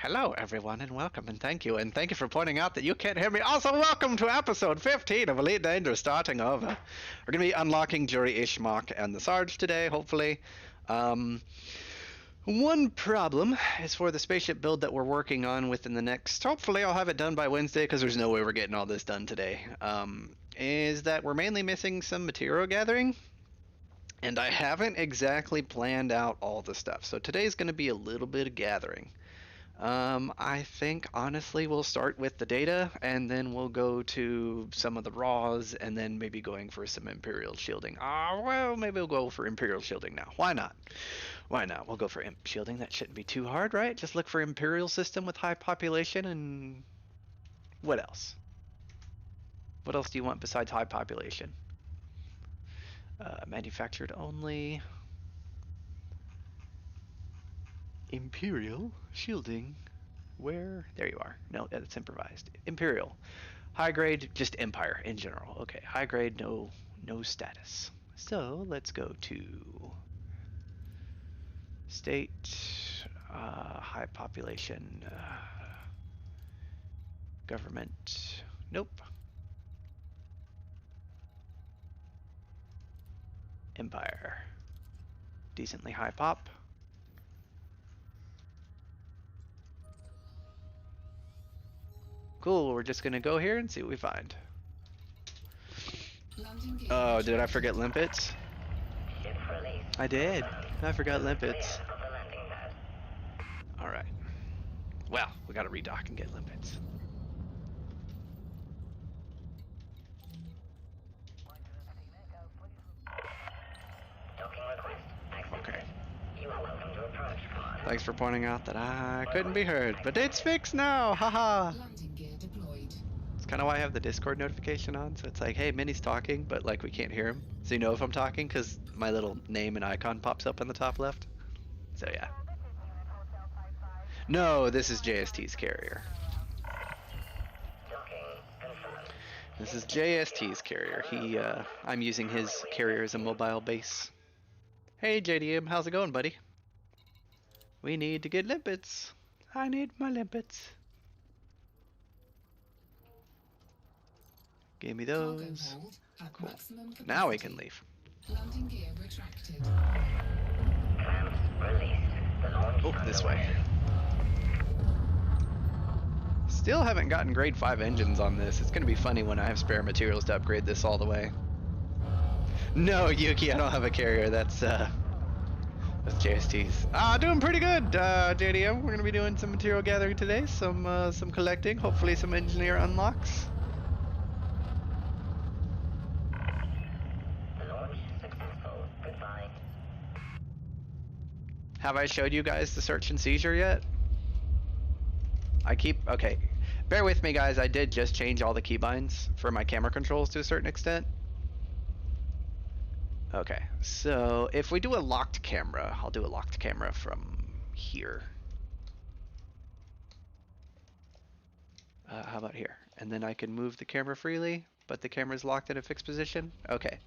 Hello, everyone, and welcome, and thank you for pointing out that you can't hear me. Also, welcome to episode 15 of Elite Dangerous starting over. We're going to be unlocking Juri, Ishmaak, and the Sarge today, hopefully. One problem is for the spaceship build that we're working on within the next... Hopefully, I'll have it done by Wednesday, because there's no way we're getting all this done today. Is that we're mainly missing some material gathering. And I haven't exactly planned out all the stuff. So today's going to be a little bit of gathering. I think, honestly, we'll start with the data, and then we'll go to some of the raws, and then maybe going for some Imperial shielding. Well, maybe we'll go for Imperial shielding now. Why not? Why not? We'll go for Imp shielding. That shouldn't be too hard, right? Just look for Imperial system with high population, and... what else? What else do you want besides high population? Manufactured only... Imperial shielding. Where? There you are. No, that's improvised. Imperial. High grade, just Empire in general. Okay, high grade, no status. So let's go to state, high population, government. Nope. Empire. Decently high pop. Cool, we're just gonna go here and see what we find. Oh, did I forget limpets? I did. I forgot limpets. Alright. Well, we gotta redock and get limpets. Okay. Thanks for pointing out that I couldn't be heard, but it's fixed now! Haha! It's kind of why I have the Discord notification on, so it's like, hey, Minnie's talking, but like we can't hear him. So you know if I'm talking, because my little name and icon pops up in the top left. So yeah. No, this is JST's carrier. This is JST's carrier. I'm using his carrier as a mobile base. Hey JDM, how's it going, buddy? We need to get limpets. I need my limpets. Give me those. Cool. Now we can leave. Landing gear retracted. Oh, this way. Still haven't gotten grade 5 engines on this. It's going to be funny when I have spare materials to upgrade this all the way. No, Yuki, I don't have a carrier. That's JST's. Doing pretty good, JDM. We're going to be doing some material gathering today, some collecting, hopefully some engineer unlocks. Have I showed you guys the search and seizure yet? Okay. Bear with me, guys. I did just change all the keybinds for my camera controls to a certain extent. Okay, so if we do a locked camera, I'll do a locked camera from here. How about here? And then I can move the camera freely, but the camera's locked in a fixed position. Okay.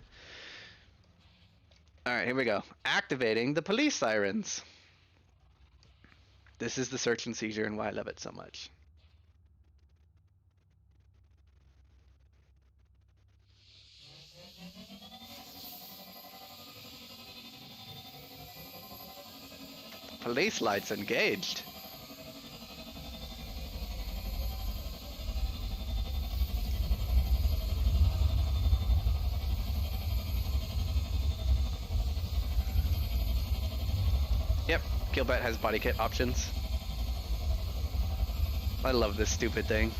Alright, here we go. Activating the police sirens. This is the search and seizure and why I love it so much. Police lights engaged. Yep, Killbat has body kit options. I love this stupid thing.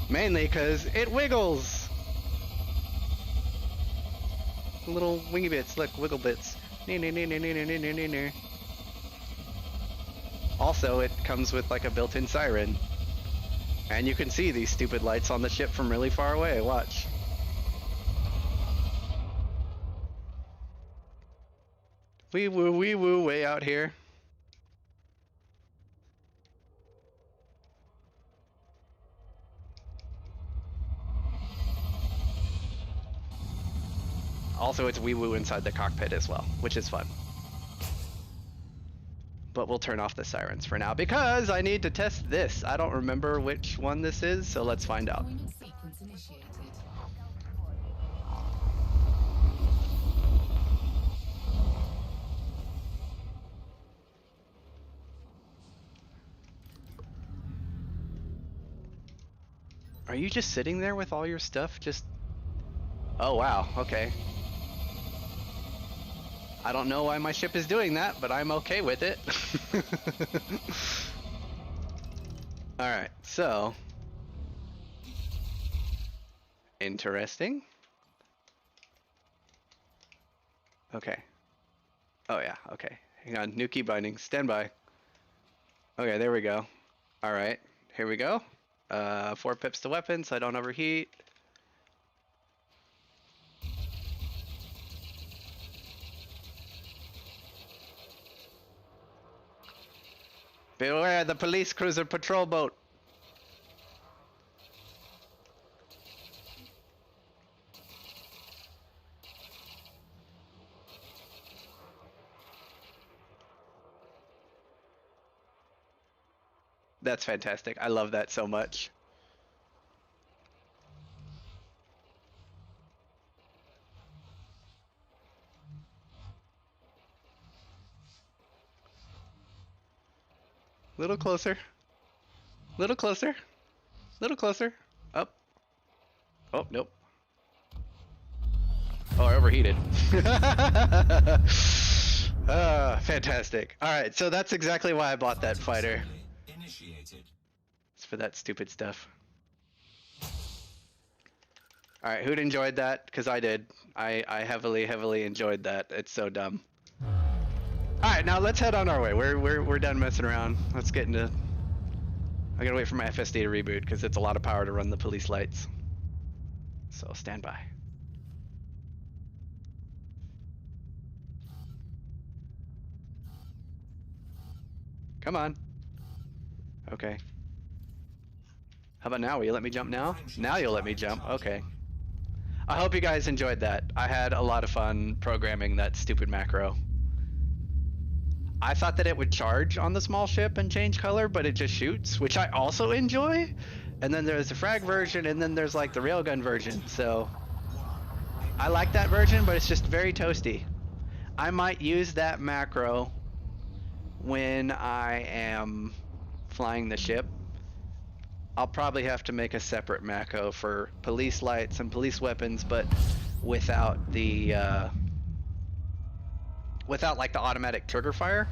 Mainly because it wiggles! Little wingy bits, look, wiggle bits. Also, it comes with like a built-in siren. And you can see these stupid lights on the ship from really far away, watch. Wee woo way out here. Also, it's wee woo inside the cockpit as well, which is fun. but we'll turn off the sirens for now because I need to test this. I don't remember which one this is, so let's find out. Deployment sequence initiated. Are you just sitting there with all your stuff? Just... Oh, wow. Okay. I don't know why my ship is doing that, but I'm okay with it. Alright, so... Interesting. Okay. Oh yeah, okay. Hang on, new key binding. Stand by. Okay, there we go. Alright, here we go. 4 pips to weapon so I don't overheat. Beware the police cruiser patrol boat. That's fantastic. I love that so much. Little closer. Little closer. Little closer. Up. Oh, nope. Oh, I overheated. Fantastic. Alright, so that's exactly why I bought that fighter. It's for that stupid stuff. Alright, who'd enjoyed that? Because I did. I heavily enjoyed that. It's so dumb. Alright, now let's head on our way. We're done messing around. Let's get into... I gotta wait for my FSD to reboot because it's a lot of power to run the police lights. So stand by. Come on. Okay. How about now? Will you let me jump now? Now you'll let me jump. Okay. I hope you guys enjoyed that. I had a lot of fun programming that stupid macro. I thought that it would charge on the small ship and change color, but it just shoots, which I also enjoy. And then there's the frag version, and then there's like the railgun version. So I like that version, but it's just very toasty. I might use that macro when I am flying the ship. I'll probably have to make a separate macro for police lights and police weapons, but without the without like the automatic trigger fire.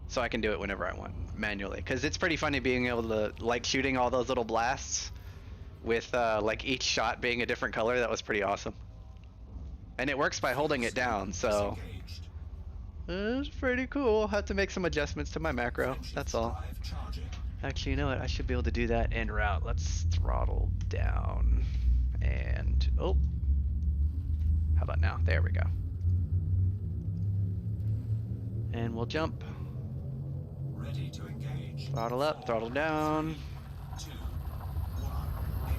So I can do it whenever I want manually, because it's pretty funny being able to like shooting all those little blasts with like each shot being a different color. That was pretty awesome, and it works by holding it down, so it's pretty cool. I'll have to make some adjustments to my macro, that's all. Actually, you know what? I should be able to do that en route. Let's throttle down. And, oh. How about now? There we go. And we'll jump. Ready to engage. Throttle up, throttle down. 2, 1,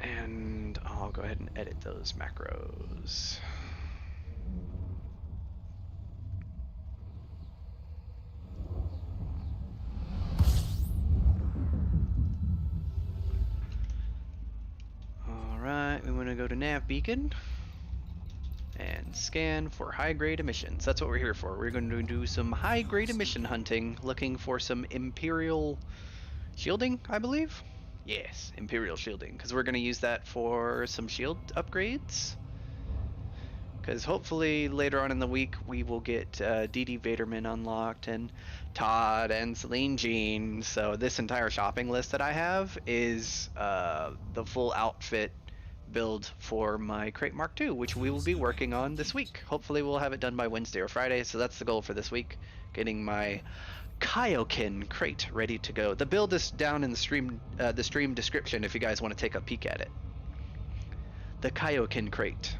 engage. And I'll go ahead and edit those macros. Alright, we want to go to nav beacon and scan for high-grade emissions. That's what we're here for. We're going to do some high-grade emission hunting, looking for some Imperial shielding, I believe? Yes, Imperial shielding, because we're going to use that for some shield upgrades. Because hopefully later on in the week we will get DD Vaderman unlocked, and Todd and Celine Jean. So this entire shopping list that I have is the full outfit build for my Crate Mark II, which we will be working on this week. Hopefully we'll have it done by Wednesday or Friday, so that's the goal for this week, getting my Kaioken crate ready to go. The build is down in the stream description if you guys want to take a peek at it. The Kaioken crate.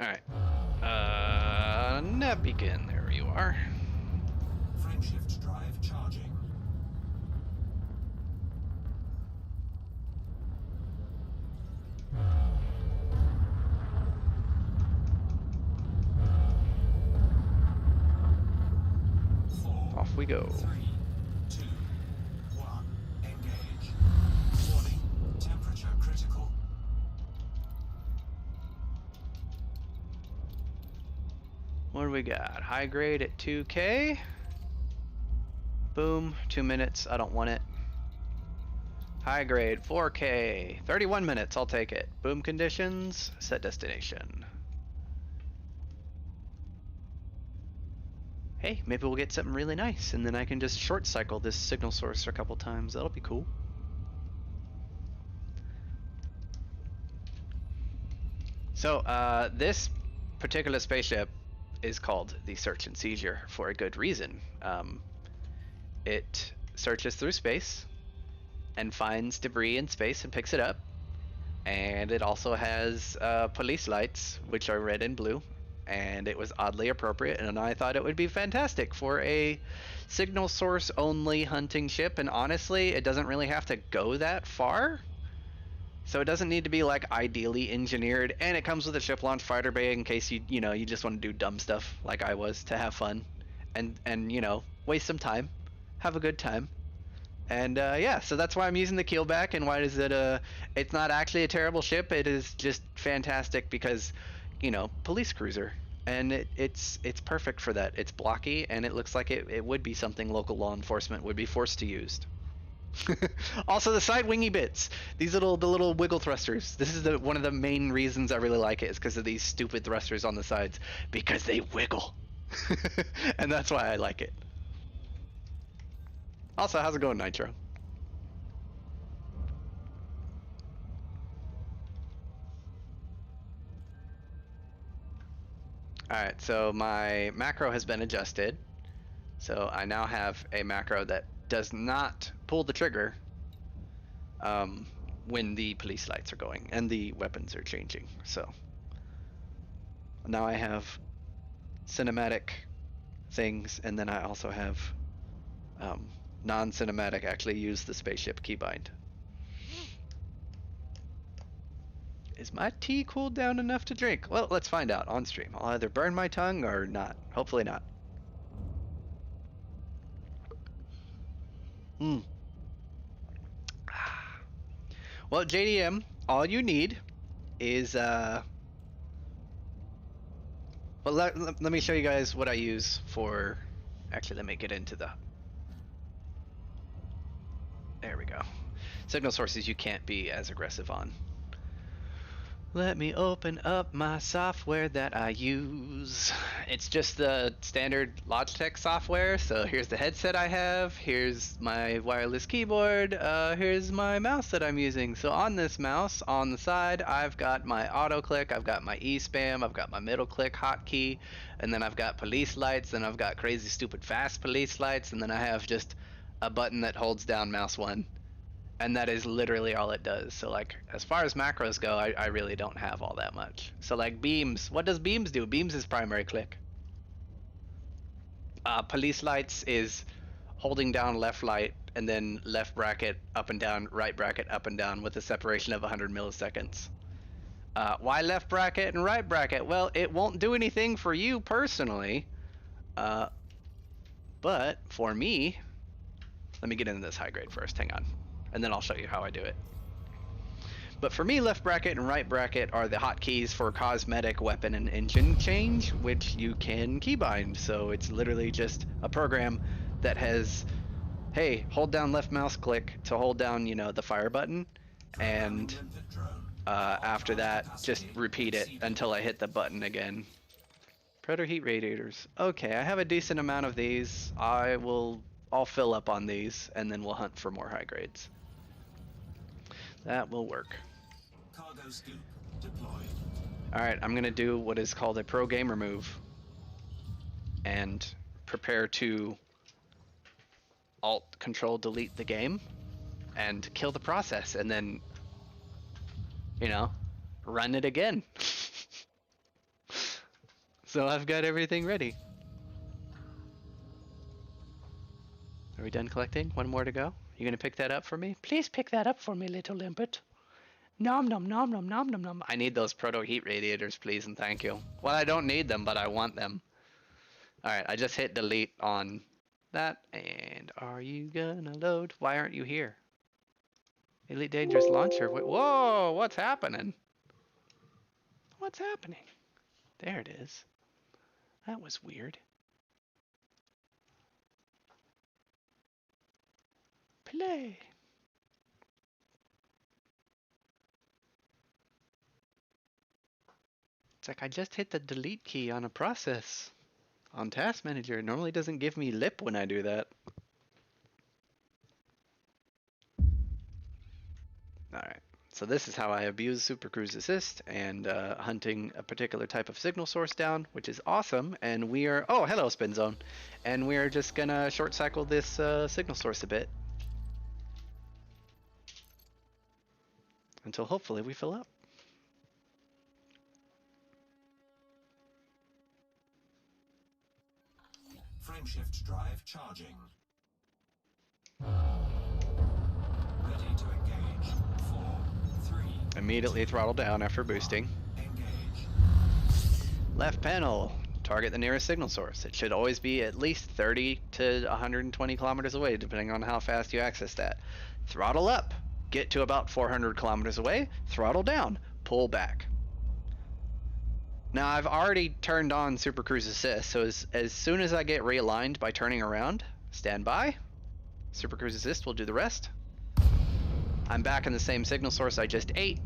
Alright. Nav beacon, there you are. Frameshift drive charging. Off we go. 3, 2, 1. Engage. Warning. Temperature critical. What do we got? High grade at 2K. Boom, 2 minutes, I don't want it. High grade, 4K, 31 minutes, I'll take it. Boom conditions, set destination. Hey, maybe we'll get something really nice, and then I can just short cycle this signal source a couple times. That'll be cool. So, this particular spaceship is called the Search and Seizure for a good reason. It searches through space and finds debris in space and picks it up. And it also has police lights, which are red and blue. And it was oddly appropriate, and I thought it would be fantastic for a signal source only hunting ship. And honestly, it doesn't really have to go that far. So it doesn't need to be like ideally engineered, and it comes with a ship launch fighter bay in case you just want to do dumb stuff like I was to have fun, and waste some time, have a good time, and yeah, so that's why I'm using the keelback. And why is it it's not actually a terrible ship. It is just fantastic because police cruiser, and it's perfect for that. It's blocky, and it looks like it would be something local law enforcement would be forced to use. Also, the side wingy bits, the little wiggle thrusters. This is one of the main reasons I really like it, is because of these stupid thrusters on the sides, because they wiggle. And that's why I like it. Also, how's it going, Nitro? Alright, so my macro has been adjusted. So I now have a macro that does not pull the trigger when the police lights are going and the weapons are changing. So now I have cinematic things, and then I also have non-cinematic, actually use the spaceship keybind. Is my tea cooled down enough to drink? Well, let's find out on stream. I'll either burn my tongue or not. Hopefully not. Well, JDM, all you need is well, let me show you guys what I use for. Actually, let me get into the. There we go. Signal sources you can't be as aggressive on. Let me open up my software that I use. It's just the standard Logitech software. So here's the headset I have. Here's my wireless keyboard. Here's my mouse that I'm using. So on this mouse, on the side, I've got my auto click. I've got my e-spam. I've got my middle click hotkey. And then I've got police lights. Then I've got crazy stupid fast police lights. And then I have just a button that holds down mouse 1. And that is literally all it does. So like, as far as macros go, I really don't have all that much. So like beams, what does beams do? Beams is primary click. Police lights is holding down left light and then left bracket up and down, right bracket up and down with a separation of 100 milliseconds. Why left bracket and right bracket? Well, it won't do anything for you personally. But for me, let me get into this high grade first, hang on. And then I'll show you how I do it. But for me, left bracket and right bracket are the hotkeys for cosmetic, weapon, and engine change, which you can keybind. So it's literally just a program that has, hey, hold down left mouse click to hold down, the fire button. And after that, just repeat it until I hit the button again. Predator heat radiators. Okay, I have a decent amount of these. I'll fill up on these, and then we'll hunt for more high grades. That will work. Cargo scoop deployed. Alright, I'm going to do what is called a pro gamer move. And prepare to Alt Control Delete the game and kill the process, and then, run it again. So I've got everything ready. Are we done collecting? One more to go? You gonna pick that up for me? Please pick that up for me, little limpet. Nom nom nom nom nom nom nom. I need those proto heat radiators, please and thank you. Well, I don't need them, but I want them. Alright, I just hit delete on that. And are you gonna load? Why aren't you here? Elite Dangerous Launcher. Wait, whoa, what's happening? What's happening? There it is. That was weird. Play. It's like I just hit the delete key on a process on Task Manager. It normally doesn't give me lip when I do that. Alright, so this is how I abuse Super Cruise Assist and hunting a particular type of signal source down, which is awesome. And we are, oh, hello Spin Zone. And we are just gonna short cycle this signal source a bit. Until hopefully we fill up. Frameshift drive charging. Ready to engage. 4, 3. Immediately throttle down after boosting. Engage. Left panel, target the nearest signal source. It should always be at least 30 to 120 kilometers away, depending on how fast you access that. Throttle up, get to about 400 kilometers away, throttle down, pull back. Now I've already turned on Super Cruise Assist, so as soon as I get realigned by turning around, stand by. Super Cruise Assist will do the rest. I'm back in the same signal source I just ate,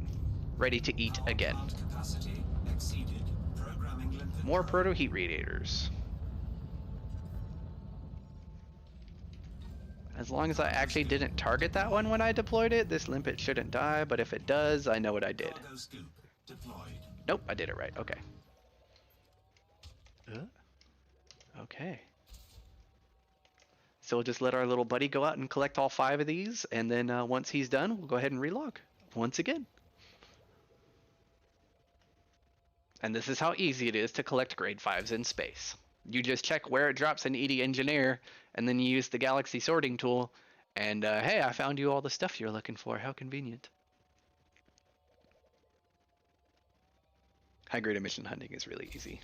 ready to eat again. Capacity exceeded. Programming limpet. More proto heat radiators. As long as I actually didn't target that one when I deployed it, this limpet shouldn't die, but if it does, I know what I did. Cargo scoop deployed. Nope, I did it right. Okay. Okay. So we'll just let our little buddy go out and collect all 5 of these, and then once he's done, we'll go ahead and relog once again. And this is how easy it is to collect grade 5s in space. You just check where it drops in ED Engineer, and then you use the Galaxy sorting tool, and hey, I found you all the stuff you're looking for. How convenient. High grade emission hunting is really easy.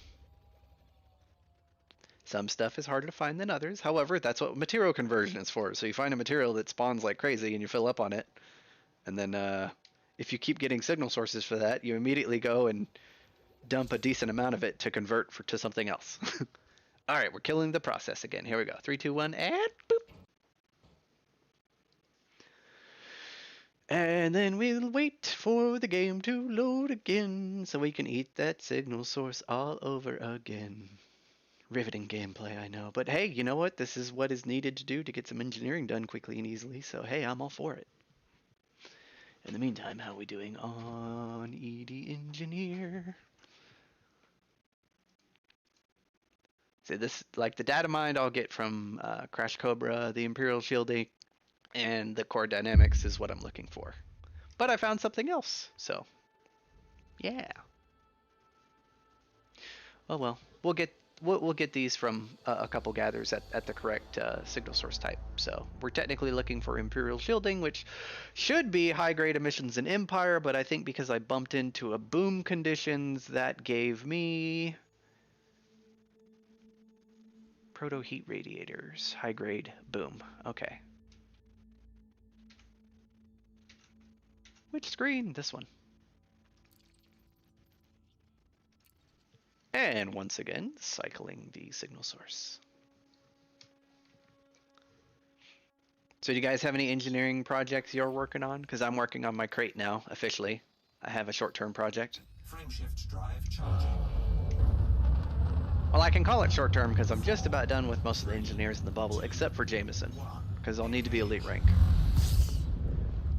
Some stuff is harder to find than others. However, that's what material conversion is for. So you find a material that spawns like crazy and you fill up on it. And then if you keep getting signal sources for that, you immediately go and dump a decent amount of it to convert to something else. All right, we're killing the process again. Here we go. 3, 2, 1, and boop. And then we'll wait for the game to load again so we can eat that signal source all over again. Riveting gameplay, I know. But hey, you know what? This is what is needed to do to get some engineering done quickly and easily. So hey, I'm all for it. In the meantime, how are we doing on ED Engineer? So this, like the data mined I'll get from Crash Cobra, the Imperial Shielding, and the core dynamics is what I'm looking for. But I found something else, so yeah. Oh well, we'll get these from a couple gathers at the correct signal source type. So we're technically looking for Imperial Shielding, which should be high grade emissions in Empire, but I think because I bumped into a boom conditions, that gave me proto heat radiators, high grade boom. Okay. Which screen? This one. And once again, cycling the signal source. So do you guys have any engineering projects you're working on? Because I'm working on my crate now, officially. I have a short-term project. Frameshift drive charging. Well, I can call it short-term because I'm just about done with most of the engineers in the bubble, except for Jameson, because I'll need to be elite rank.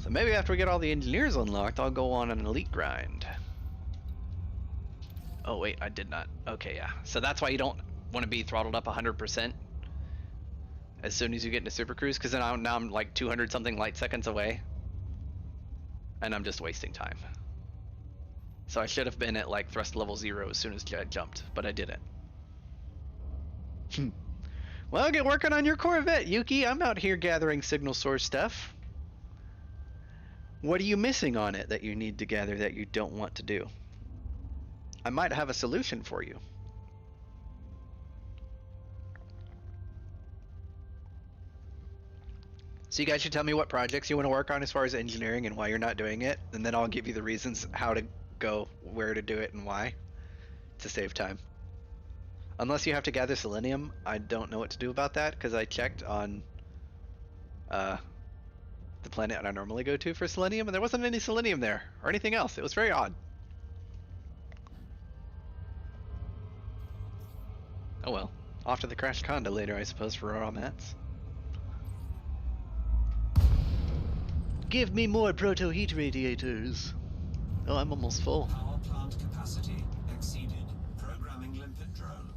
So maybe after we get all the engineers unlocked, I'll go on an elite grind. Oh wait, I did not. Okay, yeah. So that's why you don't want to be throttled up 100% as soon as you get into Super Cruise, because then now I'm like 200 something light seconds away, and I'm just wasting time. So I should have been at like thrust level 0 as soon as I jumped, but I didn't. Well, get working on your Corvette, Yuki. I'm out here gathering signal source stuff. What are you missing on it that you need to gather that you don't want to do? I might have a solution for you. So you guys should tell me what projects you want to work on as far as engineering and why you're not doing it, and then I'll give you the reasons how to go, where to do it, and why, to save time. Unless you have to gather selenium, I don't know what to do about that, because I checked on the planet I normally go to for selenium, and there wasn't any selenium there, or anything else. It was very odd. Oh well. Off to the crashed condo later, I suppose, for raw mats. Give me more proto-heat radiators. Oh, I'm almost full. Power plant capacity exceeded. Programming limpet drone.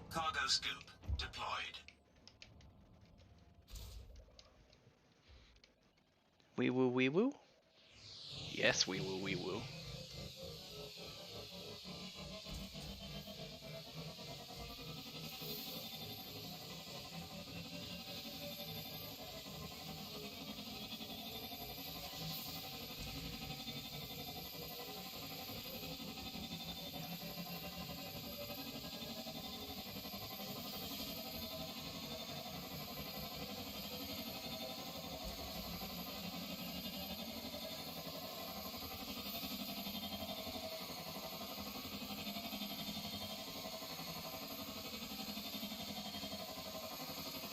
Cargo scoop deployed. Wee woo wee woo? Yes, wee woo wee woo.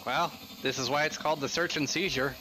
Well, this is why it's called the search and seizure.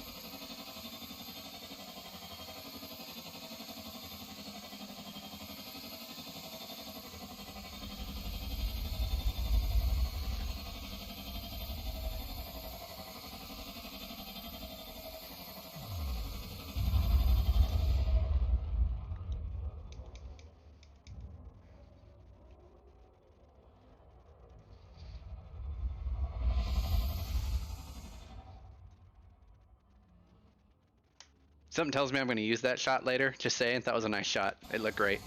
Something tells me I'm going to use that shot later. Just saying, that was a nice shot. It looked great.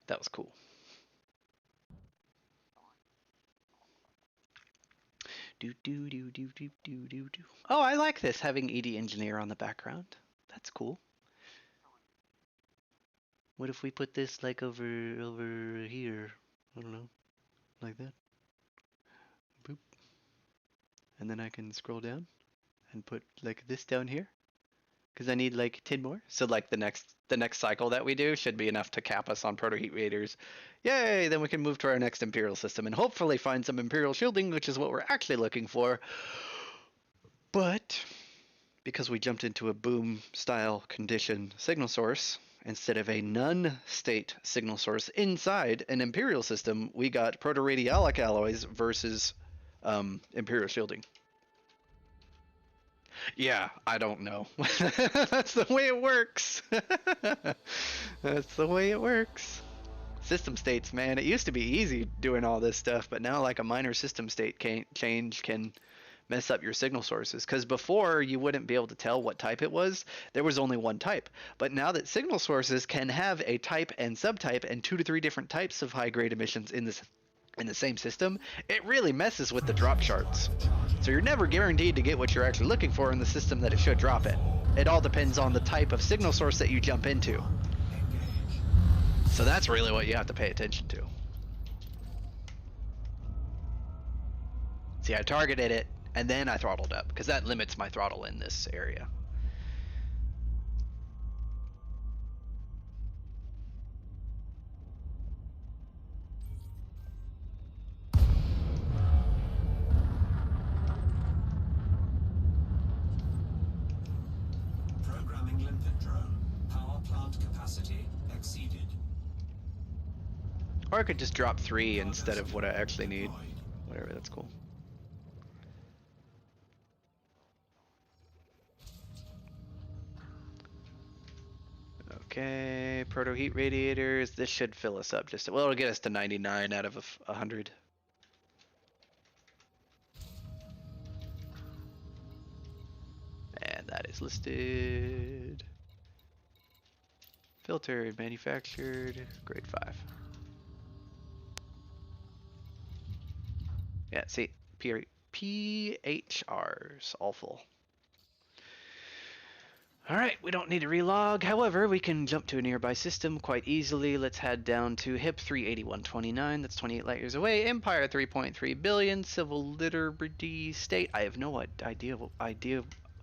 That was cool. Do do do do do do do do. Oh, I like this, having ED Engineer on the background. That's cool. What if we put this like over here? I don't know, like that. Boop. And then I can scroll down and put like this down here. Because I need like 10 more. So like the next cycle that we do should be enough to cap us on proto heat radiators. Yay! Then we can move to our next Imperial system and hopefully find some Imperial shielding, which is what we're actually looking for. But because we jumped into a boom style condition signal source instead of a none-state signal source inside an Imperial system, we got proto-radialic alloys versus Imperial shielding. Yeah, I don't know. That's the way it works. That's the way it works. System states, man, it used to be easy doing all this stuff, but now like a minor system state change can mess up your signal sources. Because before you wouldn't be able to tell what type it was. There was only one type. But now that signal sources can have a type and subtype and 2 to 3 different types of high grade emissions in the same system, it really messes with the drop charts. So you're never guaranteed to get what you're actually looking for in the system that it should drop it. It all depends on the type of signal source that you jump into. So that's really what you have to pay attention to. See, I targeted it, and then I throttled up, because that limits my throttle in this area. Programming limpet drone. Power plant capacity exceeded. Or I could just drop 3 instead of what I actually need. Whatever, that's cool. Okay, proto heat radiators. This should fill us up just well, it'll get us to 99 out of 100. Supplies listed. Filtered, manufactured, grade 5. Yeah, see, PHRs, all full. Alright, we don't need to relog. However, we can jump to a nearby system quite easily. Let's head down to HIP 38129. That's 28 light years away. Empire 3.3 billion. Civil Liberty State. I have no idea.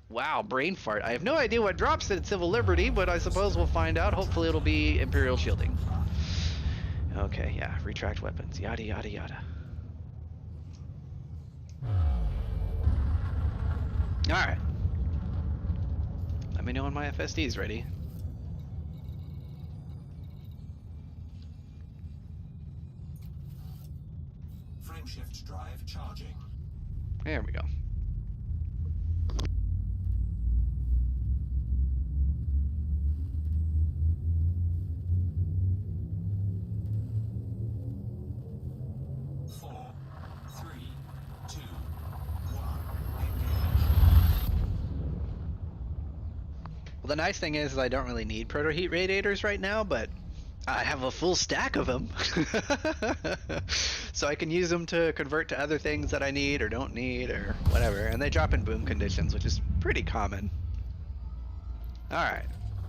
Wow, brain fart. I have no idea what drops it at Civil Liberty, but I suppose we'll find out. Hopefully it'll be Imperial Shielding. Okay, yeah. Retract weapons. Yada, yada, yada. Alright. Let me know when my FSD is ready. Frameshift drive charging. There we go. Four, three, two, Well, the nice thing is I don't really need proto heat radiators right now, but I have a full stack of them. So I can use them to convert to other things that I need or don't need or whatever. And they drop in boom conditions, which is pretty common. Alright,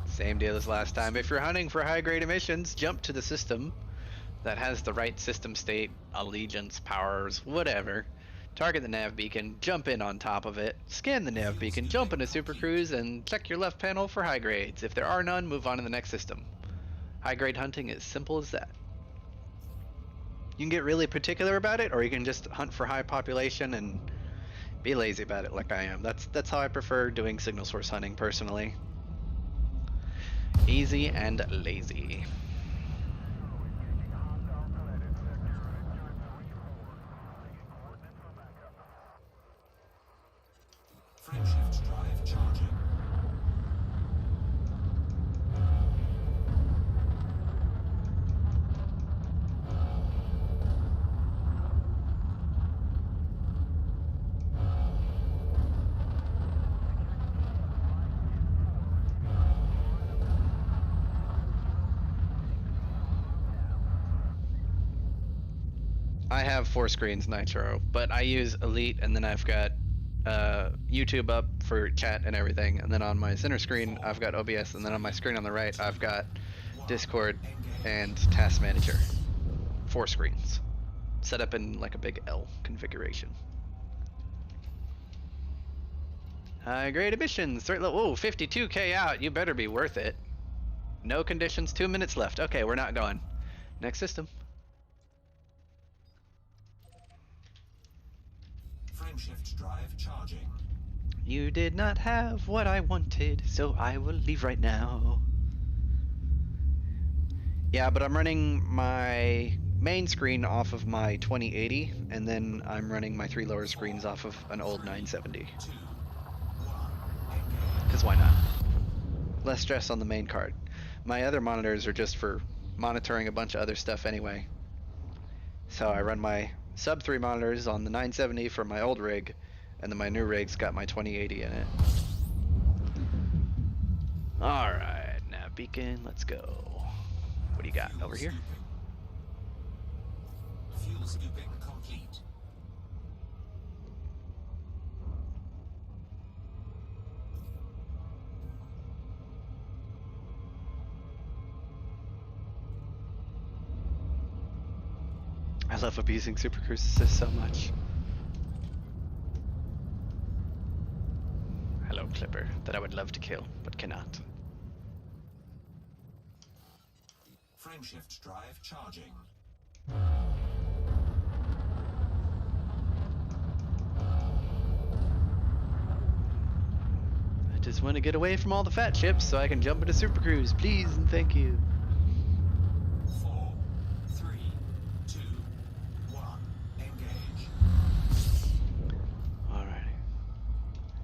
same deal as last time. If you're hunting for high grade emissions, jump to the system that has the right system state, allegiance, powers, whatever. Target the nav beacon, jump in on top of it, scan the nav beacon, jump into Super Cruise, and check your left panel for high grades. If there are none, move on to the next system. High grade hunting is simple as that. You can get really particular about it, or you can just hunt for high population and be lazy about it like I am. That's how I prefer doing signal source hunting personally. Easy and lazy. Frameshift drive charging. I have 4 screens Nitro, but I use Elite, and then I've got YouTube up for chat and everything, and then on my center screen I've got OBS, and then on my screen on the right I've got Discord and Task Manager. 4 screens set up in like a big L configuration. High grade emissions, threat level. Whoa, 52k out. You better be worth it. No conditions. 2 minutes left. Okay, we're not going. Next system. Frameshift drive charging. You did not have what I wanted, so I will leave right now. Yeah, but I'm running my main screen off of my 2080, and then I'm running my 3 lower screens off of an old 970. Because why not? Less stress on the main card. My other monitors are just for monitoring a bunch of other stuff anyway. So I run my sub 3 monitors on the 970 for my old rig, and then my new rig's got my 2080 in it. Alright, nav beacon, let's go. What do you got over here? Fuel scooping complete. I love abusing Super Cruise Assist so much. Hello, Clipper, that I would love to kill, but cannot. Frameshift drive charging. I just want to get away from all the fat ships so I can jump into Super Cruise, please and thank you. 4, 3, 2, 1. Engage. Alrighty.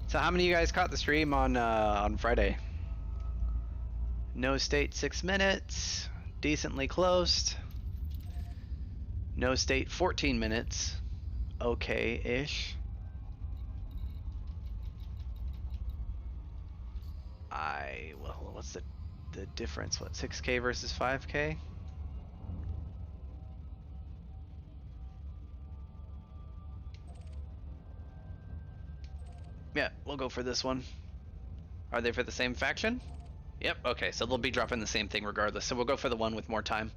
So how many of you guys caught the stream on Friday? No state 6 minutes, decently closed. No state 14 minutes, okay-ish. Well, what's the difference? What, 6K versus 5K? Yeah, we'll go for this one. Are they for the same faction? Yep, okay, so they'll be dropping the same thing regardless. So we'll go for the one with more time.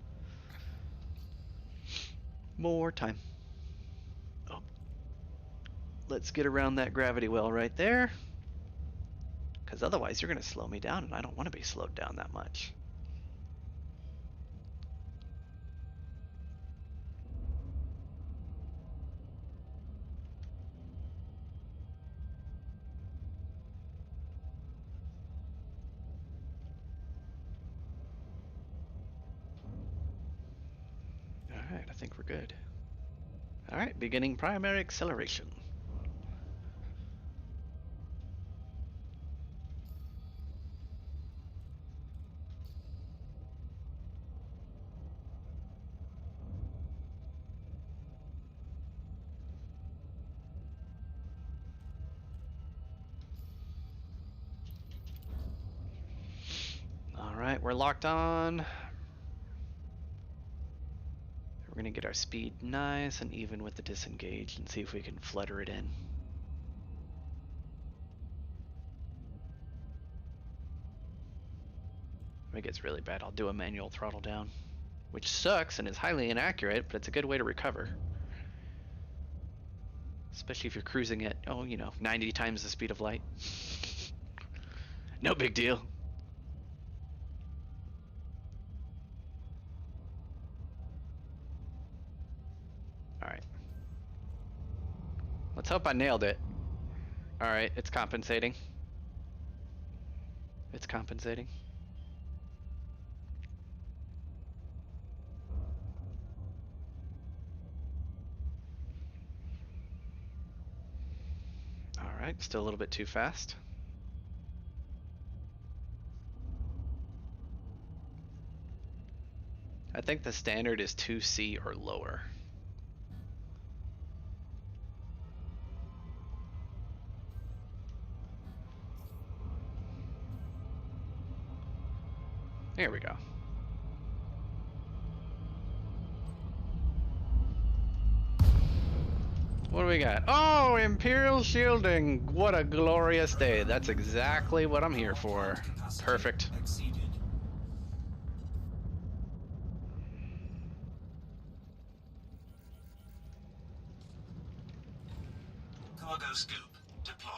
More time. Oh. Let's get around that gravity well right there. Because otherwise you're going to slow me down, and I don't want to be slowed down that much. Alright, I think we're good. Alright, beginning primary acceleration. Alright, we're locked on. We're going to get our speed nice and even with the disengage and see if we can flutter it in. If it gets really bad, I'll do a manual throttle down. Which sucks and is highly inaccurate, but it's a good way to recover. Especially if you're cruising at, 90 times the speed of light. No big deal. Alright. Let's hope I nailed it. Alright, it's compensating. It's compensating. Alright, still a little bit too fast. I think the standard is 2C or lower. Here we go. What do we got? Oh, Imperial Shielding! What a glorious day. That's exactly what I'm here for. Perfect. Exceeded. Cargo scoop deployed.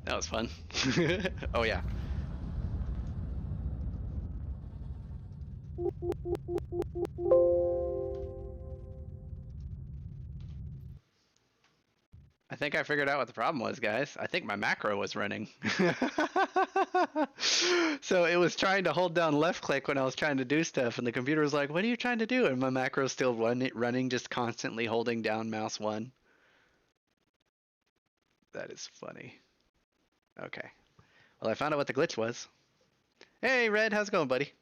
That was fun. Oh yeah. I think I figured out what the problem was, guys. I think my macro was running. So it was trying to hold down left click when I was trying to do stuff, and the computer was like, "What are you trying to do?" And my macro's still running, just constantly holding down mouse 1. That is funny. Okay. Well, I found out what the glitch was. Hey, Red, how's it going, buddy?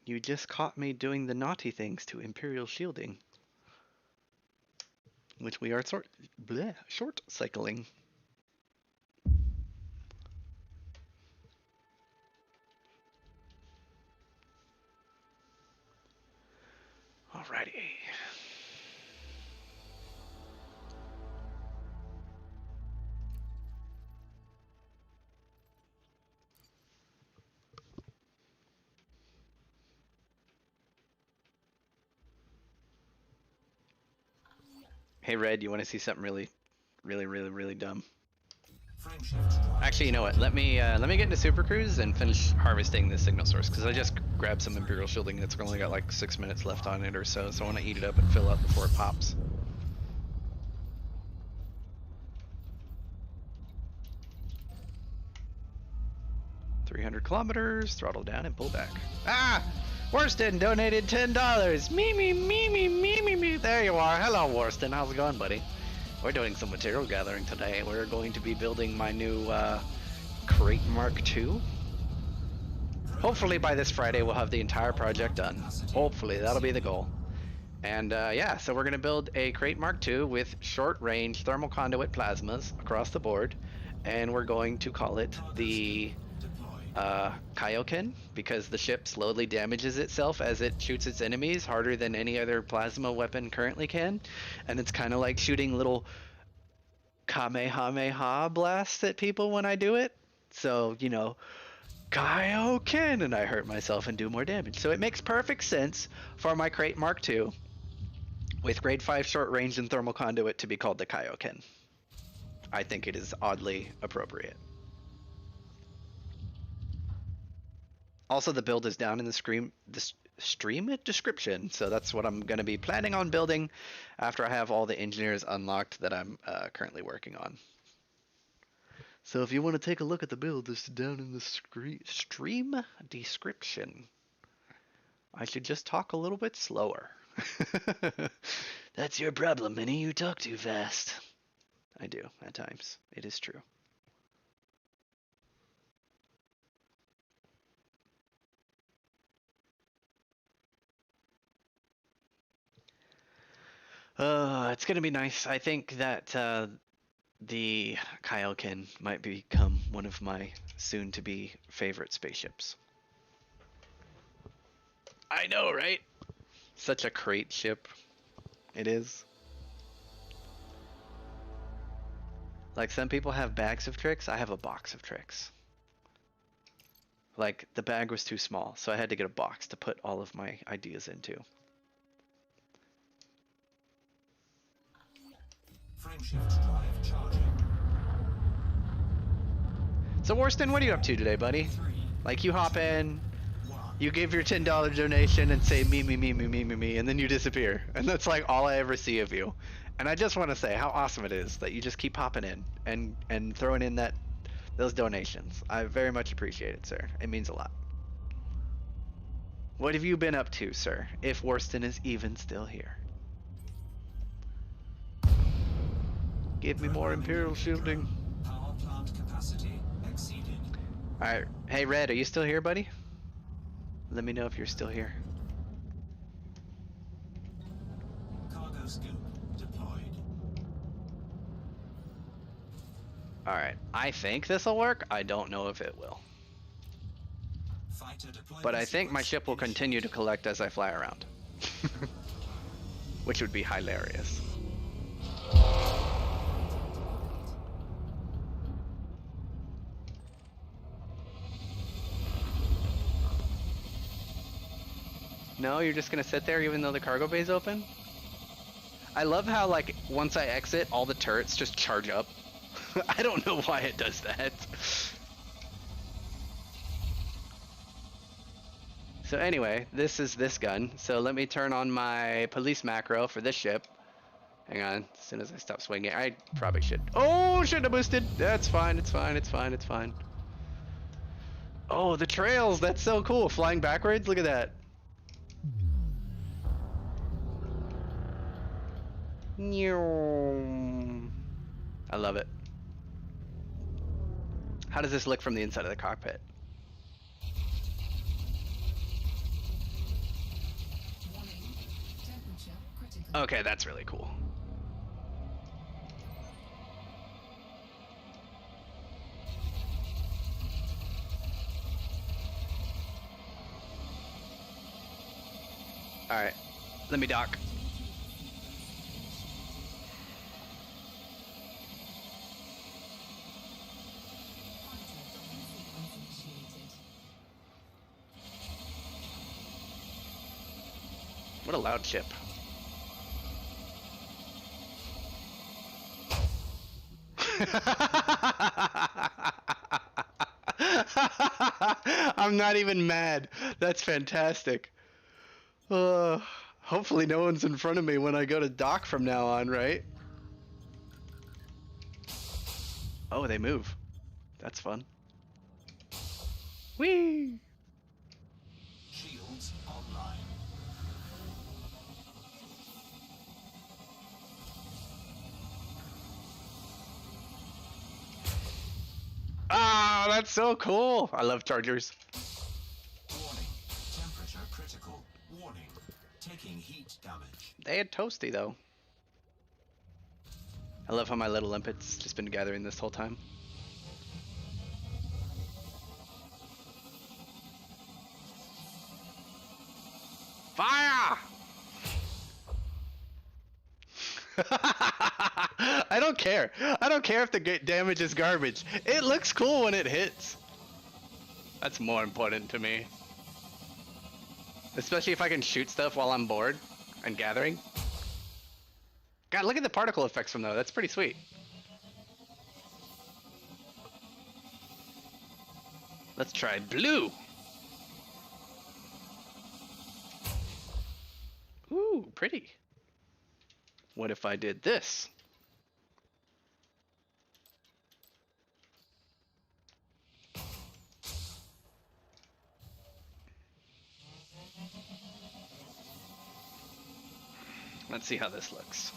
You just caught me doing the naughty things to Imperial Shielding, which we are short cycling. Alrighty. Hey Red, you want to see something really dumb? Frameshift drive Actually, you know what? Let me get into Super Cruise and finish harvesting the signal source because I just grabbed some Imperial shielding that's only got like 6 minutes left on it or so. So I want to eat it up and fill up before it pops. $300 throttle down and pull back. Ah! Worston donated $10. Me. There you are. Hello, Worston. How's it going, buddy? We're doing some material gathering today. We're going to be building my new Crate Mark II. Hopefully by this Friday we'll have the entire project done. Hopefully, that'll be the goal. And yeah, so we're going to build a Crate Mark II with short-range thermal conduit plasmas across the board. And we're going to call it the Kaioken, because the ship slowly damages itself as it shoots its enemies harder than any other plasma weapon currently can. And it's kind of like shooting little Kamehameha blasts at people when I do it. So, you know, Kaioken, and I hurt myself and do more damage. So it makes perfect sense for my Crate Mark II with grade 5 short range and thermal conduit to be called the Kaioken. I think it is oddly appropriate. Also, the build is down in the stream description, so that's what I'm going to be planning on building after I have all the engineers unlocked that I'm currently working on. So if you want to take a look at the build, it's down in the stream description. I should just talk a little bit slower. That's your problem, Minnie. You talk too fast. I do, at times. It is true. It's gonna be nice. I think that the Kaioken might become one of my soon-to-be favorite spaceships. I know, right? Such a crate ship. It is. Like, some people have bags of tricks. I have a box of tricks. Like, the bag was too small, so I had to get a box to put all of my ideas into. Frameshift drive charging. So, Worston, what are you up to today, buddy? 3, Like, you hop in, 1. you give your $10 donation and say me, and then you disappear. And that's like all I ever see of you. And I just want to say how awesome it is that you just keep popping in and throwing in those donations. I very much appreciate it, sir. It means a lot. What have you been up to, sir? If Worston is even still here. Give me more Imperial shielding. Power plant capacity exceeded. Alright. Hey, Red, are you still here, buddy? Let me know if you're still here. Cargo scoop deployed. Alright. I think this'll work. I don't know if it will. Fighter deployment But I think my sequence ship will continue to initiated. collect as I fly around. Which would be hilarious. No, you're just gonna sit there even though the cargo bay's open? I love how, like, once I exit, all the turrets just charge up. I don't know why it does that. So anyway, this is this gun. So let me turn on my police macro for this ship. Hang on, as soon as I stop swinging, I probably should. Oh, shouldn't have boosted. That's fine, it's fine, it's fine, it's fine. Oh, the trails, that's so cool. Flying backwards, look at that. I love it. How does this look from the inside of the cockpit? Warning. Temperature critical. Okay, that's really cool. Alright, Let me dock. What a loud ship. I'm not even mad. That's fantastic. Hopefully no one's in front of me when I go to dock from now on, right? Oh, they move. That's fun. Whee! Shields online. Ah, that's so cool. I love chargers. Warning. Temperature critical. Warning. Taking heat damage. They had toasty though. I love how my little limpet's just been gathering this whole time. Fire! I don't care. I don't care if the damage is garbage. It looks cool when it hits. That's more important to me. Especially if I can shoot stuff while I'm bored and gathering. God, look at the particle effects from though. That's pretty sweet. Let's try blue. Ooh, pretty. What if I did this? Let's see how this looks.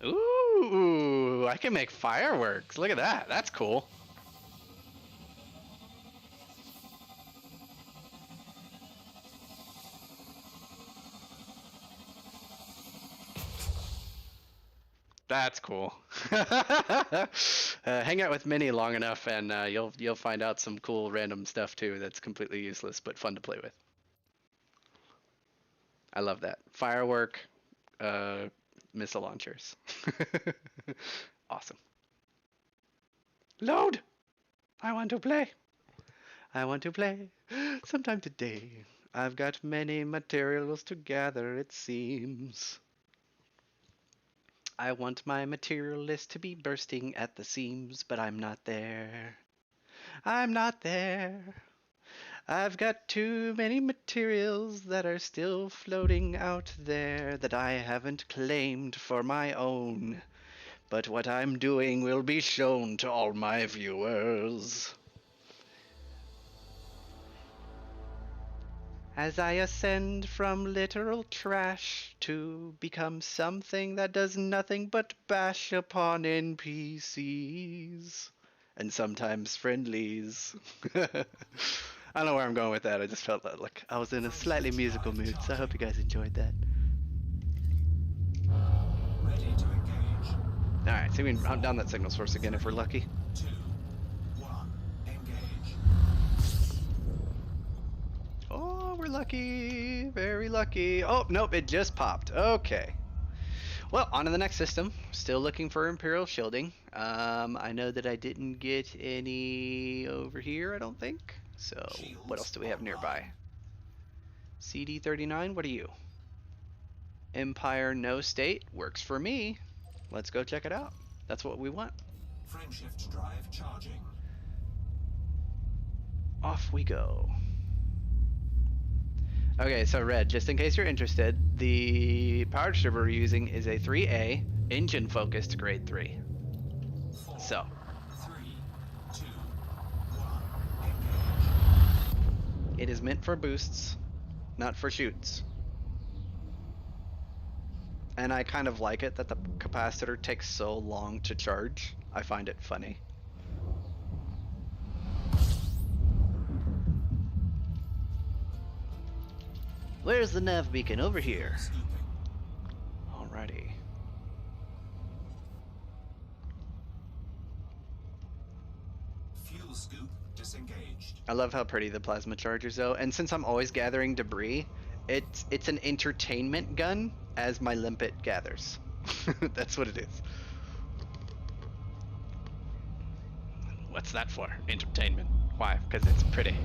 Ooh, I can make fireworks. Look at that. That's cool. That's cool. Hang out with Minnie long enough, and you'll find out some cool random stuff too. That's completely useless but fun to play with. I love that firework, missile launchers. Awesome. Load. I want to play. I want to play sometime today. I've got many materials to gather, it seems. I want my material list to be bursting at the seams, but I'm not there. I'm not there. I've got too many materials that are still floating out there that I haven't claimed for my own. But what I'm doing will be shown to all my viewers. As I ascend from literal trash to become something that does nothing but bash upon NPCs. And sometimes friendlies. I don't know where I'm going with that. I just felt that like I was in a slightly musical mood, so I hope you guys enjoyed that. Ready to engage. Alright, so we can hunt down that signal source again if we're lucky. 2, 1, engage. Oh, we're lucky. Very lucky. Oh, nope, it just popped. Okay. Well, on to the next system. Still looking for Imperial shielding. I know that I didn't get any over here, I don't think. So, what else do we have nearby? CD39, what are you? Empire no state. Works for me. Let's go check it out. That's what we want. Frameshift drive charging. Off we go. Okay, so Red, just in case you're interested, the power distributor we're using is a 3A, engine-focused grade 3. 4, So, 3, 2, 1, engage. it is meant for boosts, not for shoots. And I kind of like it that the capacitor takes so long to charge. I find it funny. Where's the nav beacon? Over here. Scooping. Alrighty. Fuel scoop disengaged. I love how pretty the plasma chargers though, and since I'm always gathering debris, it's an entertainment gun as my limpet gathers. That's what it is. What's that for? Entertainment. Why? Because it's pretty.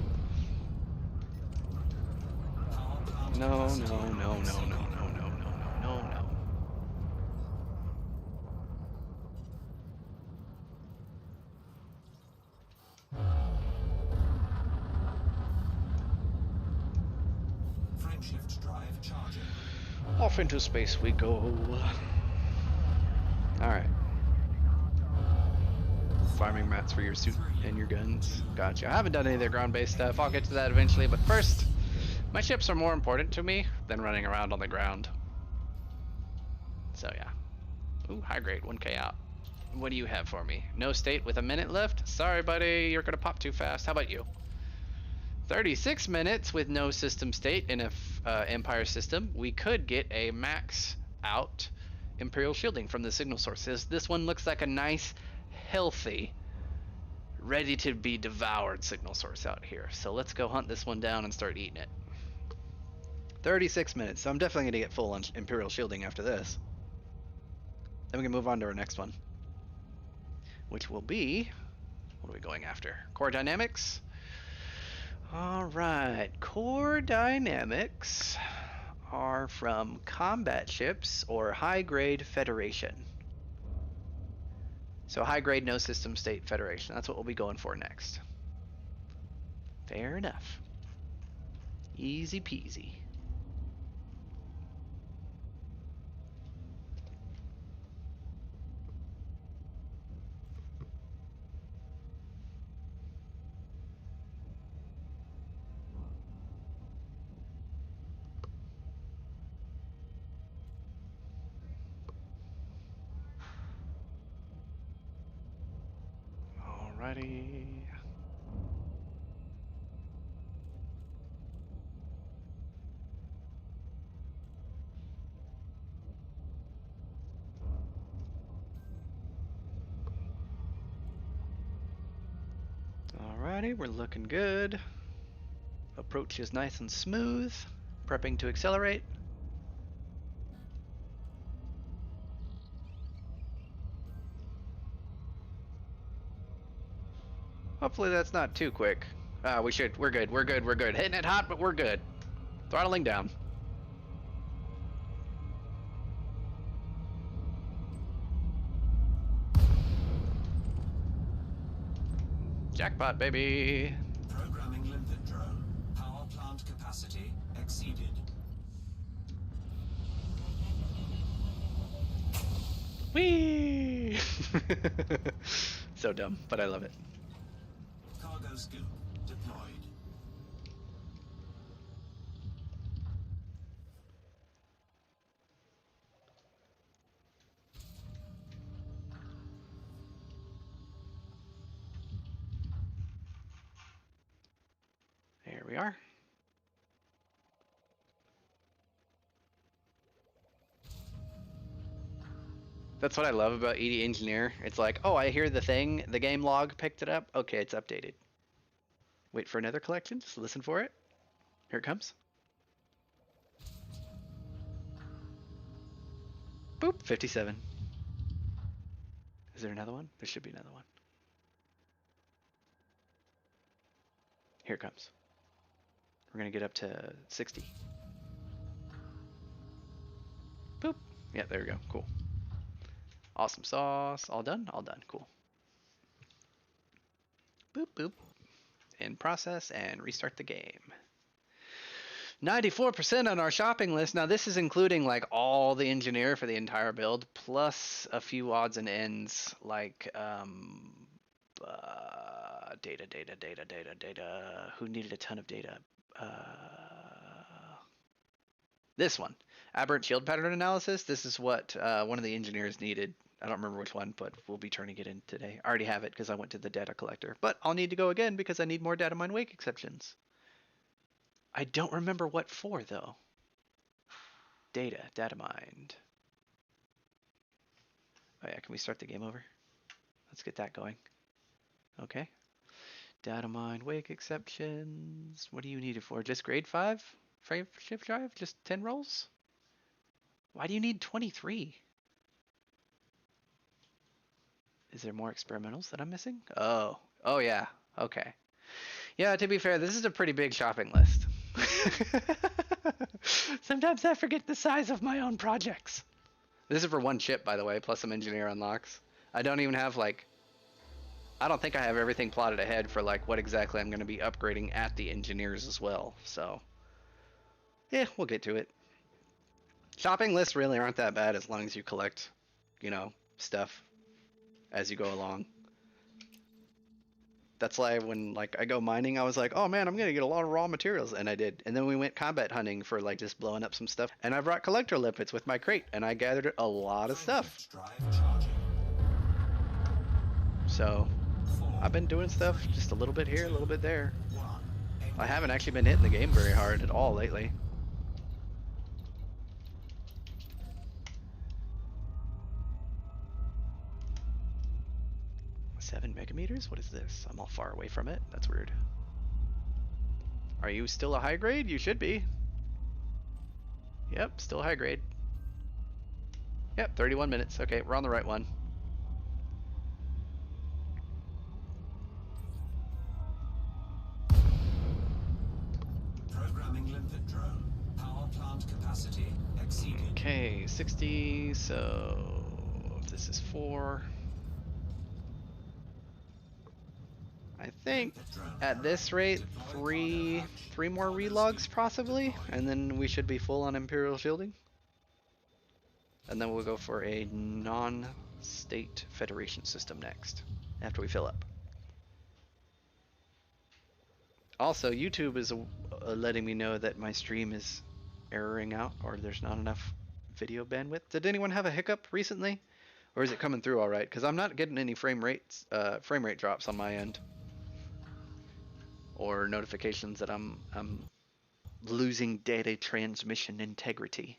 Power plant No, capacity no, no, no, no, exceeded. no, no, no, no, no, no. Frameshift drive charging. Off into space we go. Alright. Farming mats for your suit and your guns. Gotcha. I haven't done any of their ground-based stuff. I'll get to that eventually, but first, my ships are more important to me than running around on the ground. So yeah. Ooh, high grade, 1k out. What do you have for me? No state with a minute left? Sorry, buddy, you're gonna pop too fast. How about you? 36 minutes with no system state in a Empire system. We could get a max out Imperial shielding from the signal sources. This one looks like a nice, healthy, ready to be devoured signal source out here. So let's go hunt this one down and start eating it. 36 minutes, so I'm definitely going to get full on Imperial shielding after this. Then we can move on to our next one, which will be, what are we going after? Core dynamics. All right, core dynamics are from combat ships or high grade Federation. So high grade no system state Federation. That's what we'll be going for next. Fair enough. Easy peasy. Alrighty. Alrighty, we're looking good. Approach is nice and smooth. Prepping to accelerate. Hopefully that's not too quick. We're good. Hitting it hot, but we're good. Throttling down. Jackpot, baby. Programming limpet drone. Power plant capacity exceeded. Whee! So dumb, but I love it. Cargo scoop deployed. There we are. That's what I love about ED Engineer. It's like, oh, I hear the thing, the game log picked it up. Okay, it's updated. Wait for another collection, just listen for it. Here it comes. Boop, 57. Is there another one? There should be another one. Here it comes. We're gonna get up to 60. Boop. Yeah, there we go. Cool. Awesome sauce. All done? All done. Cool. Boop, boop. In process and restart the game. 94% on our shopping list. Now this is including like all the engineer for the entire build, plus a few odds and ends like data. Who needed a ton of data? This one, aberrant shield pattern analysis. This is what one of the engineers needed. I don't remember which one, but we'll be turning it in today. I already have it because I went to the data collector, but I'll need to go again because I need more data mine wake exceptions. I don't remember what for though. Data mined. Oh yeah, can we start the game over? Let's get that going. Okay. Data mine, wake exceptions. What do you need it for? Just grade 5? Frame shift drive? Just 10 rolls? Why do you need 23? Is there more experimentals that I'm missing? Oh. Oh yeah. Okay. Yeah, to be fair, this is a pretty big shopping list. Sometimes I forget the size of my own projects. This is for one chip, by the way, plus some engineer unlocks. I don't even have, like... I don't think I have everything plotted ahead for, like, what exactly I'm going to be upgrading at the engineers as well, so... Yeah, we'll get to it. Shopping lists really aren't that bad as long as you collect, you know, stuff as you go along. That's why when, like, I go mining, I was like, oh man, I'm gonna get a lot of raw materials, and I did. And then we went combat hunting for, like, just blowing up some stuff. And I brought collector limpets with my crate, and I gathered a lot of stuff. So, I've been doing stuff just a little bit here, a little bit there. I haven't actually been hitting the game very hard at all lately. Seven megameters? What is this? I'm all far away from it. That's weird. Are you still a high grade? You should be. Yep, still high grade. Yep, 31 minutes. Okay, we're on the right one. Programming limpet drone. Power plant capacity exceeded. Okay, 60, so this is 4. I think at this rate, three more relogs possibly, and then we should be full on Imperial shielding. And then we'll go for a non-state Federation system next, after we fill up. Also, YouTube is letting me know that my stream is erroring out, or there's not enough video bandwidth. Did anyone have a hiccup recently? Or is it coming through alright? Because I'm not getting any frame rate drops on my end. Or notifications that I'm losing data transmission integrity.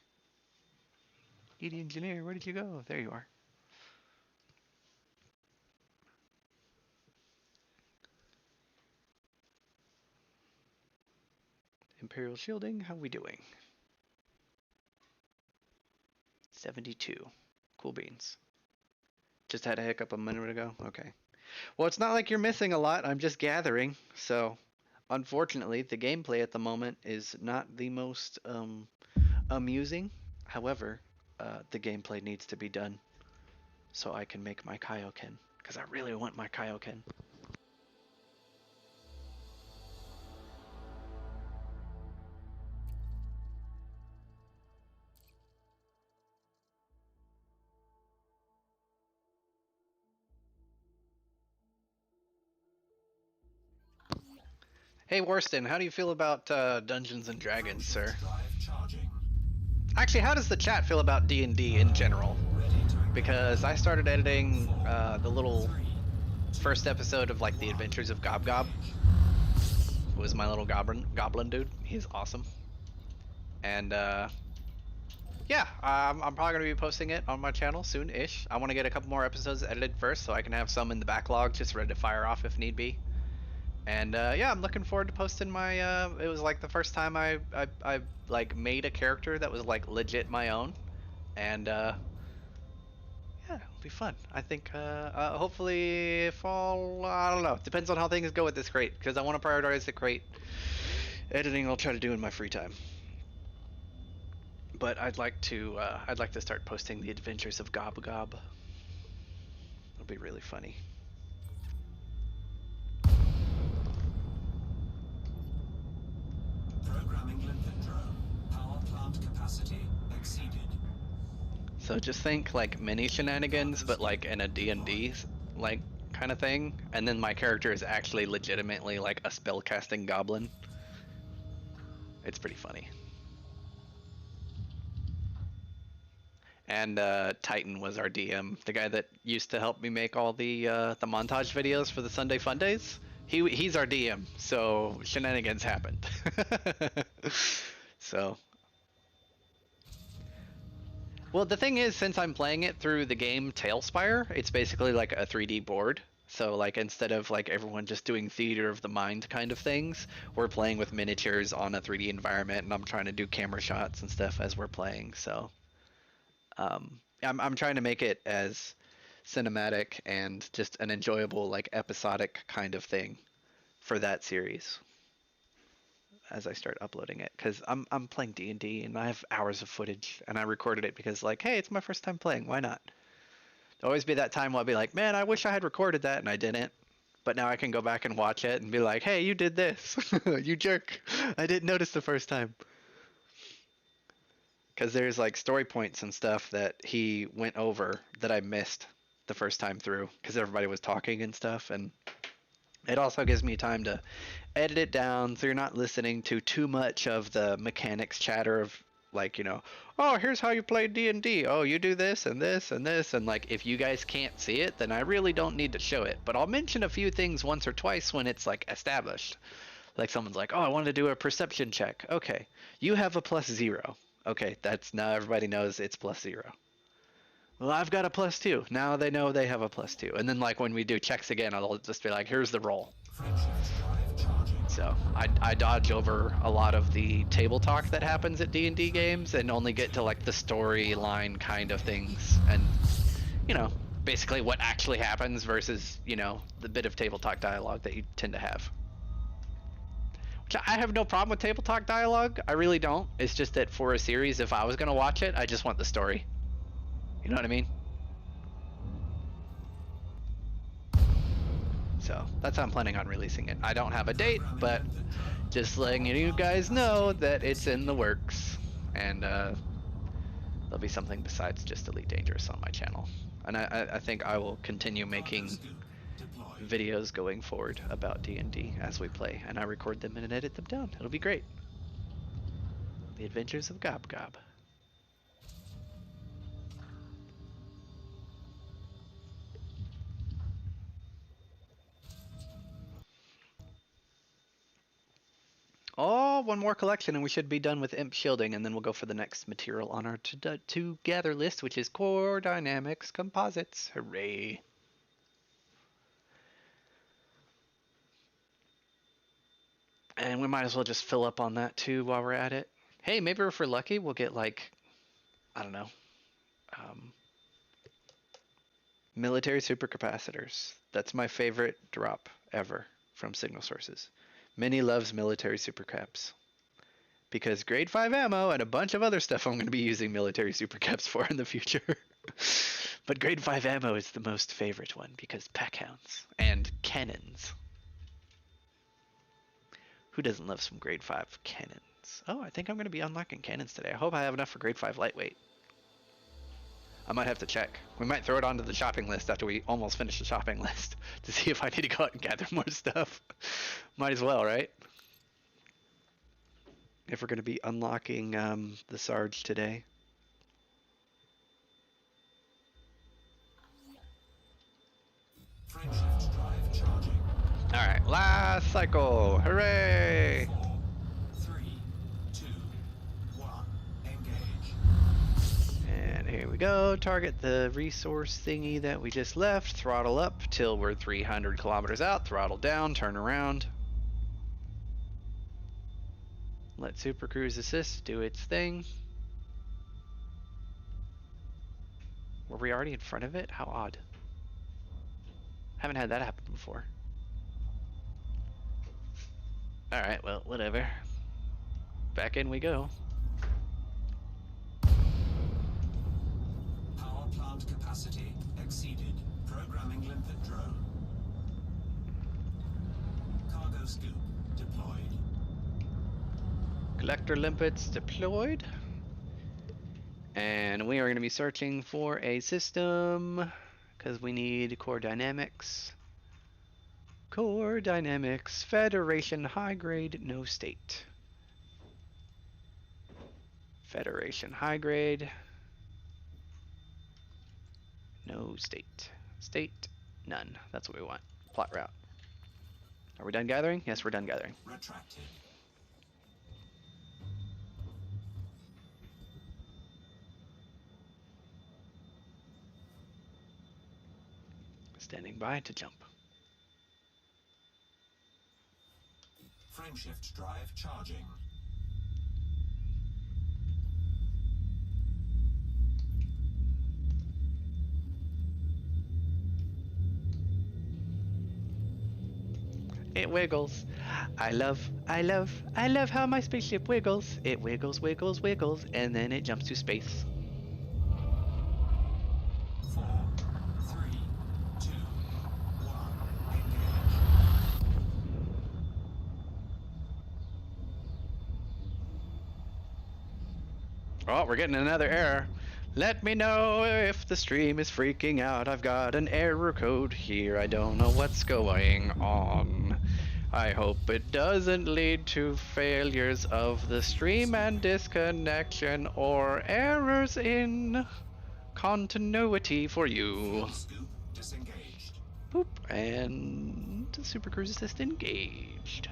ED engineer, where did you go? There you are. Imperial shielding, how are we doing? 72. Cool beans. Just had a hiccup a minute ago? Okay. Well, it's not like you're missing a lot. I'm just gathering. So, unfortunately, the gameplay at the moment is not the most amusing. However, the gameplay needs to be done so I can make my Kaioken. Because I really want my Kaioken. Hey Worston, how do you feel about Dungeons and Dragons, sir? Actually, how does the chat feel about D&D in general? Because I started editing the little first episode of like the Adventures of Gob Gob. Who was my little goblin dude. He's awesome. And yeah, I'm probably gonna be posting it on my channel soon-ish. I want to get a couple more episodes edited first, so I can have some in the backlog just ready to fire off if need be. And yeah, I'm looking forward to posting my. It was like the first time I like made a character that was like legit my own, and yeah, it'll be fun. I think hopefully fall. I don't know. Depends on how things go with this crate, because I want to prioritize the crate. Editing I'll try to do in my free time. But I'd like to start posting the Adventures of Gob Gob. It'll be really funny. So just think like mini shenanigans, but like in a D&D like kind of thing, and then my character is actually legitimately like a spellcasting goblin. It's pretty funny. And Titan was our DM, the guy that used to help me make all the montage videos for the Sunday Fun Days. He's our DM, so shenanigans happened. So. Well, the thing is, since I'm playing it through the game Tailspire, it's basically like a 3D board. So like instead of like everyone just doing theater of the mind kind of things, we're playing with miniatures on a 3D environment, and I'm trying to do camera shots and stuff as we're playing. So I'm trying to make it as cinematic and just an enjoyable like episodic kind of thing for that series as I start uploading it, because I'm playing D&D and I have hours of footage, and I recorded it because like, hey, it's my first time playing, why not? There'll always be that time where I'll be like, man, I wish I had recorded that and I didn't. But now I can go back and watch it and be like, hey, you did this. You jerk. I didn't notice the first time. Because there's like story points and stuff that he went over that I missed the first time through because everybody was talking and stuff. And it also gives me time to edit it down so you're not listening to too much of the mechanics chatter of like, oh, here's how you play D&D. Oh, you do this and this and this. And like, if you guys can't see it, then I really don't need to show it. But I'll mention a few things once or twice when it's like established. Like someone's like, oh, I want to do a perception check. Okay, you have a +0. Okay, that's now everybody knows it's +0. Well, I've got a +2. Now they know they have a +2. And then like when we do checks again, I'll just be like, here's the roll. So I dodge over a lot of the table talk that happens at D&D games and only get to like the storyline kind of things and, basically what actually happens versus, the bit of table talk dialogue that you tend to have. Which I have no problem with table talk dialogue. I really don't. It's just that for a series, if I was going to watch it, I just want the story. You know what I mean? So that's how I'm planning on releasing it. I don't have a date, but just letting you guys know that it's in the works. And there'll be something besides just Elite Dangerous on my channel. And I think I will continue making videos going forward about D&D as we play. And I record them and edit them down. It'll be great. The Adventures of Gob Gob. Oh, one more collection and we should be done with Imp Shielding, and then we'll go for the next material on our to-gather list, which is Core Dynamics Composites. Hooray. And we might as well just fill up on that too while we're at it. Hey, maybe if we're lucky, we'll get like, I don't know, military supercapacitors. That's my favorite drop ever from Signal Sources. Minnie loves military supercaps because grade 5 ammo and a bunch of other stuff I'm going to be using military supercaps for in the future. But grade 5 ammo is the most favorite one because packhounds and cannons. Who doesn't love some grade 5 cannons? Oh, I think I'm going to be unlocking cannons today. I hope I have enough for grade 5 lightweight. I might have to check. We might throw it onto the shopping list after we almost finish the shopping list to see if I need to go out and gather more stuff. Might as well, right? If we're going to be unlocking the Sarge today. Alright, last cycle. Hooray! 4, 3, 2, 1, engage. And here we go. Target the resource thingy that we just left. Throttle up till we're 300 kilometers out. Throttle down. Turn around. Let Super Cruise Assist do its thing. Were we already in front of it? How odd. Haven't had that happen before. Alright, well, whatever. Back in we go. Power plant capacity exceeded. Programming limpet drone. Cargo scoop deployed. Collector limpets deployed. And we are going to be searching for a system because we need core dynamics. Core Dynamics, Federation, high grade, no state. Federation, high grade, no state. State, none. That's what we want. Plot route. Are we done gathering? Yes, we're done gathering. Retracted. Standing by to jump. Frameshift drive charging. It wiggles. I love how my spaceship wiggles. It wiggles, wiggles, wiggles, and then it jumps to space. 4, 3, 2, 1. Engage. Oh, we're getting another error. Let me know if the stream is freaking out. I've got an error code here. I don't know what's going on. I hope it doesn't lead to failures of the stream and disconnection or errors in continuity for you. Scoop disengaged. Boop, and Super Cruise Assist engaged.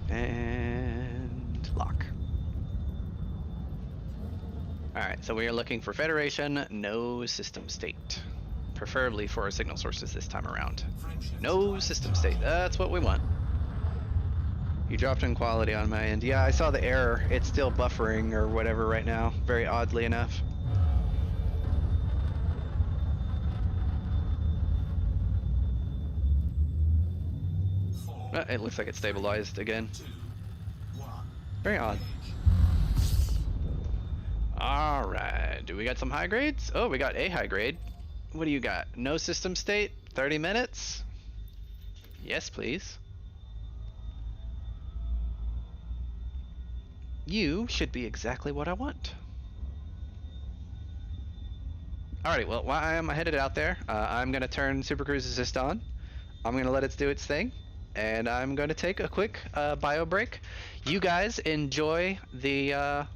And lock. Alright, so we are looking for Federation, no system state. Preferably for our signal sources this time around. No system state, that's what we want. You dropped in quality on my end. Yeah, I saw the error. It's still buffering or whatever right now, very oddly enough. It looks like it's stabilized again. 2, 1. Very odd. Alright, do we got some high grades? Oh, we got a high grade. What do you got? No system state, 30 minutes? Yes, please. You should be exactly what I want. Alrighty, well, while I'm headed out there, I'm going to turn Super Cruise Assist on. I'm going to let it do its thing. And I'm going to take a quick bio break. You guys enjoy the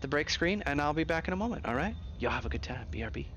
break screen, and I'll be back in a moment, alright? Y'all have a good time. BRB.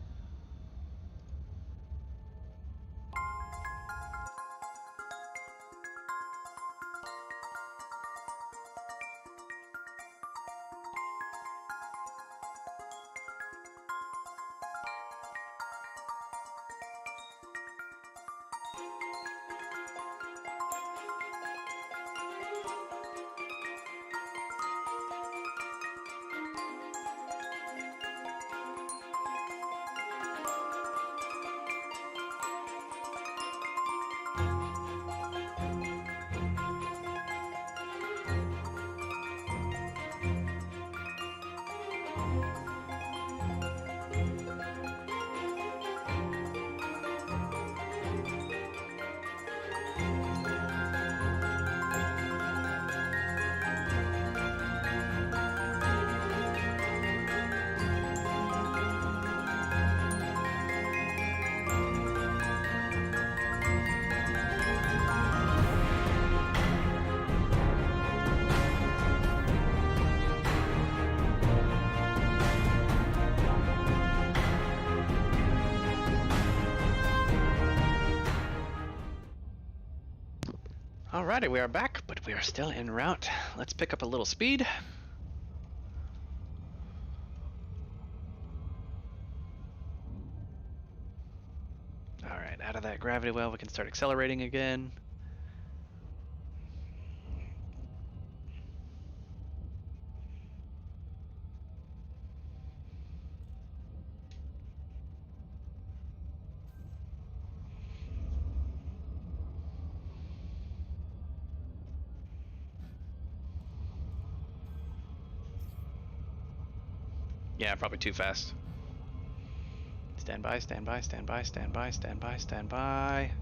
Alrighty, we are back, but we are still en route. Let's pick up a little speed. Alright, out of that gravity well, we can start accelerating again. Yeah, probably too fast. Stand by, stand by, stand by, stand by, stand by, stand by.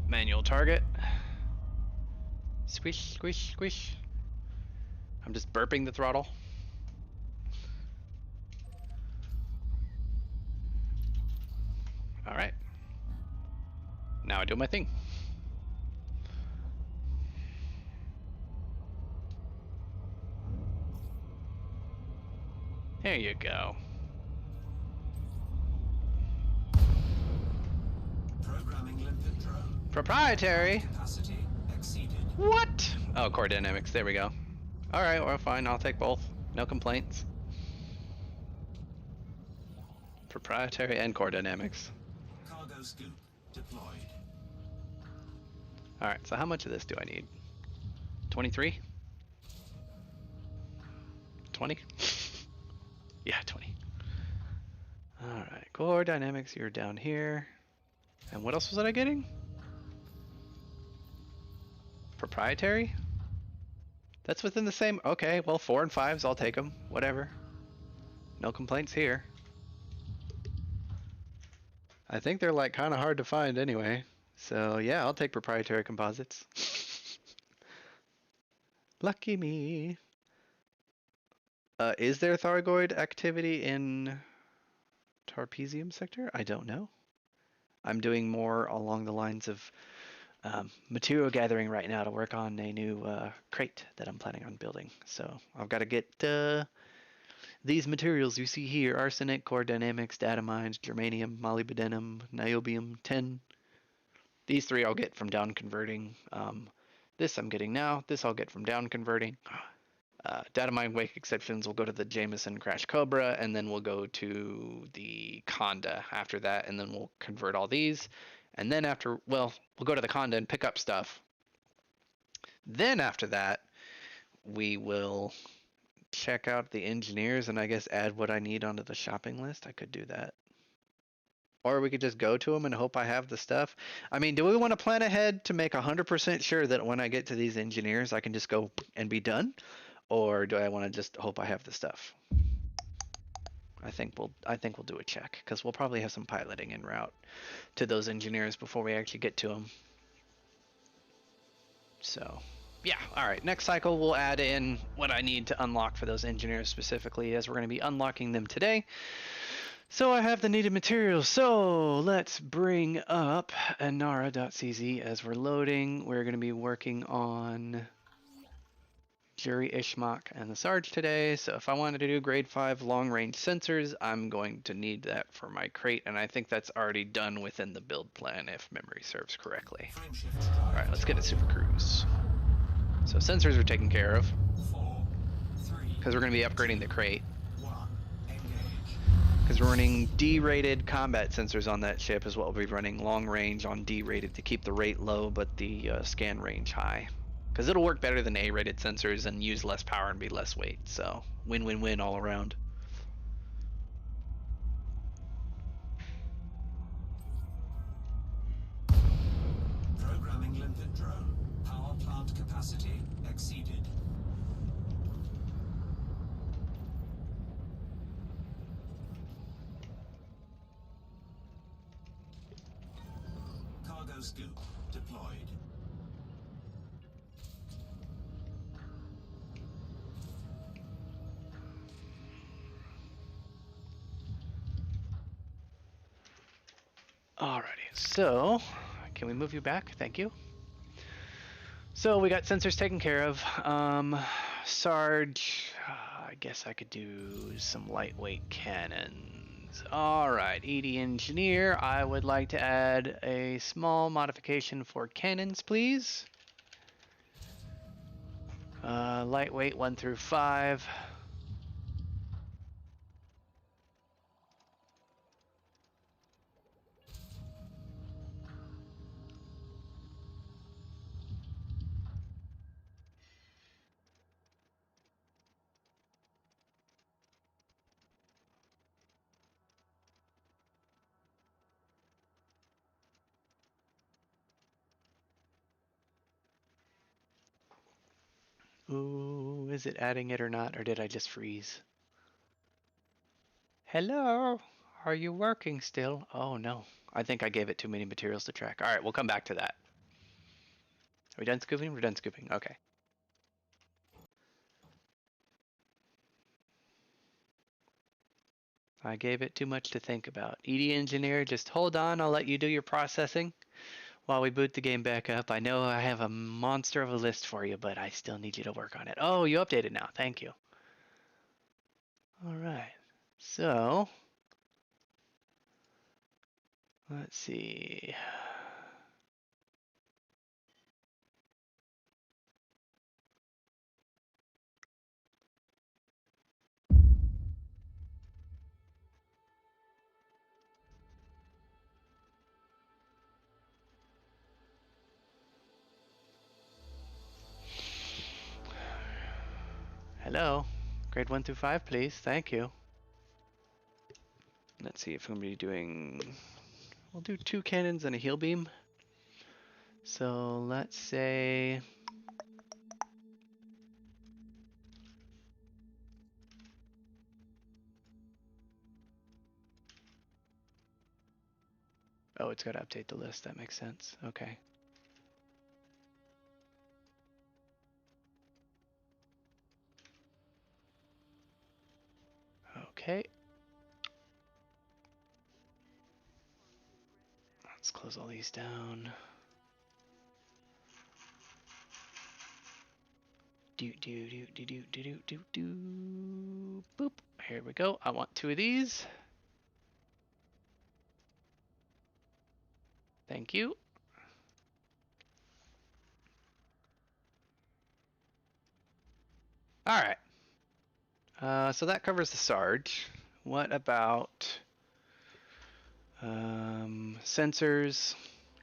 Manual target. Squish, squish, squish. I'm just burping the throttle. Alright. Now I do my thing. There you go. Programming limpet drone. Proprietary? Capacity exceeded. What? Oh, core dynamics. There we go. Alright, well, fine. I'll take both. No complaints. Proprietary and core dynamics. Cargo scoop deployed. Alright, so how much of this do I need? 23? 20? Yeah, 20. Alright, core dynamics, you're down here. And what else was I getting? Proprietary? That's within the same... Okay, well, 4 and 5s, I'll take them. Whatever. No complaints here. I think they're like kind of hard to find anyway. So yeah, I'll take proprietary composites. Lucky me. Is there Thargoid activity in Tarpesium sector? I don't know. I'm doing more along the lines of material gathering right now to work on a new crate that I'm planning on building. So I've got to get these materials you see here: arsenic, core dynamics, data mines, germanium, molybdenum, niobium, tin. These 3 I'll get from down converting. This I'm getting now. This I'll get from down converting. Data mine wake exceptions will go to the Jameson Crash Cobra, and then we'll go to the Conda after that, and then we'll convert all these. And then after, well, we'll go to the Conda and pick up stuff. Then after that, we will check out the engineers and I guess add what I need onto the shopping list. I could do that. Or we could just go to them and hope I have the stuff. I mean, do we want to plan ahead to make 100% sure that when I get to these engineers, I can just go and be done? Or do I want to just hope I have the stuff? I think we'll do a check, because we'll probably have some piloting en route to those engineers before we actually get to them. So, yeah, all right. Next cycle, we'll add in what I need to unlock for those engineers specifically, as we're going to be unlocking them today. So I have the needed materials. So let's bring up anara.cz as we're loading. We're going to be working on Juri, Ishmaak, and the Sarge today. So if I wanted to do grade 5 long-range sensors, I'm going to need that for my crate, and I think that's already done within the build plan if memory serves correctly. All right, let's get a Super Cruise. So sensors are taken care of, 4, 3, because we're going to be upgrading the crate. 1. Engage. Because we're running D-rated combat sensors on that ship is what we'll be running long range on D-rated to keep the rate low but the scan range high. Because it'll work better than A-rated sensors and use less power and be less weight. So win-win-win all around. Programming limpet drone. Power plant capacity exceeded. Cargo scoop deployed. Alrighty, so can we move you back? Thank you. So we got sensors taken care of. Sarge, I guess I could do some lightweight cannons. Alright, ED Engineer, I would like to add a small modification for cannons, please. Lightweight 1 through 5. Ooh, is it adding it or not, or did I just freeze? Hello? Are you working still? Oh no, I think I gave it too many materials to track. Alright, we'll come back to that. Are we done scooping? We're done scooping. Okay. I gave it too much to think about. ED Engineer, just hold on. I'll let you do your processing while we boot the game back up. I know I have a monster of a list for you, but I still need you to work on it. Oh, you updated now. Thank you. Alright. So, let's see. Hello. Grade 1 through 5, please. Thank you. Let's see if I'm going to be doing... We'll do 2 cannons and a heal beam. So let's say... Oh, it's got to update the list. That makes sense. Okay. Okay. Let's close all these down. Do. Boop. Here we go. I want 2 of these. Thank you. All right. So that covers the Sarge. What about sensors,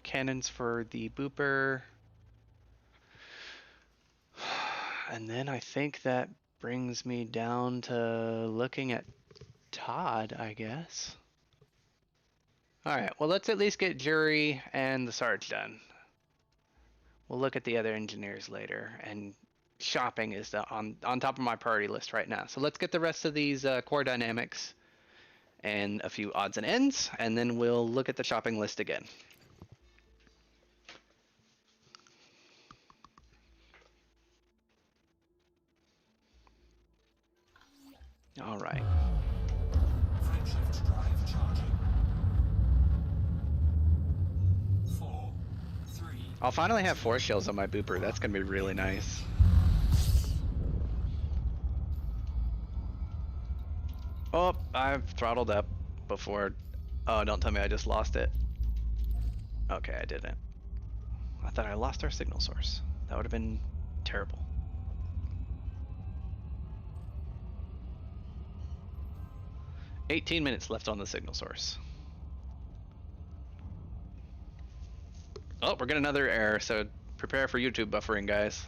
cannons for the booper? And then I think that brings me down to looking at Todd, I guess. All right, well, let's at least get Juri and the Sarge done. We'll look at the other engineers later, and shopping is on top of my priority list right now. So let's get the rest of these core dynamics and a few odds and ends, and then we'll look at the shopping list again. All right. Frameshift drive charging. 4, 3. I'll finally have 4 shells on my booper. That's gonna be really nice. Oh, I've throttled up before. Oh, don't tell me I just lost it. Okay, I didn't. I thought I lost our signal source. That would have been terrible. $18 left on the signal source. Oh, we're getting another error, so prepare for YouTube buffering, guys.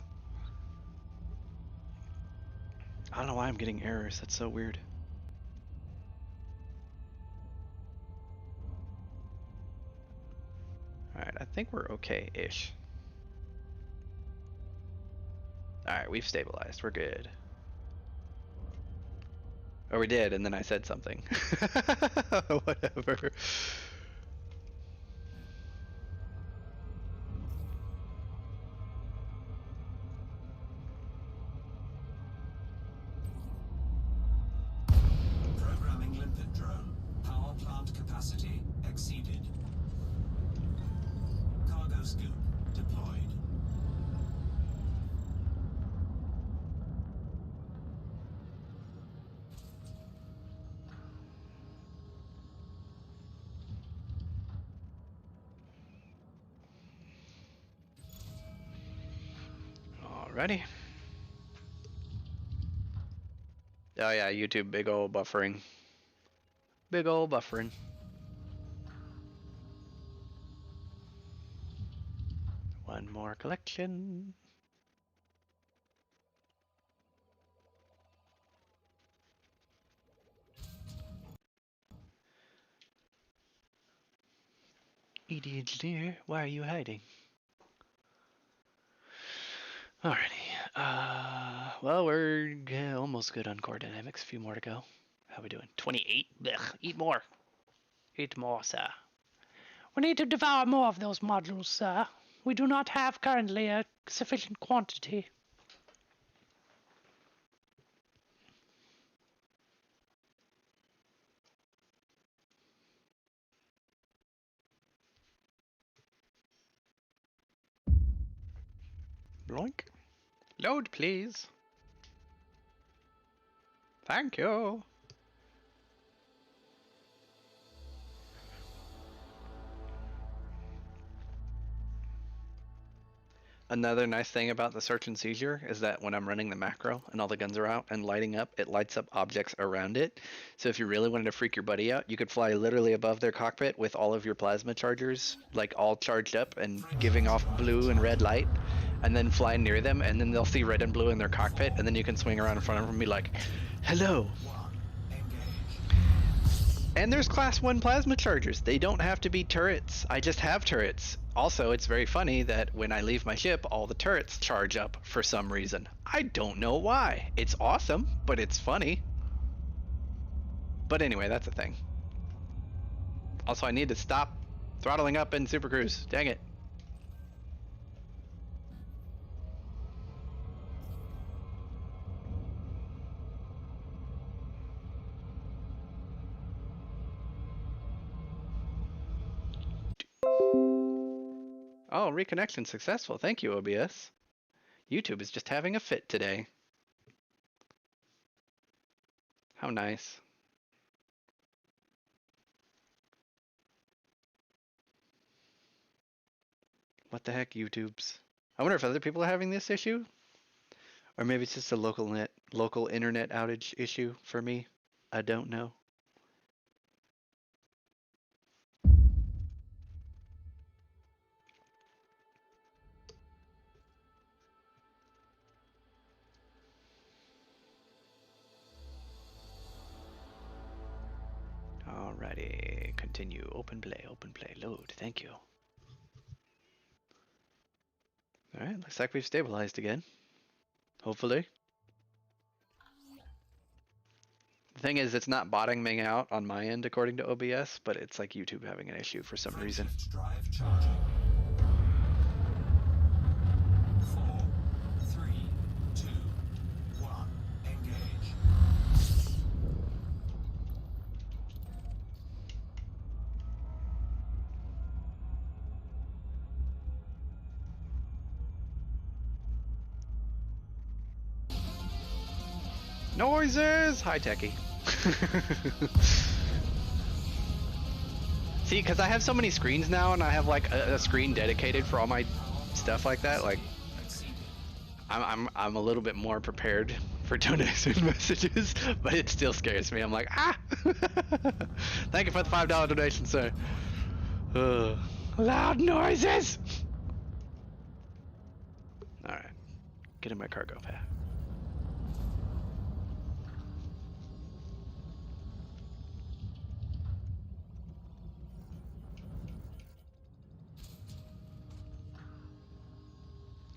I don't know why I'm getting errors. That's so weird. Alright, I think we're okay-ish. Alright, we've stabilized. We're good. Or we did, and then I said something. Whatever. Programming limpet drone. Power plant capacity exceeded. Cargo scoop deployed. Alrighty. Oh yeah, YouTube, big ol' buffering. Big ol' buffering. One more collection. ED engineer, why are you hiding? Alrighty. Well, we're almost good on core dynamics. A few more to go. How we doing? 28? Blech. Eat more. Eat more, sir. We need to devour more of those modules, sir. We do not have currently a sufficient quantity. Bloink. Load, please. Thank you. Another nice thing about the search and seizure is that when I'm running the macro and all the guns are out and lighting up, it lights up objects around it. So if you really wanted to freak your buddy out, you could fly literally above their cockpit with all of your plasma chargers, like all charged up and giving off blue and red light. and then fly near them, and then they'll see red and blue in their cockpit, and then you can swing around in front of them and be like, hello. And there's class 1 plasma chargers. They don't have to be turrets. I just have turrets. Also, it's very funny that when I leave my ship, all the turrets charge up for some reason. I don't know why. It's awesome, but it's funny. But anyway, that's a thing. Also, I need to stop throttling up in Super Cruise. Dang it. Oh, reconnection successful. Thank you, OBS. YouTube is just having a fit today. How nice. What the heck, YouTubes? I wonder if other people are having this issue? Or maybe it's just a local internet outage issue for me. I don't know. Alrighty, continue. Open play, load. Thank you. Alright, looks like we've stabilized again. Hopefully. The thing is, it's not bottoming out on my end according to OBS, but it's like YouTube having an issue for some reason. Drive charging. 4, 3, 2, 1. Engage. Noises! Hi, techie. See, because I have so many screens now, and I have like a screen dedicated for all my stuff like that. Like, I'm a little bit more prepared for donation messages, but it still scares me. I'm like, ah! Thank you for the $5 donation, sir. Loud noises! Alright. Get in my cargo path.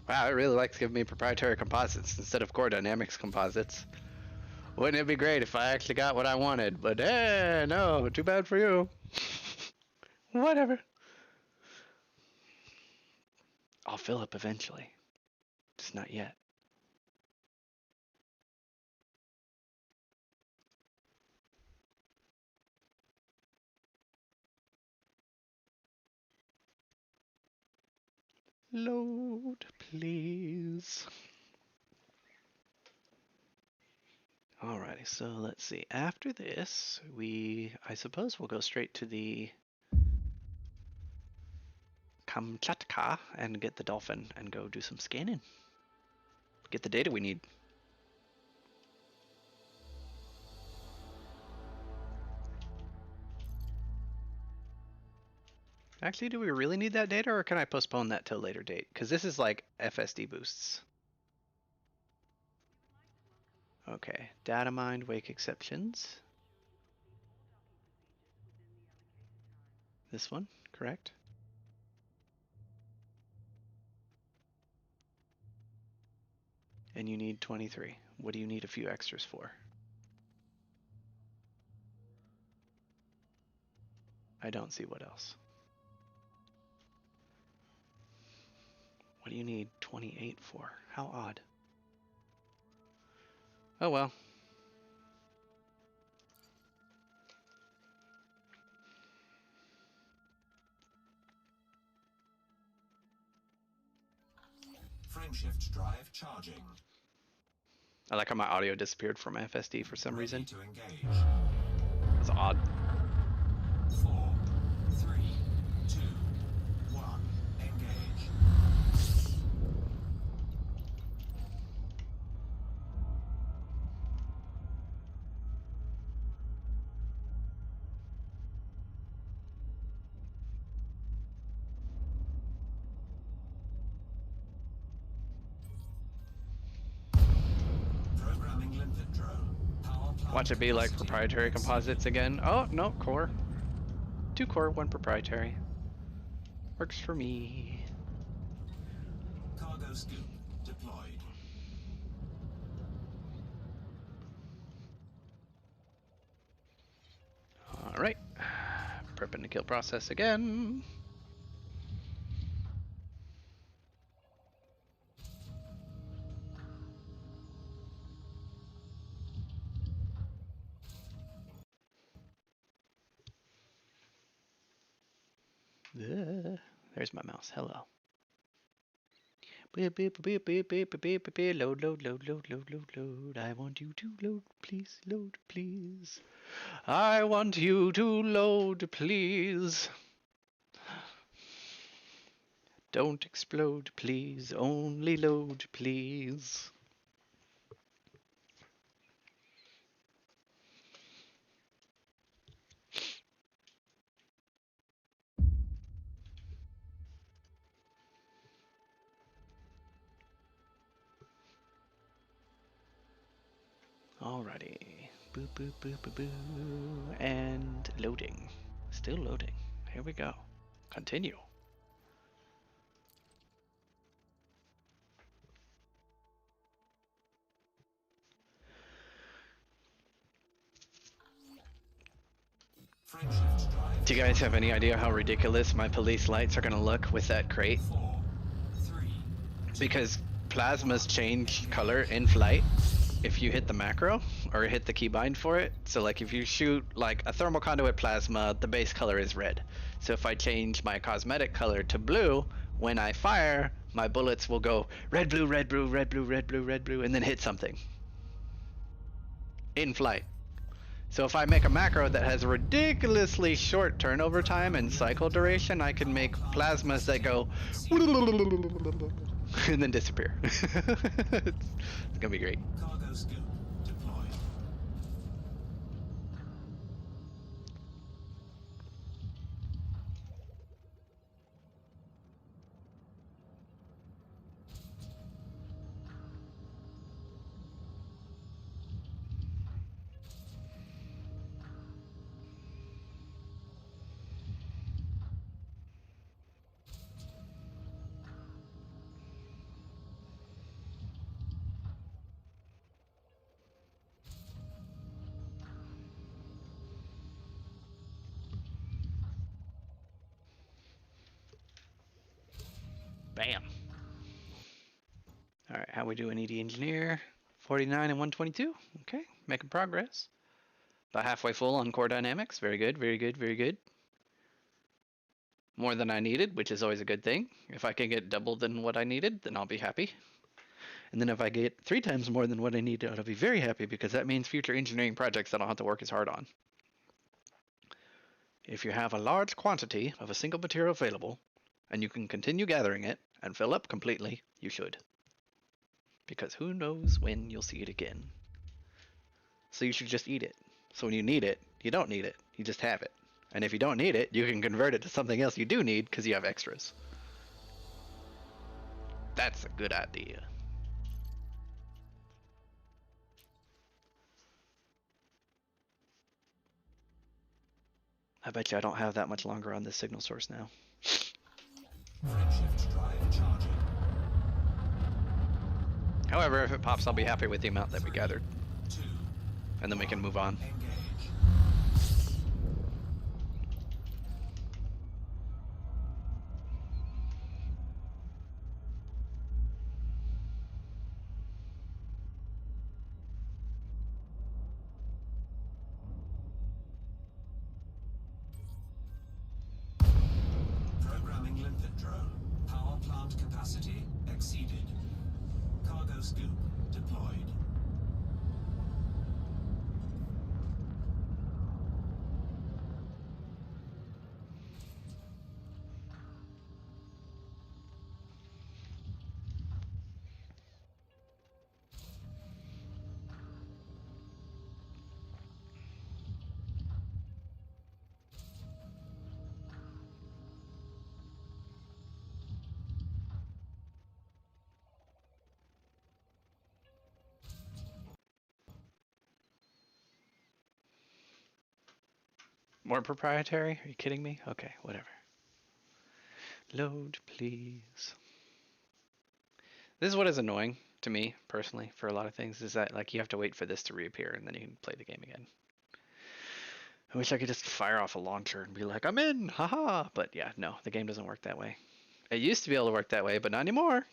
Wow, it really likes giving me proprietary composites instead of core dynamics composites. Wouldn't it be great if I actually got what I wanted? But no, too bad for you. Whatever. I'll fill up eventually. Just not yet. Load, please. Alrighty, so let's see. After this, I suppose we'll go straight to the Kamchatka and get the dolphin and go do some scanning. Get the data we need. Actually, do we really need that data, or can I postpone that till a later date? Because this is like FSD boosts. Okay, data mined, wake exceptions. This one, correct? And you need 23. What do you need a few extras for? I don't see what else. What do you need 28 for? How odd. Oh well. Frameshift drive charging. I like how my audio disappeared from FSD for some Ready reason. to engage. That's odd. 4, 3, 2, 1. Engage. Watch it be like proprietary composites again. Oh, no, core. 2 core, 1 proprietary. Works for me. Cargo scoop deployed. Alright. Prepping the kill process again. There's my mouse. Hello. Beep, beep, beep, beep, beep, beep, beep, beep. Load, load, load, load, load, load, load. I want you to load, please, load, please. I want you to load, please. Don't explode, please. Only load, please. Alrighty. Boop, boop, boop, boop, boo. And loading. Still loading. Here we go. Continue. Frameshift drive. Do you guys have any idea how ridiculous my police lights are going to look with that crate? 4, 3, Because plasmas change color in flight if you hit the macro or hit the keybind for it. So like if you shoot like a thermal conduit plasma, the base color is red. So if I change my cosmetic color to blue, when I fire, my bullets will go red, blue, red, blue, red, blue, red, blue, red, blue, and then hit something in flight. So if I make a macro that has a ridiculously short turnover time and cycle duration, I can make plasmas that go and then disappear. It's gonna be great. cargo scoop deployed. Bam. All right, how we doing, ED Engineer? 49 and 122. Okay, making progress. About halfway full on core dynamics. Very good, very good, very good. More than I needed, which is always a good thing. If I can get double than what I needed, then I'll be happy. And then if I get 3 times more than what I need, I'll be very happy because that means future engineering projects that I'll have to work as hard on. If you have a large quantity of a single material available, and you can continue gathering it and fill up completely, you should. Because who knows when you'll see it again. So you should just eat it. So when you need it, you don't need it. You just have it. And if you don't need it, you can convert it to something else you do need because you have extras. That's a good idea. I bet you I don't have that much longer on this signal source now. Frameshift drive charging. However, if it pops, I'll be happy with the amount that we gathered. 2, And then we can move on. engage. Programming limpet drone. Power plant capacity exceeded. Cargo scoop deployed. More proprietary? Are you kidding me? Okay, whatever. Load, please. This is what is annoying to me, personally, for a lot of things, is that like you have to wait for this to reappear and then you can play the game again. I wish I could just fire off a launcher and be like, I'm in, haha. But yeah, no, the game doesn't work that way. It used to be able to work that way, but not anymore.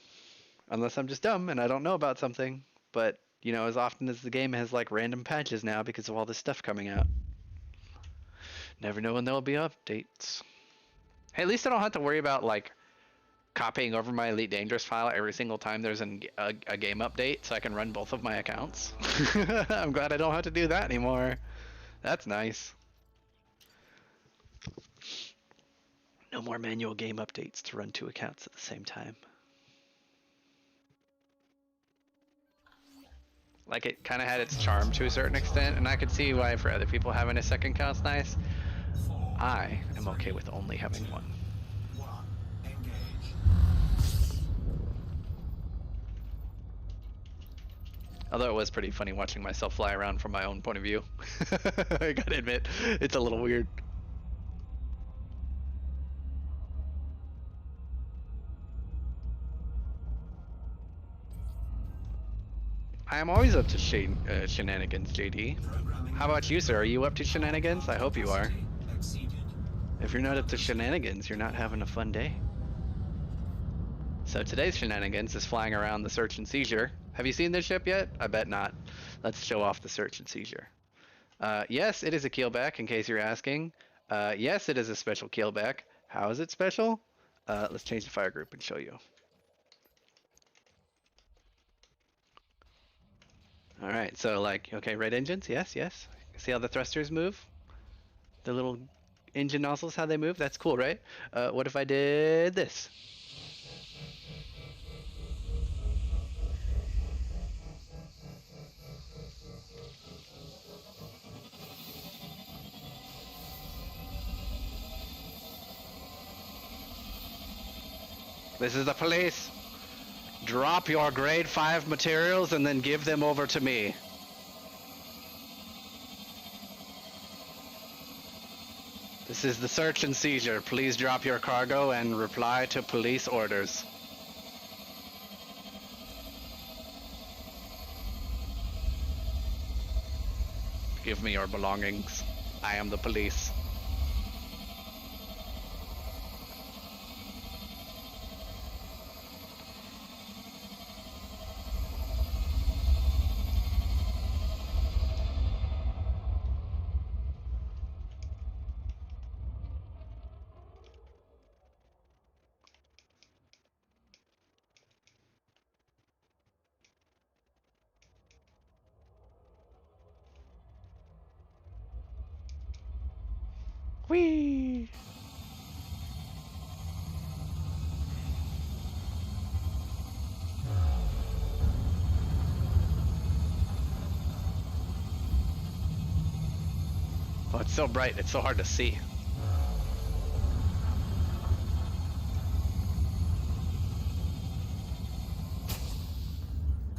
Unless I'm just dumb and I don't know about something. But, you know, as often as the game has like random patches now because of all this stuff coming out. Never know when there'll be updates. Hey, at least I don't have to worry about like copying over my Elite Dangerous file every single time there's a game update so I can run both of my accounts. I'm glad I don't have to do that anymore. That's nice. No more manual game updates to run 2 accounts at the same time. Like, it kind of had its charm to a certain extent, and I could see why for other people having a second account's nice. I am okay with only having one. Although it was pretty funny watching myself fly around from my own point of view. I gotta admit, it's a little weird. I am always up to shenanigans, JD. How about you, sir? Are you up to shenanigans? I hope you are. If you're not up to shenanigans, you're not having a fun day. So today's shenanigans is flying around the search and seizure. Have you seen this ship yet? I bet not. Let's show off the search and seizure. Yes, it is a keelback, in case you're asking. Yes, it is a special keelback. How is it special? Let's change the fire group and show you. Alright, so like, okay, red engines, yes, yes. See how the thrusters move? The little engine nozzles, how they move? That's cool, right? What if I did this? This is the police. Drop your grade 5 materials and then give them over to me. This is the search and seizure. Please drop your cargo and reply to police orders. Give me your belongings. I am the police. Whee! Oh, it's so bright, it's so hard to see.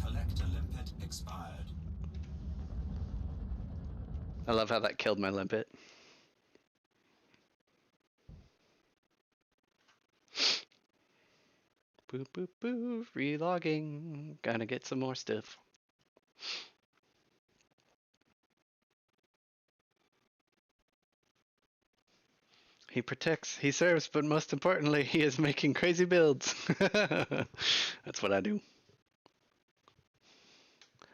Collector limpet expired. I love how that killed my limpet. Boop, boop, boop, relogging. Gonna get some more stuff. He protects, he serves, but most importantly, he is making crazy builds. That's what I do.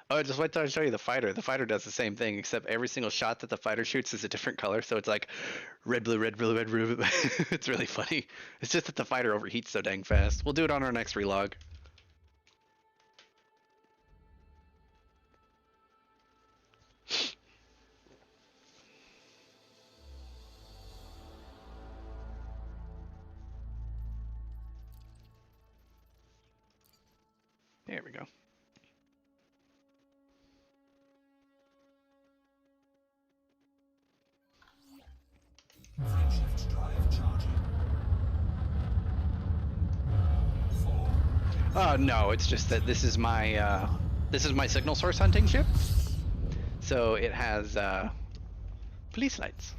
Oh, just wait till I show you the fighter. The fighter does the same thing, except every single shot that the fighter shoots is a different color. So it's like red, blue, red, blue, red, blue. It's really funny. It's just that the fighter overheats so dang fast. We'll do it on our next relog. There we go. Shift drive charging. 4. Oh no, it's just that this is my signal source hunting ship. So it has police lights.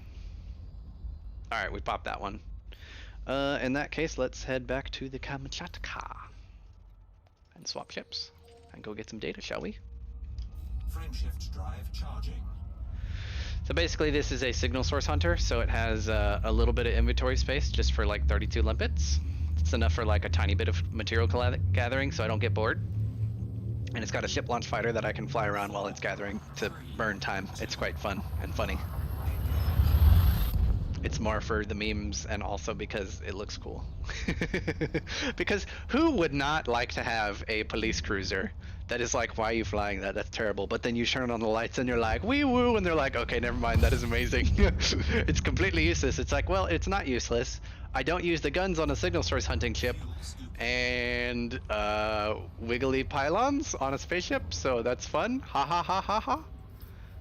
All right, we popped that one. In that case, let's head back to the Kamchatka and swap ships and go get some data, shall we? Frameshift drive charging. So basically, this is a signal source hunter, so it has a little bit of inventory space just for like 32 limpets. It's enough for like a tiny bit of material gathering, so I don't get bored. And it's got a ship launch fighter that I can fly around while it's gathering to burn time. It's quite fun and funny. It's more for the memes and also because it looks cool. Because who would not like to have a police cruiser that is like, why are you flying that? That's terrible. But then you turn on the lights and you're like, wee woo, and they're like, okay, never mind, that is amazing. It's completely useless. It's like, well, it's not useless. I don't use the guns on a signal source hunting ship and wiggly pylons on a spaceship, so that's fun. Ha ha ha ha ha.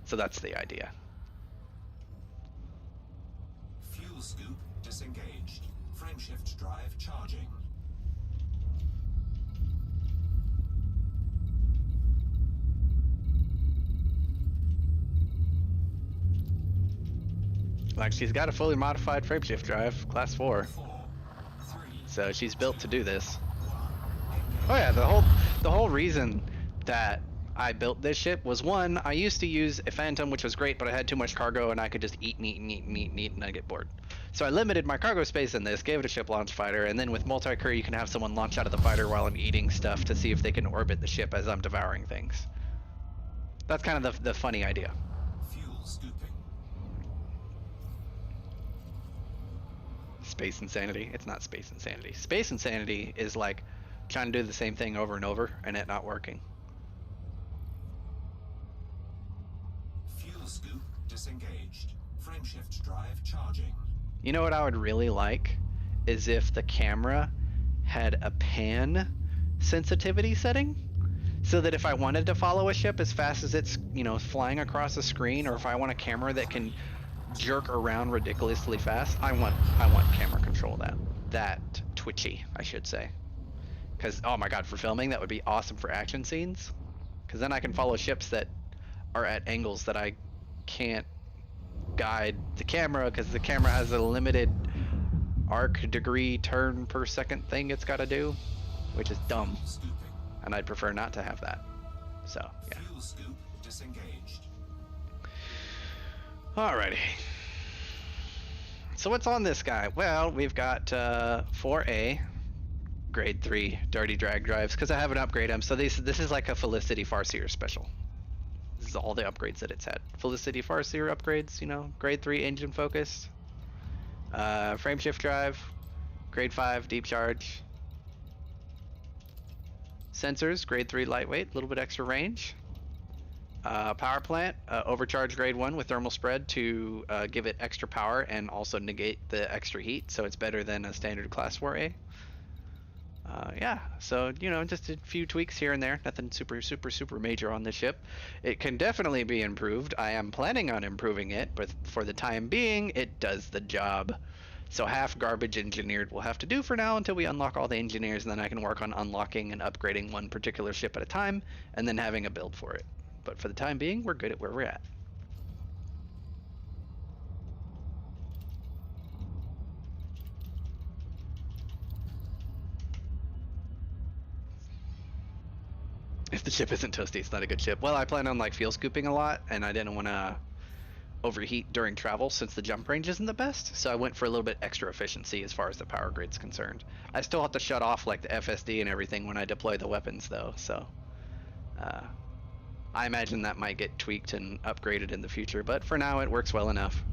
So that's the idea. Fuel scoop disengaged. Frameshift drive charging. Like, she's got a fully modified frameshift drive, class 4. 4, 3, So she's built to do this. Oh yeah, the whole reason that I built this ship was, one, I used to use a Phantom, which was great, but I had too much cargo and I could just eat and eat and eat and eat and eat and I'd get bored. So I limited my cargo space in this, gave it a ship launch fighter, and then with multi-crew you can have someone launch out of the fighter while I'm eating stuff to see if they can orbit the ship as I'm devouring things. That's kind of the funny idea. fuel scooping. Space insanity. It's not space insanity. Space insanity is like trying to do the same thing over and over and it not working. Fuel scoop disengaged. Frameshift drive charging. You know what I would really like is if the camera had a pan sensitivity setting, so that if I wanted to follow a ship as fast as it's, you know, flying across the screen, or if I want a camera that can jerk around ridiculously fast, I want camera control that twitchy, I should say. Because, oh my god, for filming that would be awesome for action scenes, because then I can follow ships that are at angles that I can't guide the camera, because the camera has a limited arc degree turn per second thing it's got to do, which is dumb, Fuel scooping. and I'd prefer not to have that. So yeah. Fuel scoop disengaged. Alrighty. So what's on this guy? Well, we've got 4A grade 3 dirty drag drives, because I haven't upgraded them. So this is like a Felicity Farseer special. This is all the upgrades that it's had. Felicity Farseer upgrades, you know, grade 3 engine focus, frameshift drive, grade 5 deep charge, sensors, grade 3 lightweight, a little bit extra range. Power plant, overcharge grade 1 with thermal spread to give it extra power and also negate the extra heat, so it's better than a standard class 4A. Yeah, so, you know, just a few tweaks here and there, nothing super major on this ship. It can definitely be improved. I am planning on improving it, but for the time being, it does the job. So half garbage engineered will have to do for now until we unlock all the engineers, and then I can work on unlocking and upgrading one particular ship at a time, and then having a build for it. But for the time being, we're good at where we're at. If the ship isn't toasty, it's not a good ship. Well, I plan on like fuel scooping a lot, and I didn't want to overheat during travel since the jump range isn't the best, so I went for a little bit extra efficiency as far as the power grid's concerned. I still have to shut off like the FSD and everything when I deploy the weapons though, so I imagine that might get tweaked and upgraded in the future, but for now it works well enough.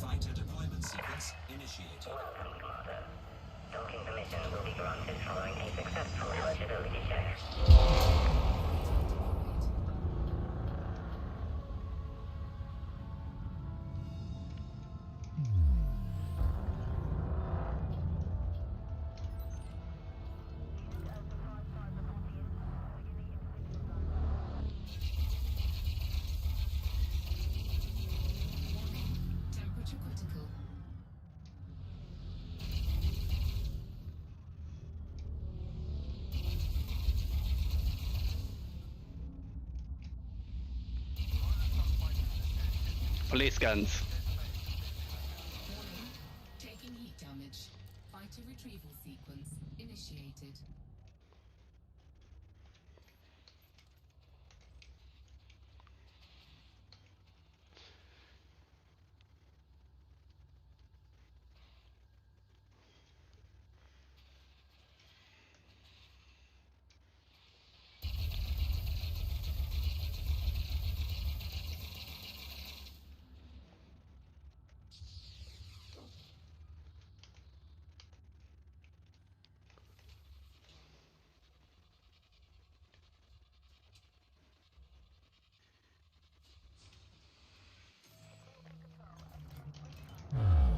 Fighter deployment sequence initiated. Welcome, Commander. Docking permission will be granted following a successful eligibility check. Temperature critical. Police guns. Warning. Taking heat damage. Fighter retrieval sequence initiated.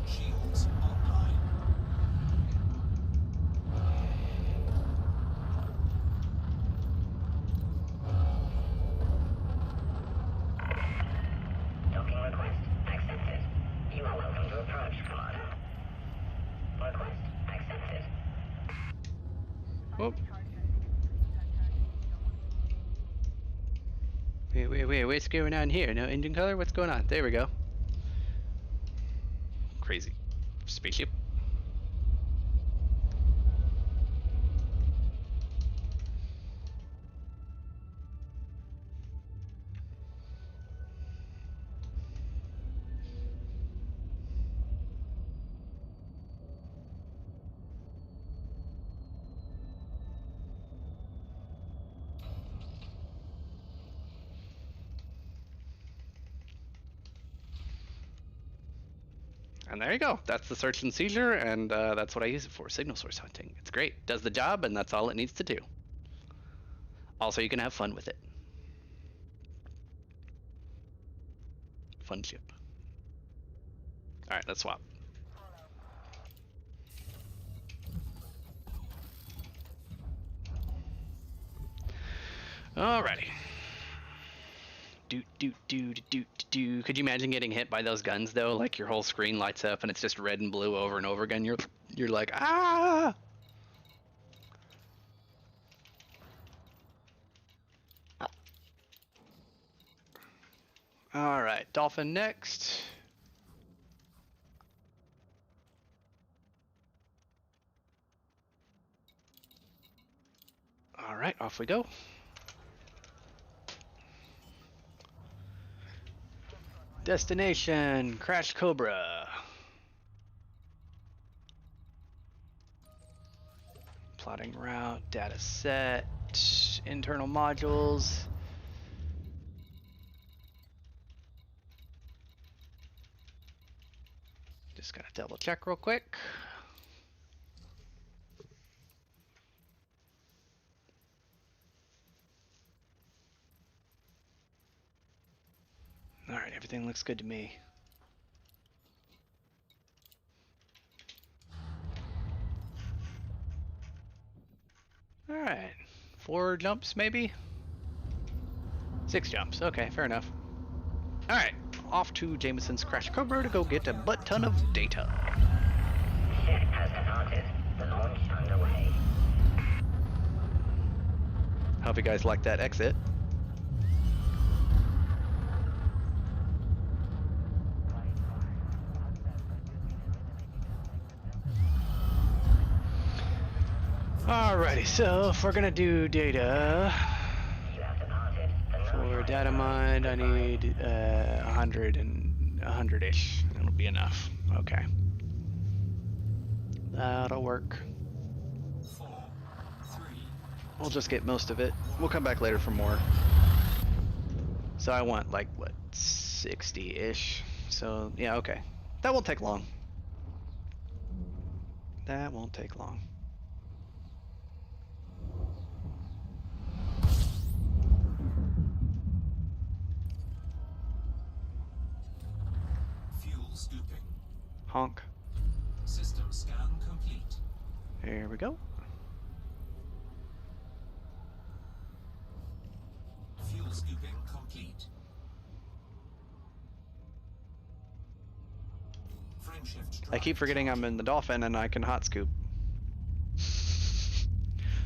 Shields online. Docking request accepted. You are welcome to approach, Commander. Request accepted. Whoop. What's going on here? No engine color? What's going on? There we go. Crazy. Spaceship. And there you go. That's the search and seizure, and that's what I use it for, signal source hunting. It's great. Does the job, and that's all it needs to do. Also, you can have fun with it. Fun ship. All right, let's swap. Alrighty. Do. Could you imagine getting hit by those guns though? Like your whole screen lights up and it's just red and blue over and over again. You're like, ah! Alright, Dolphin next. Alright, off we go. Destination, Crash Cobra. Plotting route, data set, internal modules. Just gotta double check real quick. All right, everything looks good to me. All right, 4 jumps maybe? 6 jumps, okay, fair enough. All right, off to Jameson's Crash Cobra to go get a butt ton of data. Ship has departed. The launch underway. Hope you guys like that exit. Alrighty, so if we're gonna do data You have departed. The for data mine, I need 100-ish. That'll be enough. Okay, that'll work. 4, 3, We'll just get most of it. We'll come back later for more. So I want like what, 60-ish. So yeah, okay. That won't take long. That won't take long. fuel scooping. Honk. System scan complete. There we go. Fuel scooping complete. Frameshift I keep drive forgetting I'm charging. in the Dolphin and I can hot scoop.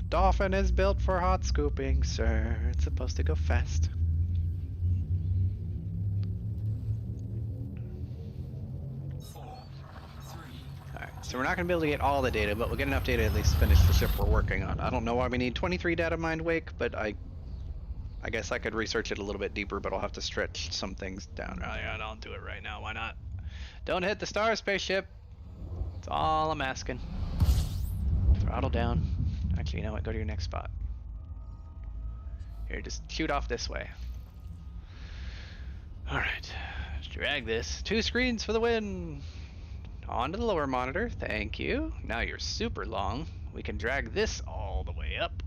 Dolphin is built for hot scooping, sir. It's supposed to go fast. So we're not going to be able to get all the data, but we'll get enough data to at least finish the ship we're working on. I don't know why we need 23 data mined wake, but I guess I could research it a little bit deeper, but I'll have to stretch some things down. Oh, yeah, I'll do it right now. Why not? Don't hit the star, spaceship. That's all I'm asking. Throttle down. Actually, you know what? Go to your next spot. Here, just shoot off this way. Alright. Drag this. 2 screens for the win! Onto the lower monitor. Thank you. Now you're super long. We can drag this all the way up.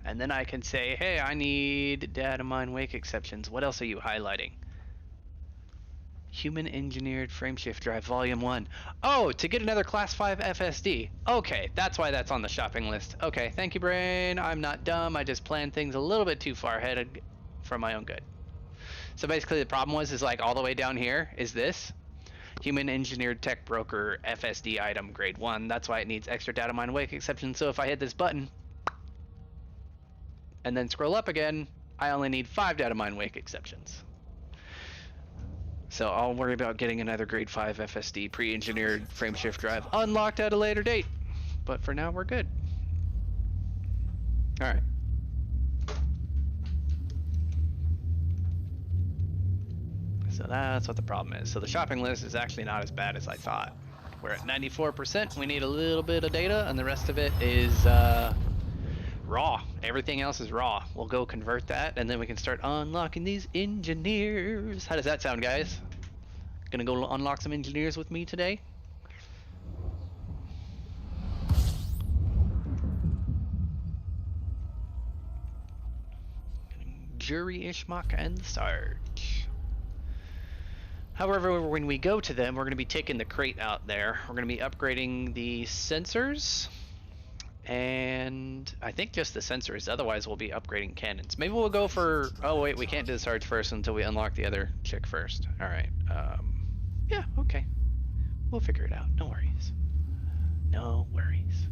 And then I can say, hey, I need data mine wake exceptions. What else are you highlighting? Human engineered frameshift drive volume 1. Oh, to get another class 5 FSD. Okay, that's why that's on the shopping list. Okay, thank you, brain. I'm not dumb. I just planned things a little bit too far ahead for my own good. So basically the problem is like all the way down here is this. Human engineered tech broker FSD item grade 1. That's why it needs extra data mine wake exception. So if I hit this button and then scroll up again, I only need 5 data mine wake exceptions. So I'll worry about getting another grade 5 FSD pre-engineered frameshift drive unlocked at a later date. But for now, we're good. All right. So that's what the problem is. So the shopping list is actually not as bad as I thought. We're at 94%. We need a little bit of data, and the rest of it is raw. Everything else is raw. We'll go convert that, and then we can start unlocking these engineers. How does that sound, guys? Gonna go unlock some engineers with me today? Juri, Ishmaak, and Sarge. However, when we go to them, we're going to be taking the crate out there. We're going to be upgrading the sensors. And I think just the sensors. Otherwise, we'll be upgrading cannons. Maybe we'll go for... Oh, wait, we can't do the Sarge first until we unlock the other chick first. All right. Yeah, okay. We'll figure it out. No worries. No worries.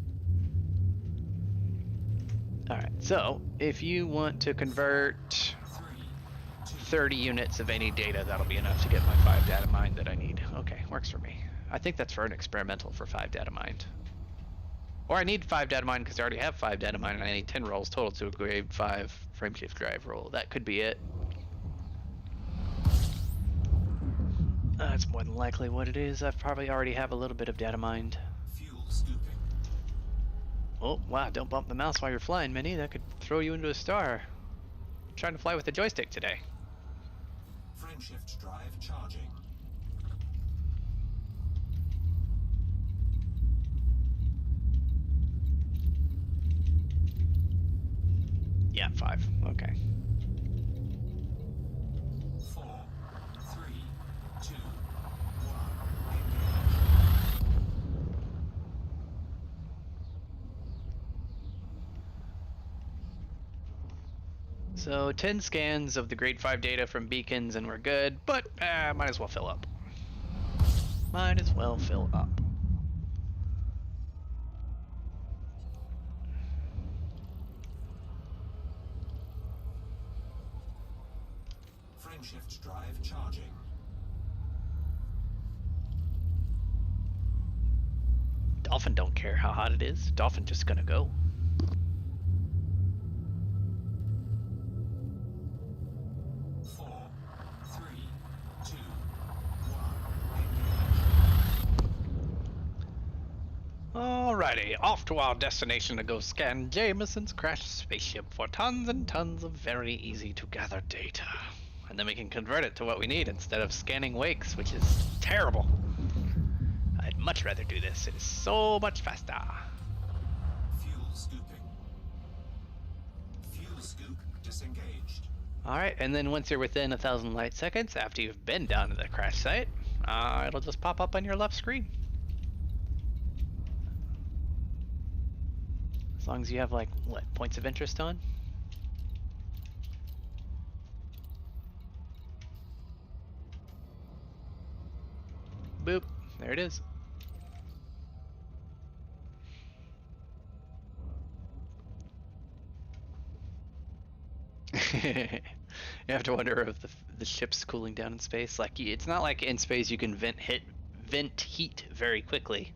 All right. So, if you want to convert 30 units of any data, that'll be enough to get my 5 data mined that I need. Okay, works for me. I think that's for an experimental for 5 data mined. Or I need 5 data mine because I already have 5 data mine and I need 10 rolls total to a grade 5 frameshift drive roll. That could be it. That's more than likely what it is. I probably already have a little bit of data mined. Fuel scooping. Oh, wow, don't bump the mouse while you're flying, Minnie. That could throw you into a star. I'm trying to fly with the joystick today. Frameshift drive charging. Yeah, 5. Okay. 4, 3, 2, 1. So 10 scans of the grade 5 data from beacons and we're good, but might as well fill up. Might as well fill up. Frameshift drive charging. Dolphin don't care how hot it is. Dolphin just gonna go. Alrighty, off to our destination to go scan Jameson's crashed spaceship for tons and tons of very easy to gather data. And then we can convert it to what we need instead of scanning wakes, which is terrible. I'd much rather do this. It is so much faster. Fuel scooping. Fuel scoop disengaged. Alright, and then once you're within 1,000 light seconds after you've been down to the crash site, it'll just pop up on your left screen. As long as you have, like, what, points of interest on? Boop. There it is. You have to wonder if the ship's cooling down in space. Like, it's not like in space you can vent heat very quickly.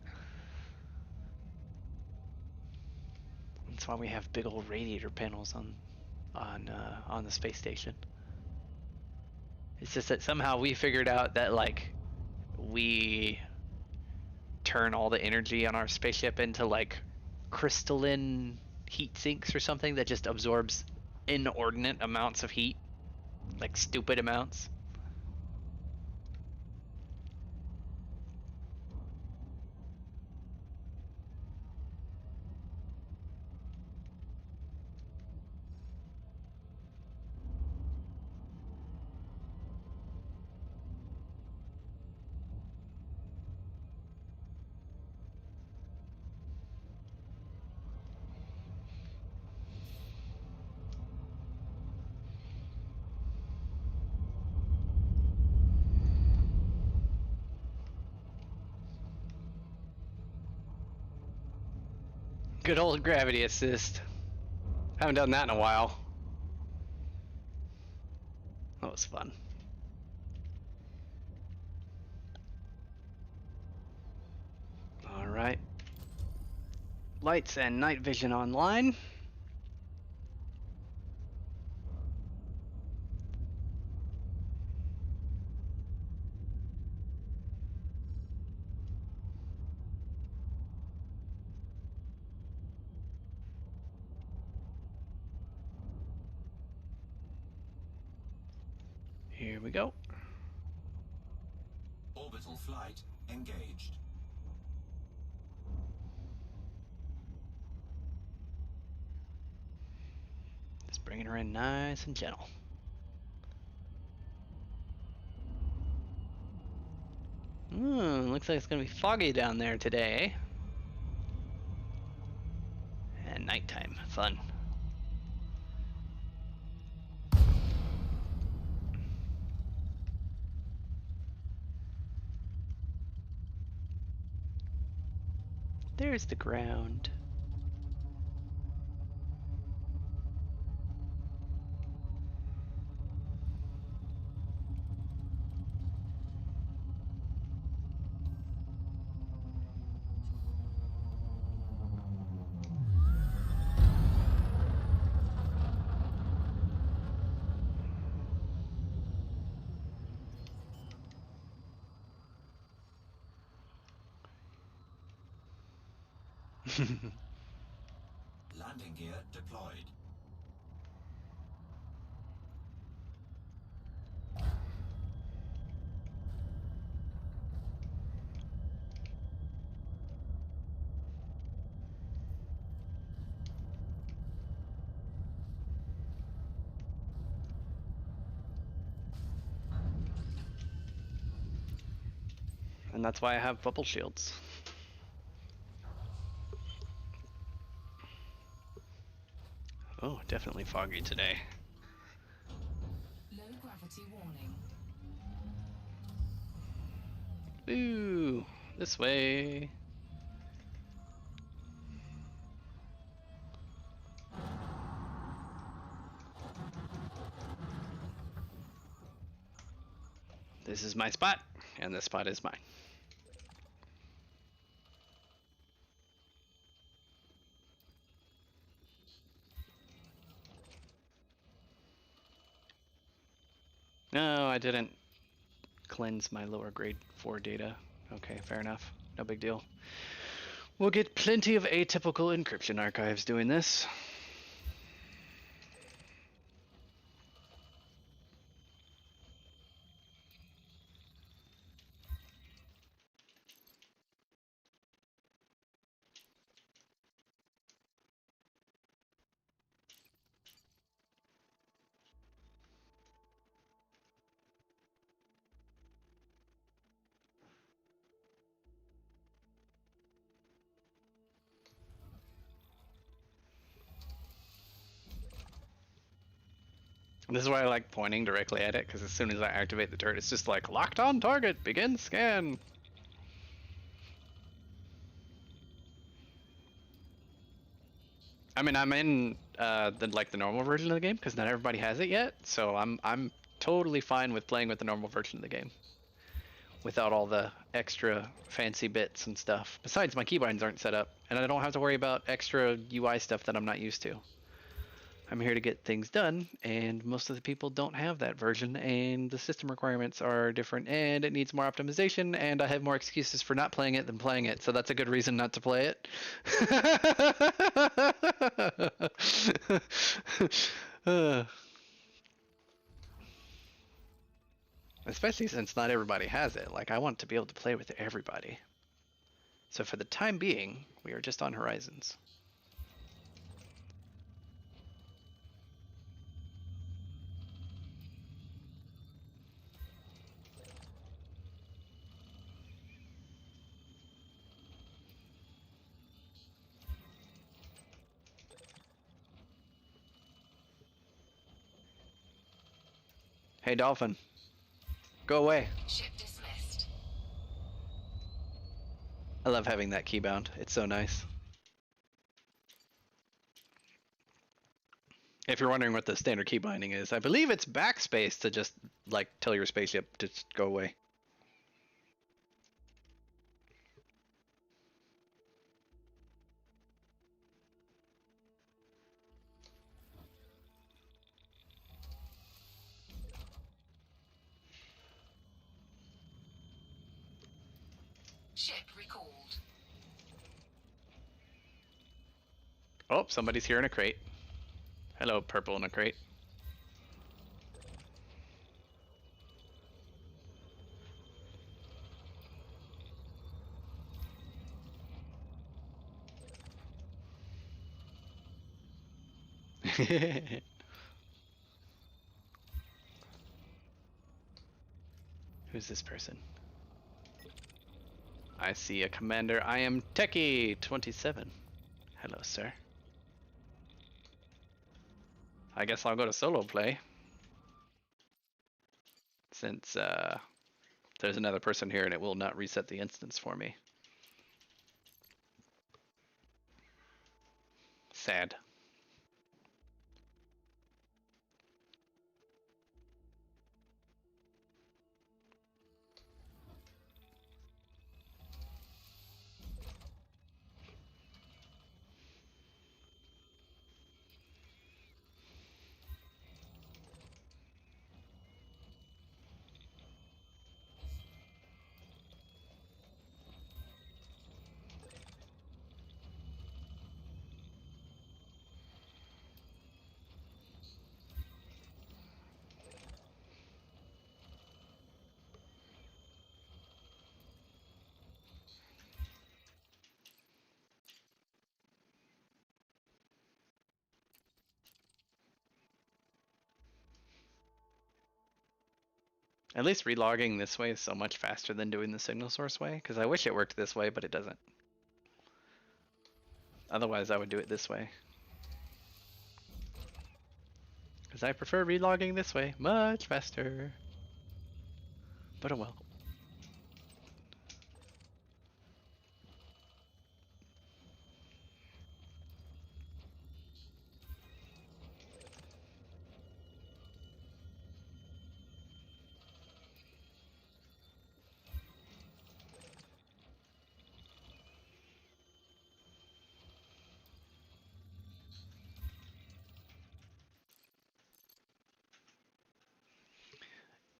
That's why we have big old radiator panels on the space station. It's just that somehow we figured out that like we turn all the energy on our spaceship into like crystalline heat sinks or something that just absorbs inordinate amounts of heat, like stupid amounts. Good old gravity assist. Haven't done that in a while. That was fun. All right. Lights and night vision online. Here we go. Orbital flight engaged. Just bringing her in nice and gentle. Looks like it's gonna be foggy down there today. And nighttime, fun. There's the ground. Landing gear deployed. And that's why I have bubble shields. Oh, definitely foggy today. Low gravity warning. Ooh, this way. This is my spot, and this spot is mine. No, I didn't cleanse my lower grade 4 data. Okay, fair enough. No big deal. We'll get plenty of atypical encryption archives doing this. And this is why I like pointing directly at it, because as soon as I activate the turret, it's just like, locked on target, begin scan. I mean, I'm in the normal version of the game, because not everybody has it yet, so I'm totally fine with playing with the normal version of the game. without all the extra fancy bits and stuff. Besides, my keybinds aren't set up, and I don't have to worry about extra UI stuff that I'm not used to. I'm here to get things done, and most of the people don't have that version, and the system requirements are different, and it needs more optimization, and I have more excuses for not playing it than playing it, so that's a good reason not to play it. Especially since not everybody has it. Like, I want to be able to play with everybody. So for the time being, we are just on Horizons. Hey, Dolphin. Go away. Ship dismissed. I love having that keybound. It's so nice. If you're wondering what the standard key binding is, I believe it's backspace to just, like, tell your spaceship to just go away. Ship recalled. Oh, somebody's here in a crate. Hello, purple in a crate. Who's this person? I see a commander. I am Techie27. Hello, sir. I guess I'll go to solo play. Since there's another person here and it will not reset the instance for me. Sad. At least relogging this way is so much faster than doing the signal source way, because I wish it worked this way, but it doesn't. Otherwise, I would do it this way. Because I prefer relogging this way, much faster. But oh well.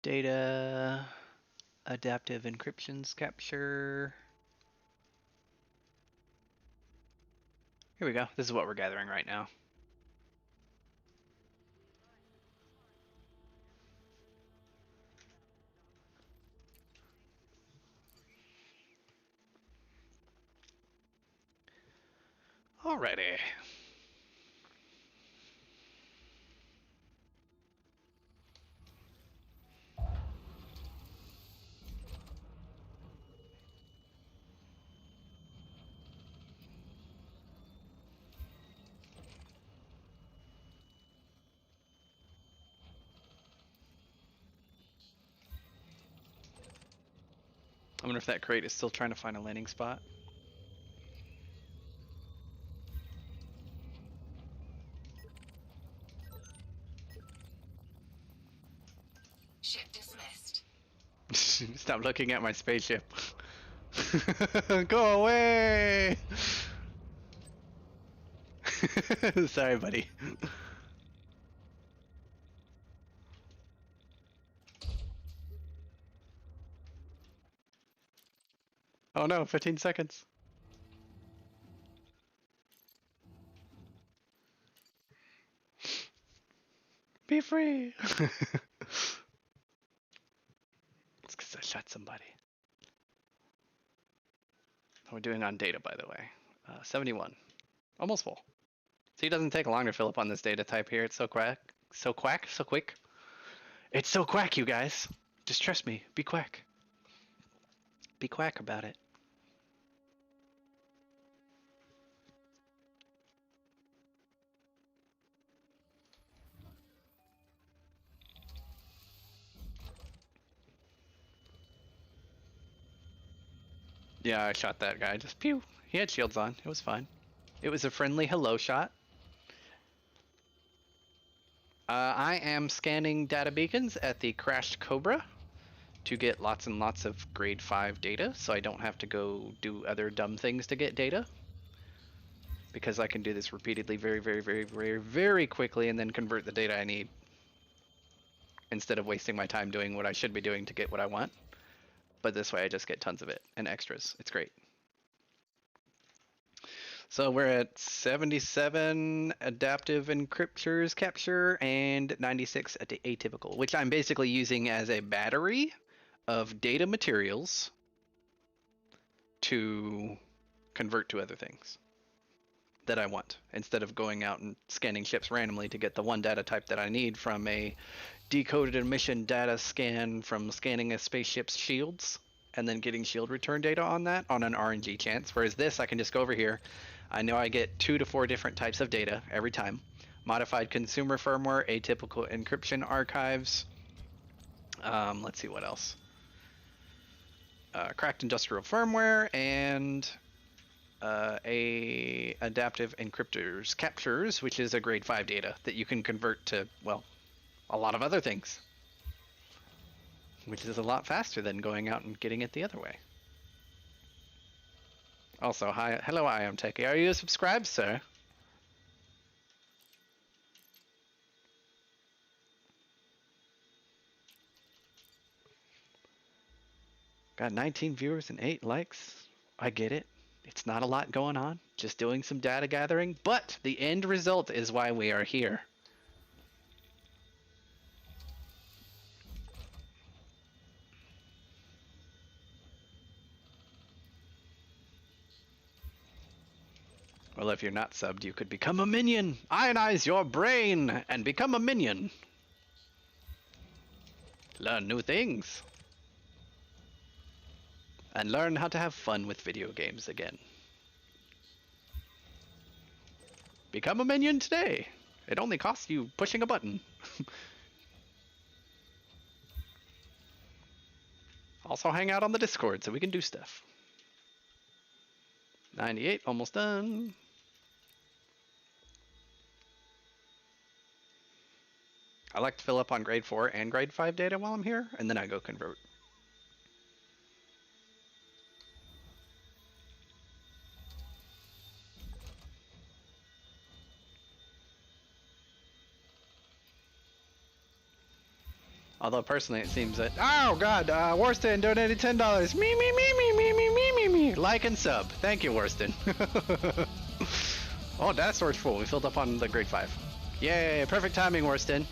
Data, adaptive encryptions capture. Here we go. This is what we're gathering right now. Alrighty. I wonder if that crate is still trying to find a landing spot. Ship dismissed. It's Stop looking at my spaceship. Go away! Sorry, buddy. Oh no, 15 seconds. Be free! It's because I shot somebody. How are we doing on data, by the way? 71. Almost full. See, it doesn't take long to fill up on this data type here. It's so quack. So quick. It's so quack, you guys. Just trust me. Be quack. Be quack about it. Yeah, I shot that guy. Just pew. He had shields on. It was fine. It was a friendly hello shot. I am scanning data beacons at the crashed Cobra to get lots and lots of grade 5 data, so I don't have to go do other dumb things to get data. Because I can do this repeatedly very quickly and then convert the data I need. Instead of wasting my time doing what I should be doing to get what I want. But this way I just get tons of it and extras. It's great. So we're at 77 adaptive encryptures capture and 96 at the atypical, which I'm basically using as a battery of data materials to convert to other things that I want, instead of going out and scanning ships randomly to get the one data type that I need from a decoded emission data scan from scanning a spaceship's shields and then getting shield return data on that on an RNG chance. Whereas this, I can just go over here. I know I get 2 to 4 different types of data every time. Modified consumer firmware, atypical encryption archives. Let's see what else. Cracked industrial firmware and a adaptive encryptors captures, which is a grade 5 data that you can convert to, well, a lot of other things, which is a lot faster than going out and getting it the other way. Also, hello, I am Techie. Are you subscribed, sir? Got 19 viewers and 8 likes. I get it. It's not a lot going on. Just doing some data gathering, but the end result is why we are here. Well, if you're not subbed, you could become a minion. Ionize your brain and become a minion. Learn new things. And learn how to have fun with video games again. Become a minion today. It only costs you pushing a button. Also hang out on the Discord so we can do stuff. 98, almost done. I like to fill up on grade 4 and grade 5 data while I'm here, and then I go convert. Although personally it seems that, oh god, Worston donated $10. Me. Like and sub. Thank you, Worston. Oh, that store's full. We filled up on the grade 5. Yay, perfect timing, Worston.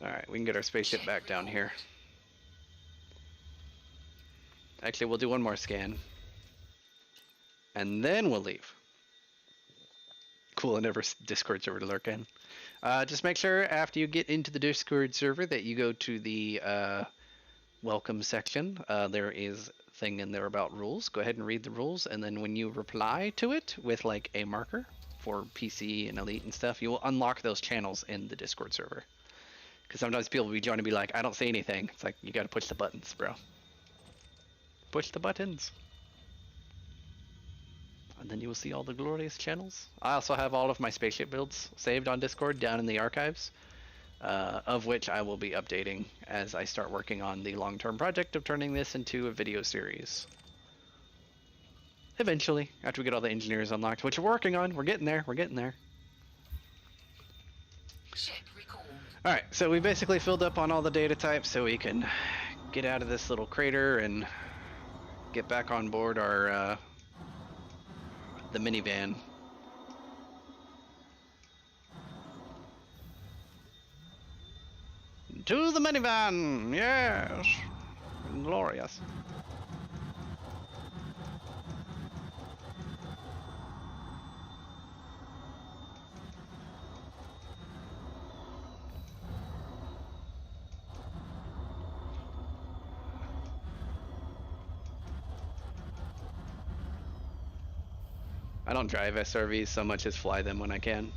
Alright, we can get our spaceship back down here. Actually, we'll do one more scan. And then we'll leave. Cool, I never Discord server to lurk in. Just make sure after you get into the Discord server that you go to the welcome section. There is a thing in there about rules. Go ahead and read the rules, and then when you reply to it with like a marker for PC and Elite and stuff, you will unlock those channels in the Discord server. Because sometimes people will be trying to be like, I don't see anything. It's like, you gotta push the buttons, bro. Push the buttons. And then you will see all the glorious channels. I also have all of my spaceship builds saved on Discord down in the archives. of which I will be updating as I start working on the long-term project of turning this into a video series. Eventually, after we get all the engineers unlocked, which we're working on. We're getting there. We're getting there. Ship recalled. Alright, so we basically filled up on all the data types so we can get out of this little crater and get back on board our the minivan. To the minivan! Yes! Glorious. I don't drive SRVs so much as fly them when I can.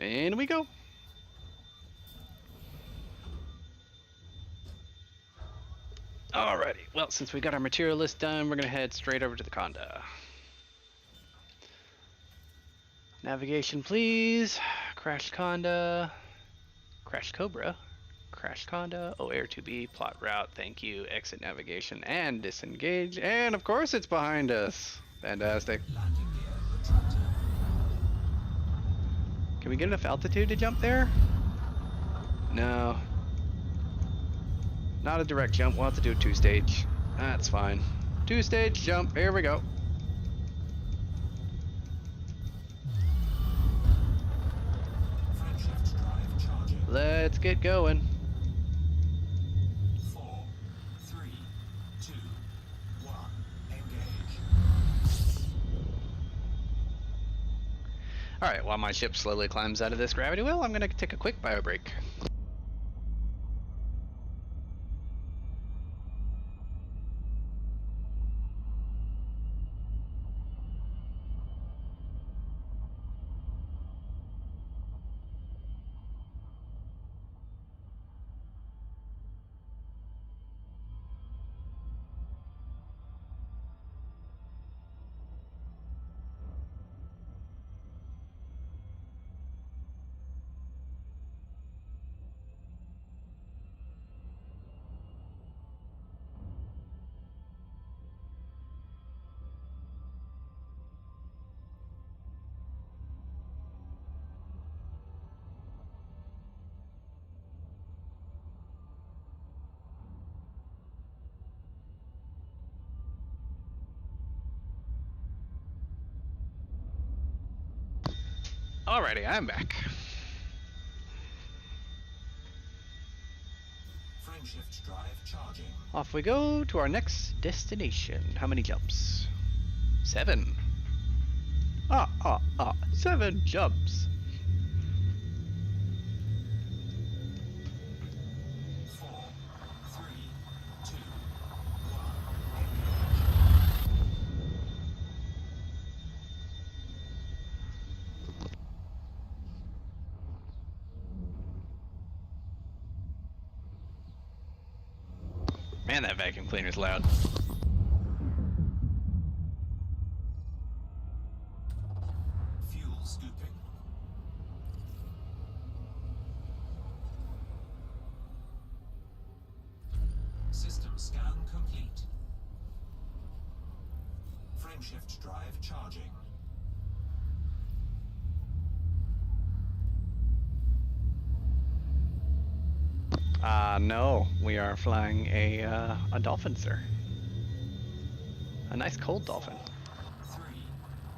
And we go. Alrighty, well, since we got our material list done, we're gonna head straight over to the Conda. Navigation, please. Crash Conda. Crash Cobra. Crash Conda. Oh, Air 2B. Plot route. Thank you. Exit navigation and disengage. And of course, it's behind us. Fantastic. Landing gear retracted. Can we get enough altitude to jump there? No. Not a direct jump. We'll have to do a two-stage. That's fine. Two-stage jump. Here we go. Frameshift drive charging. Let's get going. 4, 3, 2, 1. Engage. Alright, while my ship slowly climbs out of this gravity well, I'm gonna take a quick bio break. Alrighty, I'm back. Frameshift drive charging. Off we go to our next destination. How many jumps? 7. 7 jumps. 4, 3, 2, 1. Man, that vacuum cleaner's loud. Fuel scooping. System scan complete. Frameshift drive charging. No, we are flying a dolphin, sir. A nice cold dolphin. 3,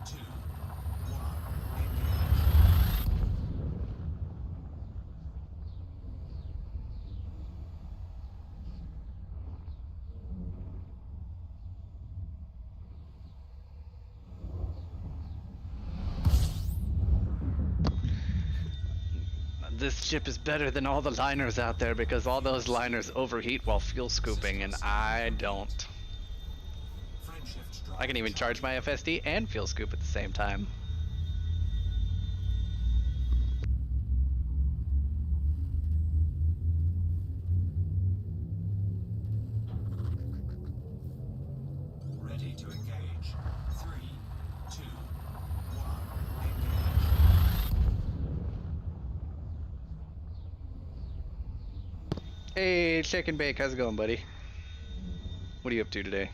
2, 1. Engage. This ship is better than all the liners out there because all those liners overheat while fuel scooping, and I don't. Frameshift drive I can even charge my FSD and fuel scoop at the same time. Hey, Shake and Bake, how's it going, buddy? What are you up to today?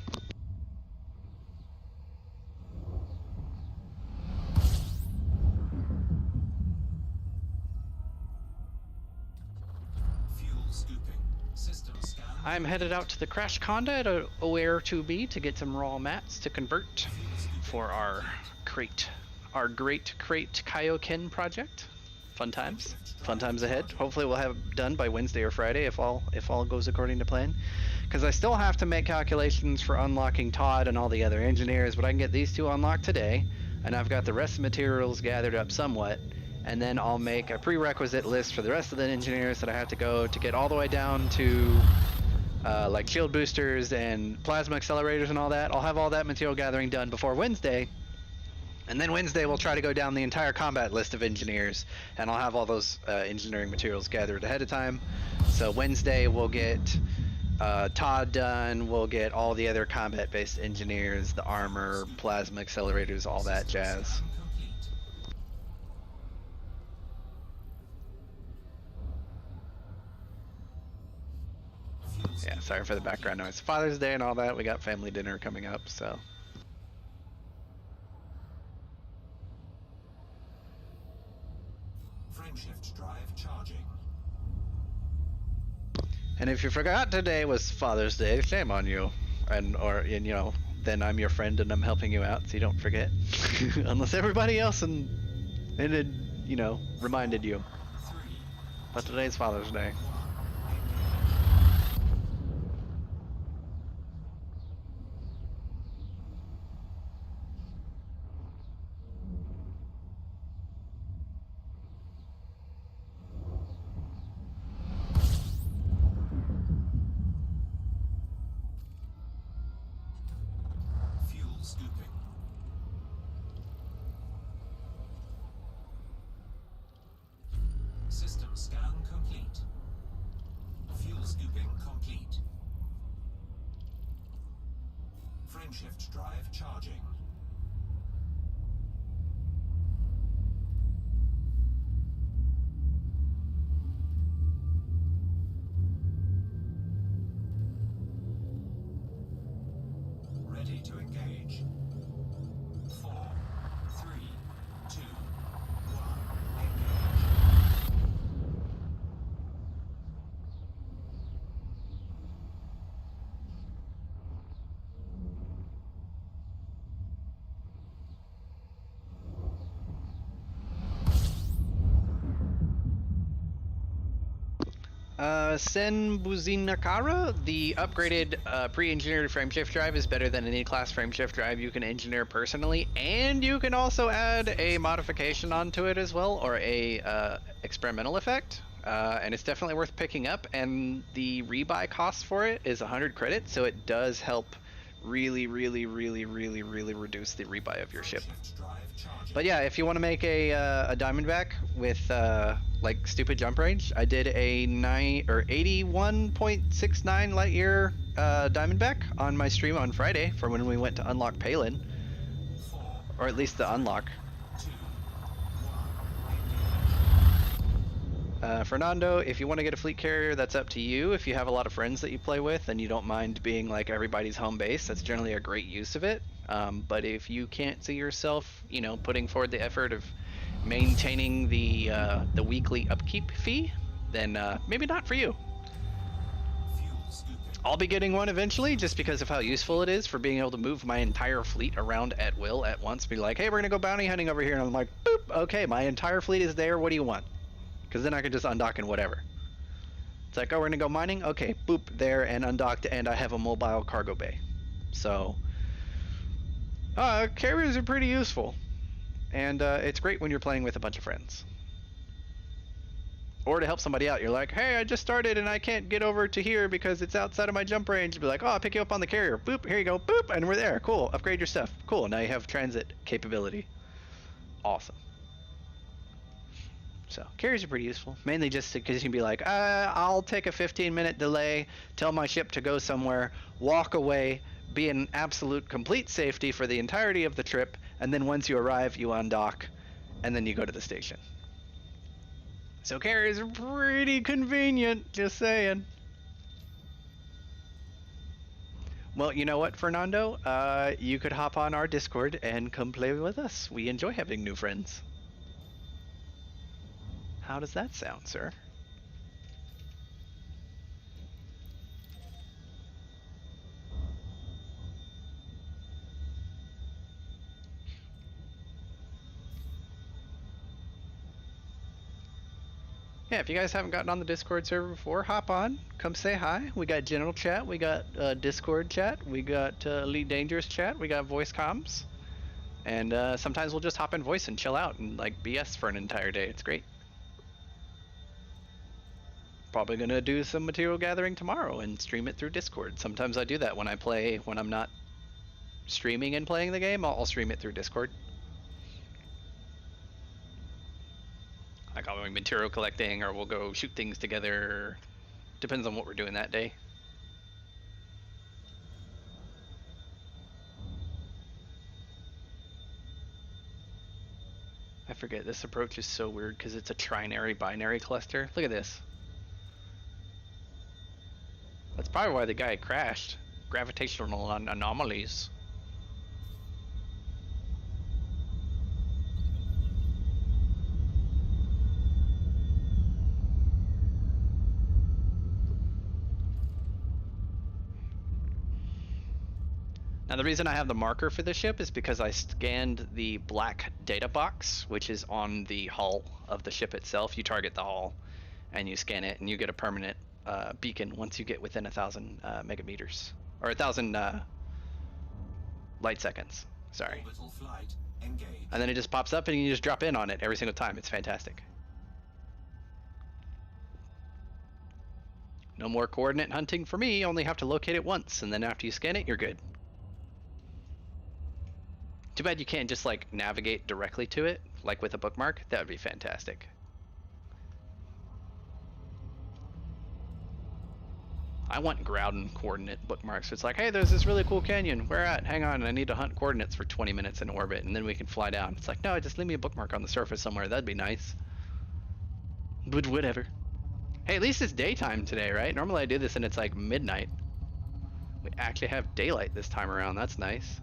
Fuel scooping. System scan. I'm headed out to the Crash Conda at OAR2B to get some raw mats to convert for our crate, our great crate Kaioken project. Fun times ahead. Hopefully we'll have it done by Wednesday or Friday if all goes according to plan. Because I still have to make calculations for unlocking Todd and all the other engineers, but I can get these two unlocked today, and I've got the rest of the materials gathered up somewhat, and then I'll make a prerequisite list for the rest of the engineers that I have to go to get all the way down to like shield boosters and plasma accelerators and all that. I'll have all that material gathering done before Wednesday. And then Wednesday we'll try to go down the entire combat list of engineers, and I'll have all those engineering materials gathered ahead of time. So Wednesday we'll get Todd done, we'll get all the other combat-based engineers, the armor, plasma accelerators, all that jazz. Yeah, sorry for the background noise. Father's Day and all that, we got family dinner coming up, so. Frameshift drive charging. And if you forgot today was Father's Day, shame on you. And you know, then I'm your friend and I'm helping you out so you don't forget. Unless everybody else and it, you know, reminded you. But today's Father's Day. Fuel scooping. System scan complete. Fuel scooping complete. Frameshift drive charging. Ready to engage. 4, 3, 2, 1, engage. Sen Buzinakara, the upgraded pre-engineered frameshift drive is better than any class frameshift drive you can engineer personally, and you can also add a modification onto it as well, or a experimental effect, and it's definitely worth picking up, and the rebuy cost for it is 100 credits, so it does help really reduce the rebuy of your ship. Frameshift drive charging. But yeah, if you want to make a Diamondback with like stupid jump range, I did a 81.69 light year Diamondback on my stream on Friday for when we went to unlock Palin, 4, or at least the unlock. 2, 1, engage. Fernando, if you want to get a fleet carrier, that's up to you. If you have a lot of friends that you play with and you don't mind being like everybody's home base, that's generally a great use of it. But if you can't see yourself, you know, putting forward the effort of maintaining the weekly upkeep fee, then maybe not for you. Fuel scooping. I'll be getting one eventually just because of how useful it is for being able to move my entire fleet around at will at once. Be like, hey, we're gonna go bounty hunting over here, and I'm like, boop, okay, my entire fleet is there, what do you want? Because then I can just undock and whatever. It's like, oh, we're gonna go mining? Okay, boop, there and undocked, and I have a mobile cargo bay. So, carriers are pretty useful. And it's great when you're playing with a bunch of friends. Or to help somebody out. You're like, hey, I just started and I can't get over to here because it's outside of my jump range. Be like, oh, I'll pick you up on the carrier. Boop, here you go. Boop, and we're there. Cool, upgrade your stuff. Cool, now you have transit capability. Awesome. So, carriers are pretty useful. Mainly just because you can be like, I'll take a 15-minute delay, tell my ship to go somewhere, walk away, be in absolute complete safety for the entirety of the trip, and then once you arrive, you undock, and then you go to the station. So carriers are pretty convenient, just saying. Well, you know what, Fernando? You could hop on our Discord and come play with us. We enjoy having new friends. How does that sound, sir? Yeah, if you guys haven't gotten on the Discord server before, hop on, come say hi. We got general chat, we got Discord chat, we got Elite Dangerous chat, we got voice comms, and sometimes we'll just hop in voice and chill out and like BS for an entire day. It's great. Probably gonna do some material gathering tomorrow and stream it through Discord. Sometimes I do that when I play, when I'm not streaming and playing the game, I'll stream it through Discord. Like I'll be material collecting, or we'll go shoot things together. Depends on what we're doing that day. I forget, this approach is so weird because it's a trinary binary cluster. Look at this. That's probably why the guy crashed. Gravitational anomalies. Now the reason I have the marker for the ship is because I scanned the black data box, which is on the hull of the ship itself. You target the hull and you scan it and you get a permanent beacon once you get within 1,000 megameters. Or 1,000 light seconds, sorry. Orbital flight engaged. And then it just pops up and you just drop in on it every single time. It's fantastic. No more coordinate hunting for me, only have to locate it once, and then after you scan it, you're good. Too bad you can't just like navigate directly to it, like with a bookmark. That would be fantastic. I want ground coordinate bookmarks. It's like, hey, there's this really cool canyon. Where at? Hang on, I need to hunt coordinates for 20 minutes in orbit, and then we can fly down. It's like, no, just leave me a bookmark on the surface somewhere. That'd be nice. But whatever. Hey, at least it's daytime today, right? Normally I do this and it's like midnight. We actually have daylight this time around. That's nice.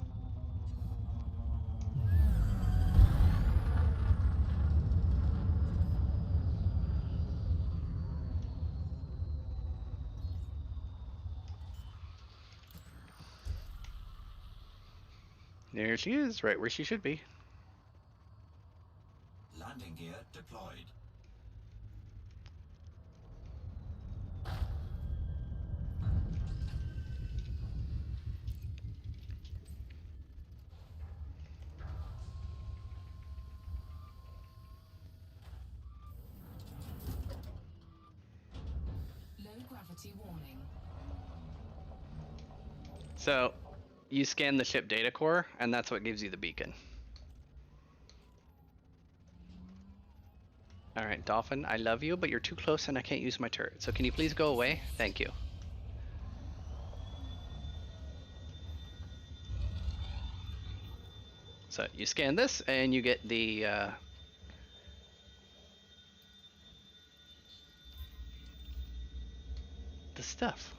There she is, right where she should be. Landing gear deployed. Low gravity warning. So, you scan the ship data core, and that's what gives you the beacon. Alright, Dolphin, I love you, but you're too close and I can't use my turret. So can you please go away? Thank you. So you scan this, and you get the stuff.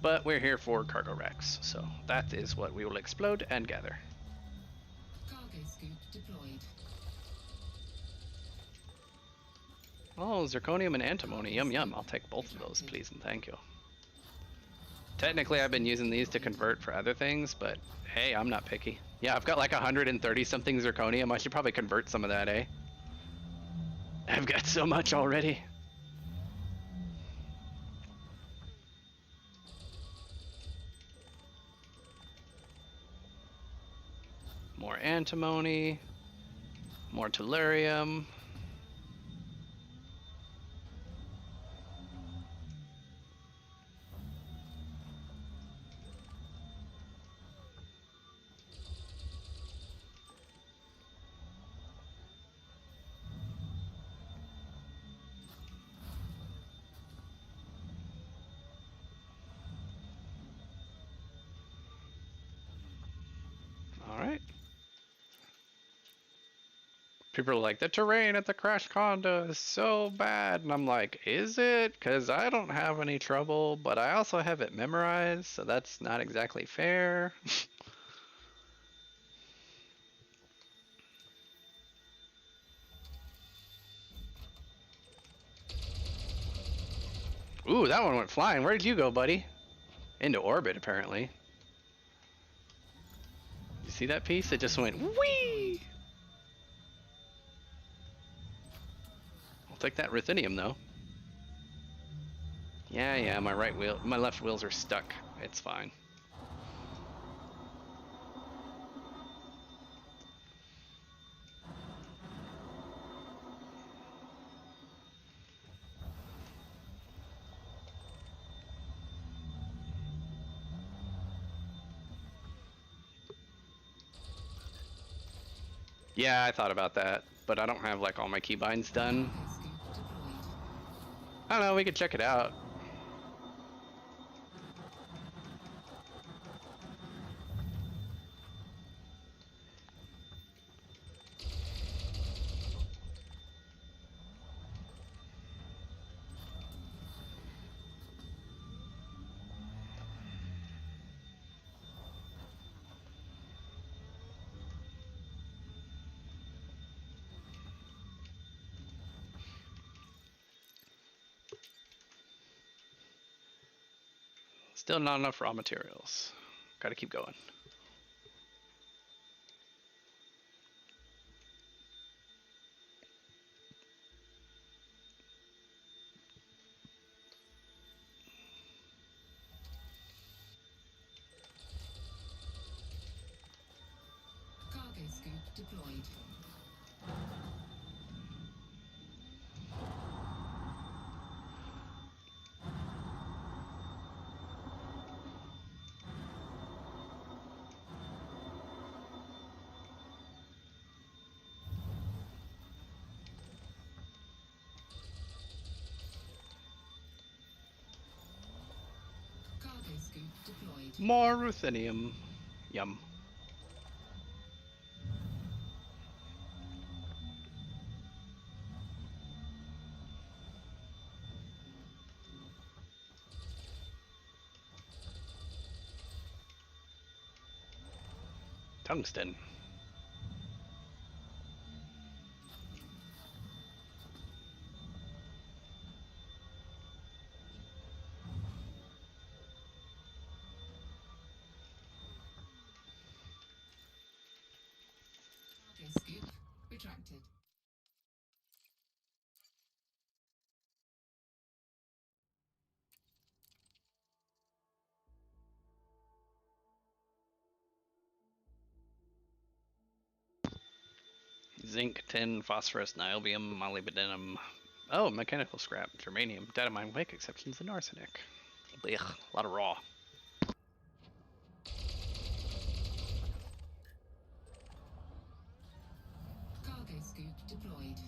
But we're here for cargo racks, so that is what we will explode and gather. Cargo scoop deployed. Oh, zirconium and antimony. Yum yum. I'll take both of those, please and thank you. Technically, I've been using these to convert for other things, but hey, I'm not picky. Yeah, I've got like 130 something zirconium. I should probably convert some of that, eh? I've got so much already. More antimony, more tellurium. All right. People are like, the terrain at the crash condo is so bad. And I'm like, is it? Because I don't have any trouble, but I also have it memorized, so that's not exactly fair. Ooh, that one went flying. Where did you go, buddy? Into orbit, apparently. You see that piece? It just went whee! I'll take that ruthenium, though. Yeah, my left wheels are stuck. It's fine. Yeah, I thought about that, but I don't have like all my keybinds done. Cargo scoop deployed. I don't know, we could check it out. Still not enough raw materials. Gotta keep going. Cargo scoop deployed. Cargo scoop deployed. More ruthenium. Yum. Tungsten. Cargo scoop retracted. Zinc, tin, phosphorus, niobium, molybdenum. Oh, mechanical scrap, germanium, dynamite, wake exceptions, and arsenic. Blech, a lot of raw. Cargo scoop deployed.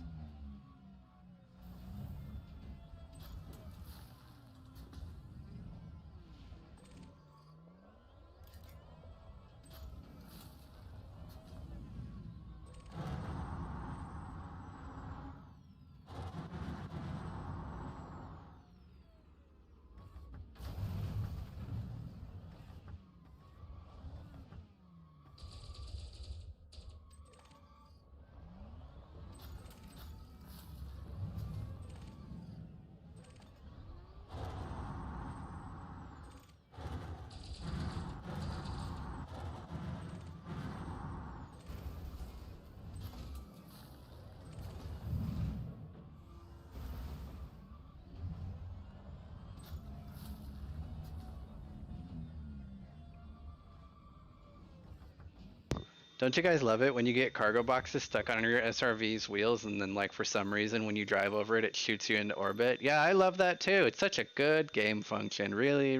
Don't you guys love it when you get cargo boxes stuck on your SRV's wheels and then like for some reason when you drive over it, it shoots you into orbit? Yeah, I love that too. It's such a good game function. Really,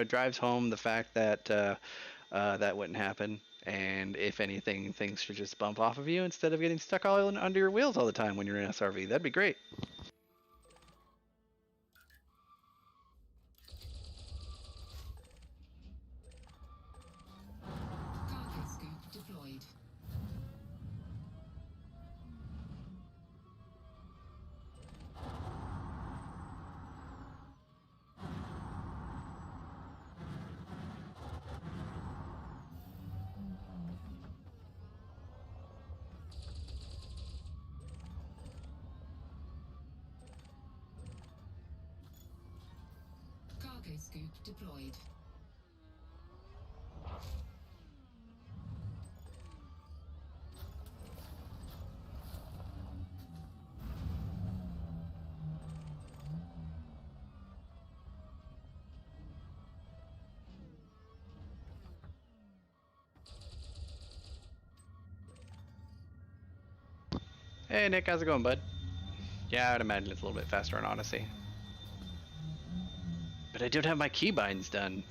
drives home the fact that that wouldn't happen. And if anything, things should just bump off of you instead of getting stuck all under your wheels all the time when you're in SRV. That'd be great. Cargo scoop deployed. Cargo scoop deployed. Hey Nick, how's it going, bud? Yeah, I'd imagine it's a little bit faster on Odyssey. But I don't have my keybinds done.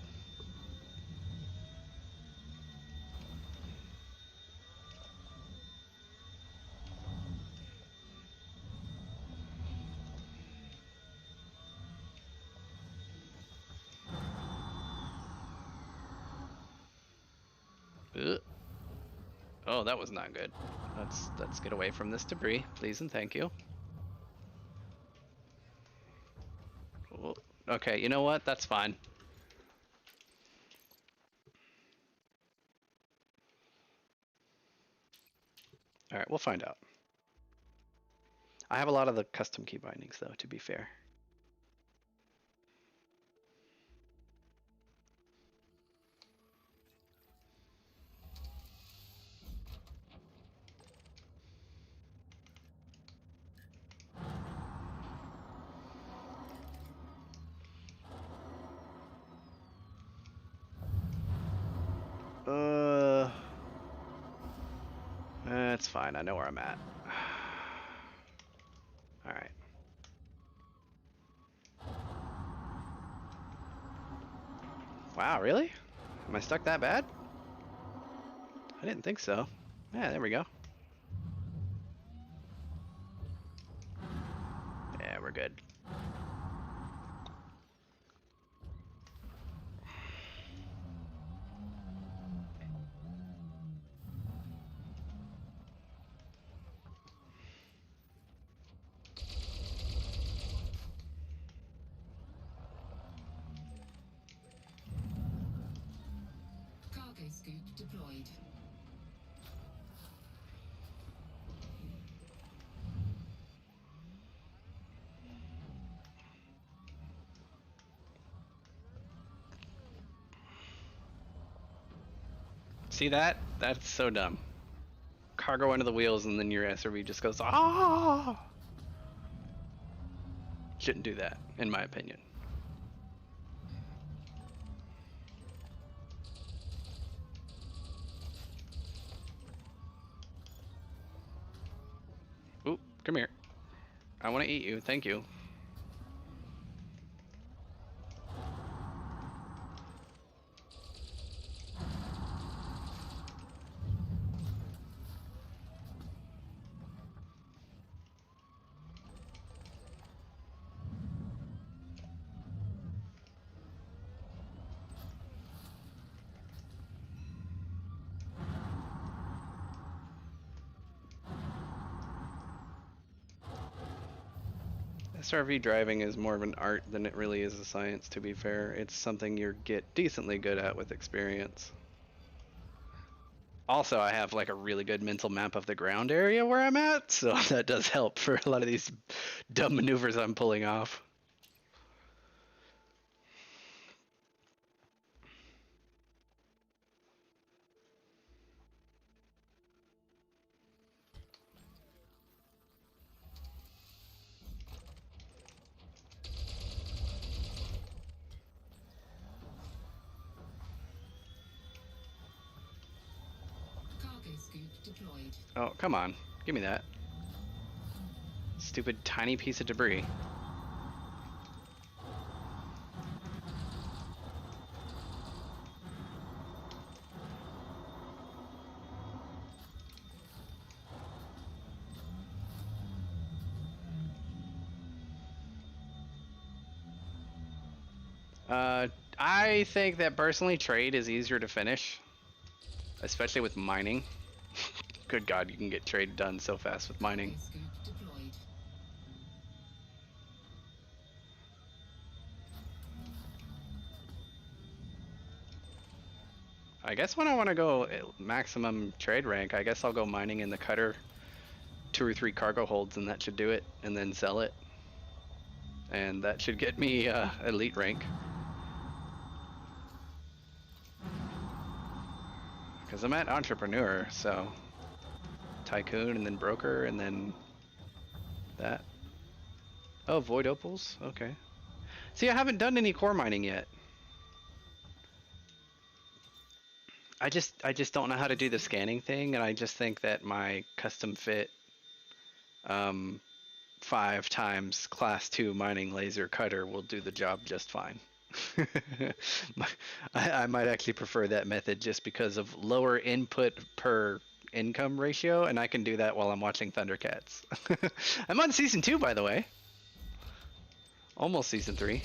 Ugh. Oh, that was not good. Let's get away from this debris, please and thank you. Oh, okay, you know what? That's fine. All right, we'll find out. I have a lot of the custom key bindings, though, to be fair. That's fine. I know where I'm at. All right. Wow, really? Am I stuck that bad? I didn't think so. Yeah, there we go. Yeah, we're good. Cargo scoop deployed. See that? That's so dumb. Cargo under the wheels and then your SRV just goes, ah! Shouldn't do that, in my opinion. Oop, come here. I want to eat you, thank you. SRV driving is more of an art than it really is a science, to be fair. It's something you get decently good at with experience. Also, I have like a really good mental map of the ground area where I'm at, so that does help for a lot of these dumb maneuvers I'm pulling off. Cargo scoop deployed. Oh, come on. Give me that. Stupid tiny piece of debris. I think that personally trade is easier to finish, especially with mining. Good God, you can get trade done so fast with mining. Cargo scoop deployed. I guess when I want to go maximum trade rank, I guess I'll go mining in the cutter, 2 or 3 cargo holds, and that should do it, and then sell it. And that should get me elite rank. Because I'm at entrepreneur, so tycoon and then broker and then that. Oh, void opals? Okay. See, I haven't done any core mining yet. I just don't know how to do the scanning thing, and I just think that my custom fit um, 5 times class 2 mining laser cutter will do the job just fine. I might actually prefer that method just because of lower input per income ratio, and I can do that while I'm watching Thundercats. I'm on season 2, by the way. Almost season 3.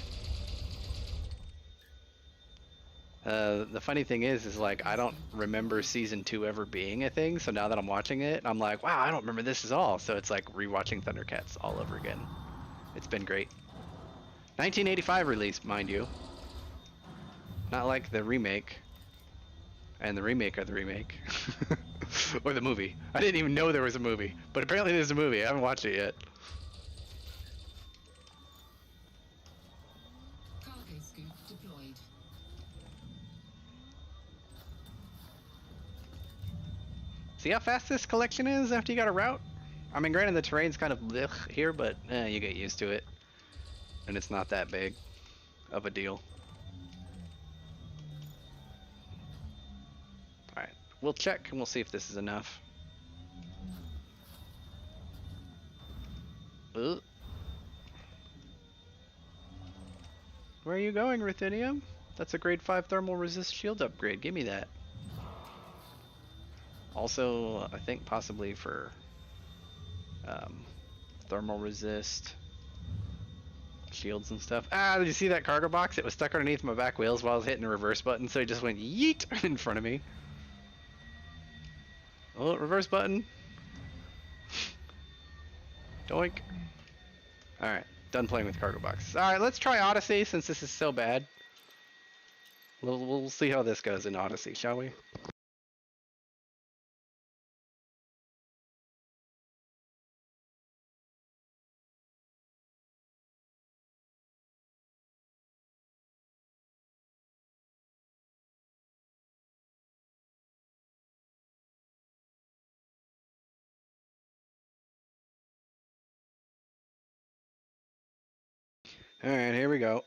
The funny thing is like I don't remember season 2 ever being a thing, so now that I'm watching it, I'm like, wow, I don't remember this at all. So it's like rewatching Thundercats all over again. It's been great. 1985 release, mind you. Not like the remake. And the remake of the remake. Or the movie. I didn't even know there was a movie. But apparently there's a movie. I haven't watched it yet. Cargo scoop deployed. See how fast this collection is after you got a route? I mean, granted the terrain's kind of blech here, but you get used to it. And it's not that big of a deal. Alright, we'll check and we'll see if this is enough. Ugh. Where are you going, Ruthenium? That's a grade 5 thermal resist shield upgrade. Give me that. Also, I think possibly for thermal resist shields and stuff. Ah, did you see that cargo box? It was stuck underneath my back wheels while I was hitting the reverse button, so it just went yeet in front of me. Oh, reverse button. Doink. Alright, done playing with cargo box. Alright, let's try Odyssey since this is so bad. We'll see how this goes in Odyssey, shall we? Alright, here we go.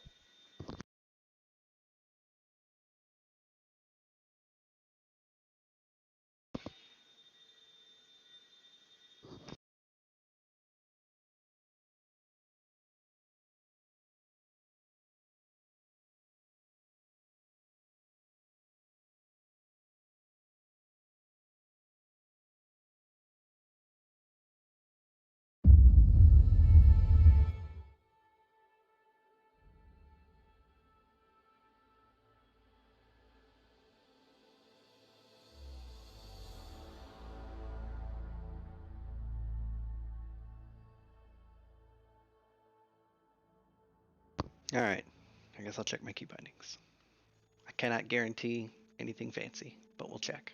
Alright, I guess I'll check my key bindings. I cannot guarantee anything fancy, but we'll check.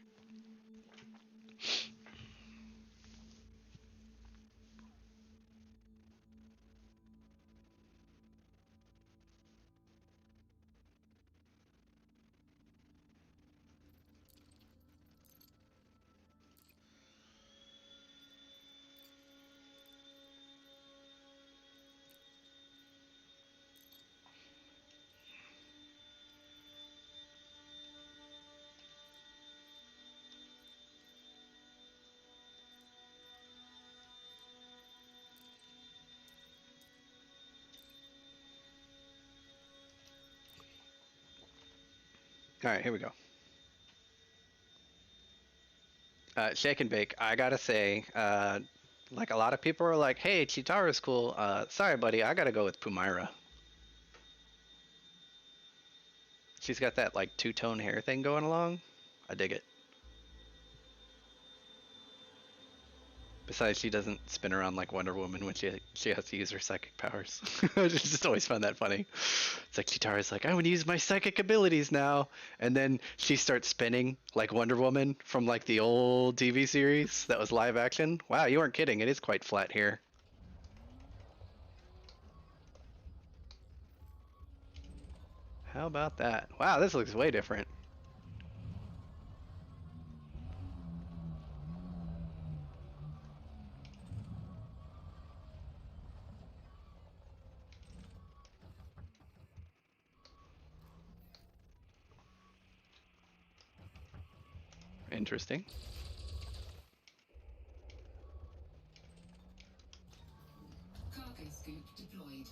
Alright, here we go. Shake and bake. I gotta say, like a lot of people are like, hey, Chitara's cool. Sorry, buddy, I gotta go with Pumaira. She's got that like two-tone hair thing going along. I dig it. Besides, she doesn't spin around like Wonder Woman when she has to use her psychic powers. I just always found that funny. It's like Chitara's like, I want to use my psychic abilities now, and then she starts spinning like Wonder Woman from like the old TV series that was live action. Wow, you weren't kidding. It is quite flat here. How about that? Wow, this looks way different. interesting. Cargo scoop deployed.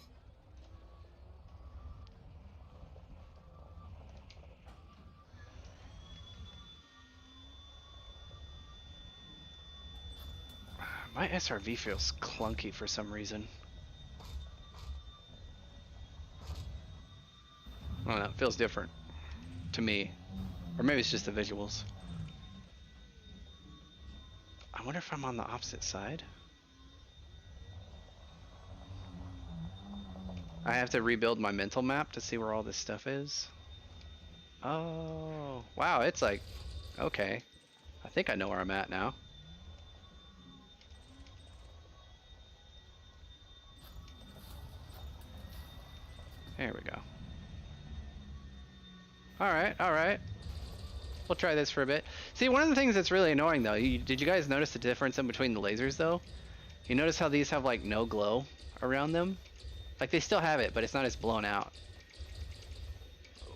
My SRV feels clunky for some reason. I don't know, it feels different to me. Or maybe it's just the visuals. I wonder if I'm on the opposite side. I have to rebuild my mental map to see where all this stuff is. Oh, wow, it's like, okay. I think I know where I'm at now. There we go. Alright, alright. We'll try this for a bit. See, one of the things that's really annoying though, did you guys notice the difference in between the lasers though? You notice how these have like no glow around them? Like they still have it, but it's not as blown out.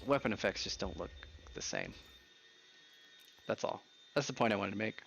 Weapon effects just don't look the same. That's all. That's the point I wanted to make.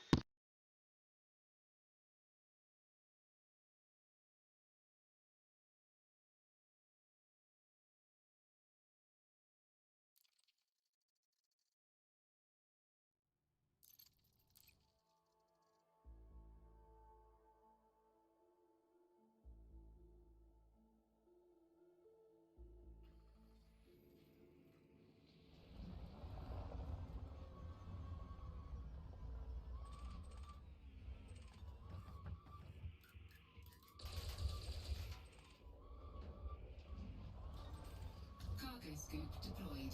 Cargo scoop deployed.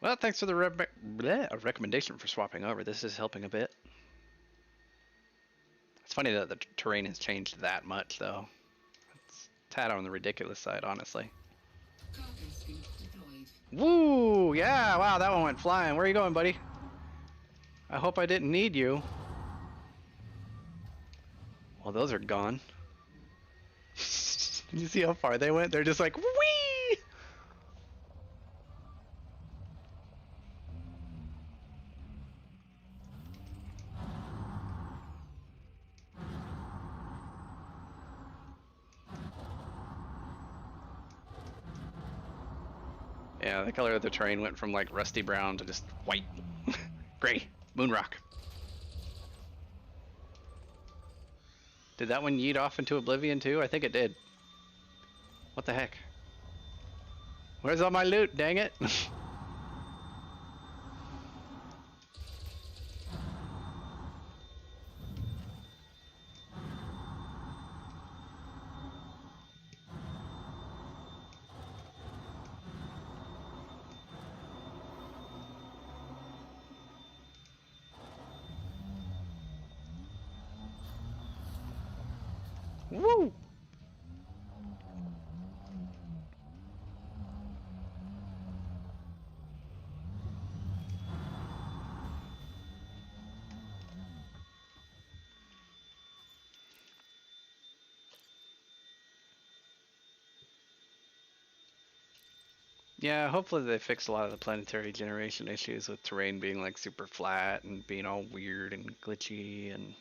Well, thanks for the recommendation for swapping over. This is helping a bit. It's funny that the terrain has changed that much, though. It's a tad on the ridiculous side, honestly. Cargo scoop deployed. Woo! Yeah, wow, that one went flying. Where are you going, buddy? I hope I didn't need you. Well, those are gone. Did you see how far they went? They're just like, whee! Yeah, the color of the terrain went from like rusty brown to just white. Gray. Moon rock. Did that one yeet off into oblivion too? I think it did. What the heck? Where's all my loot? Dang it. Woo! Yeah, hopefully they fix a lot of the planetary generation issues with terrain being like super flat and being all weird and glitchy and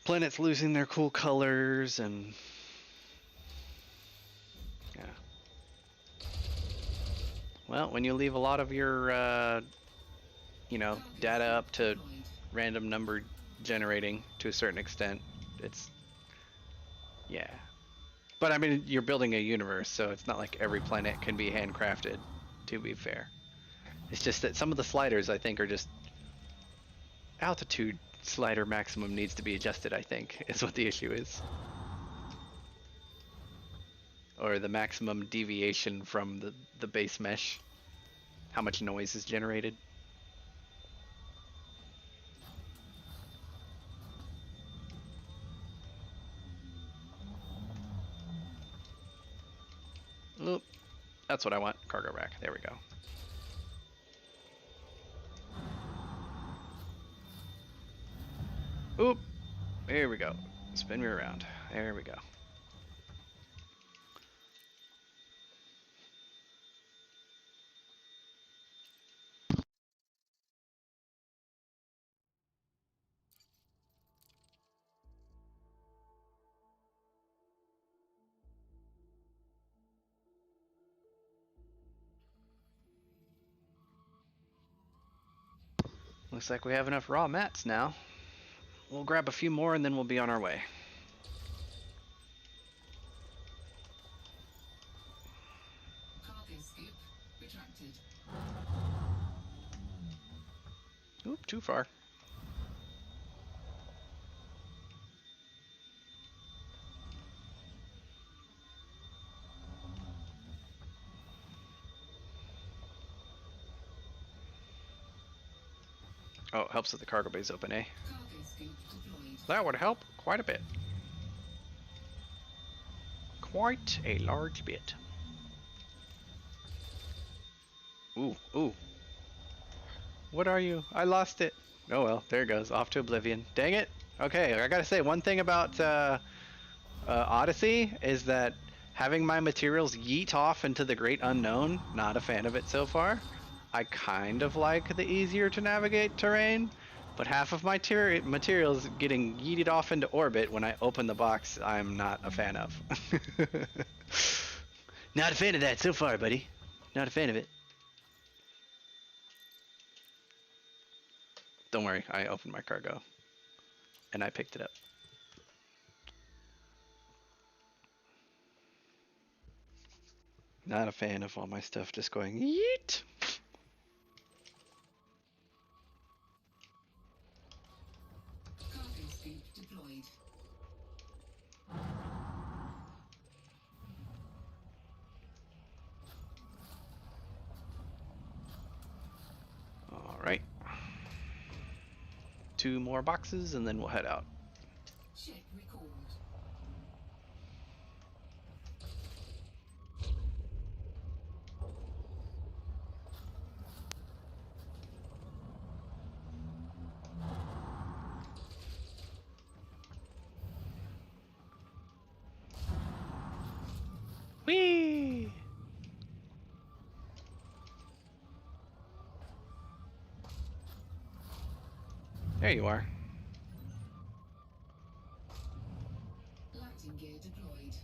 planets losing their cool colors and yeah. Well, when you leave a lot of your data up to random number generating to a certain extent, it's yeah. But I mean, you're building a universe, so it's not like every planet can be handcrafted, to be fair. It's just that some of the sliders, I think, are just altitude slider maximum needs to be adjusted, I think, is what the issue is. Or the maximum deviation from the base mesh. How much noise is generated. Oop, that's what I want. Cargo rack. There we go. Oop. There we go. Spin me around. There we go. Looks like we have enough raw mats now. We'll grab a few more and then we'll be on our way. Cargo scoop retracted. Oop, too far. Oh, it helps that the cargo bay's open, eh? Cargo scoop deployed. That would help quite a bit. Quite a large bit. Ooh, ooh. What are you? I lost it. Oh well, there it goes. Off to oblivion. Dang it. Okay, I gotta say, one thing about Odyssey is that having my materials yeet off into the great unknown, not a fan of it so far. I kind of like the easier to navigate terrain, but half of my materials getting yeeted off into orbit when I open the box, I'm not a fan of. Not a fan of that so far, buddy. Not a fan of it. Don't worry, I opened my cargo and I picked it up. Not a fan of all my stuff just going yeet. Cargo scoop deployed. All right. 2 more boxes and then we'll head out. Ship recalled. Whee! There you are. Landing gear deployed.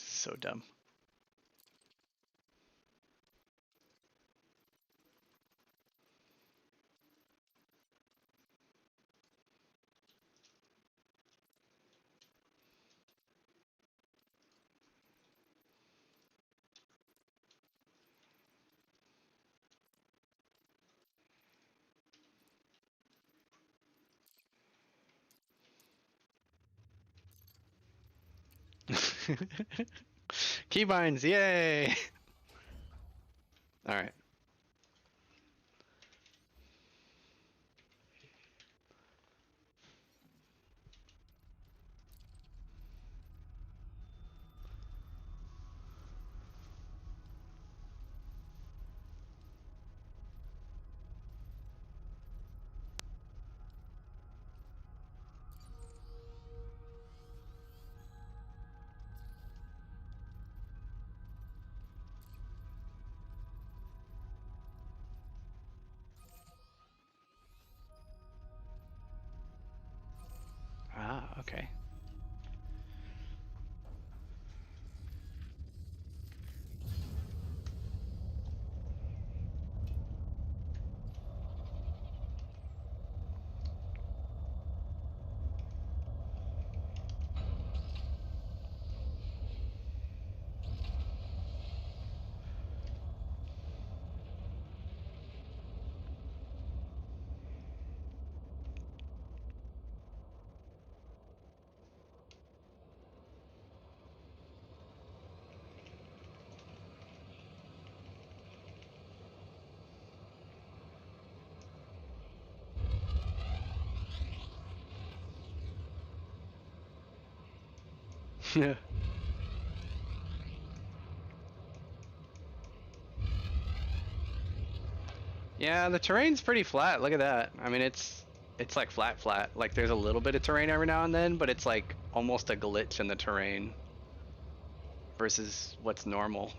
So dumb. Keybinds, yay! All right. Ah, okay. Yeah. Yeah, the terrain's pretty flat. Look at that. I mean, it's like flat, flat. Like there's a little bit of terrain every now and then, but it's like almost a glitch in the terrain versus what's normal.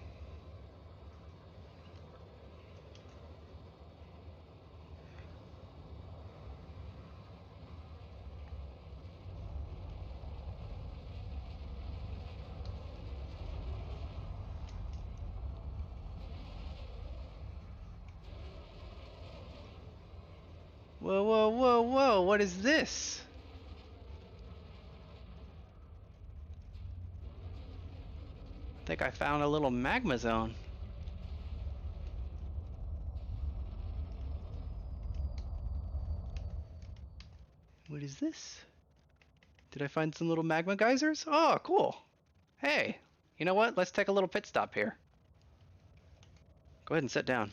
Whoa, whoa, whoa, whoa! What is this? I think I found a little magma zone. What is this? Did I find some little magma geysers? Oh, cool. Hey, you know what? Let's take a little pit stop here. Go ahead and sit down.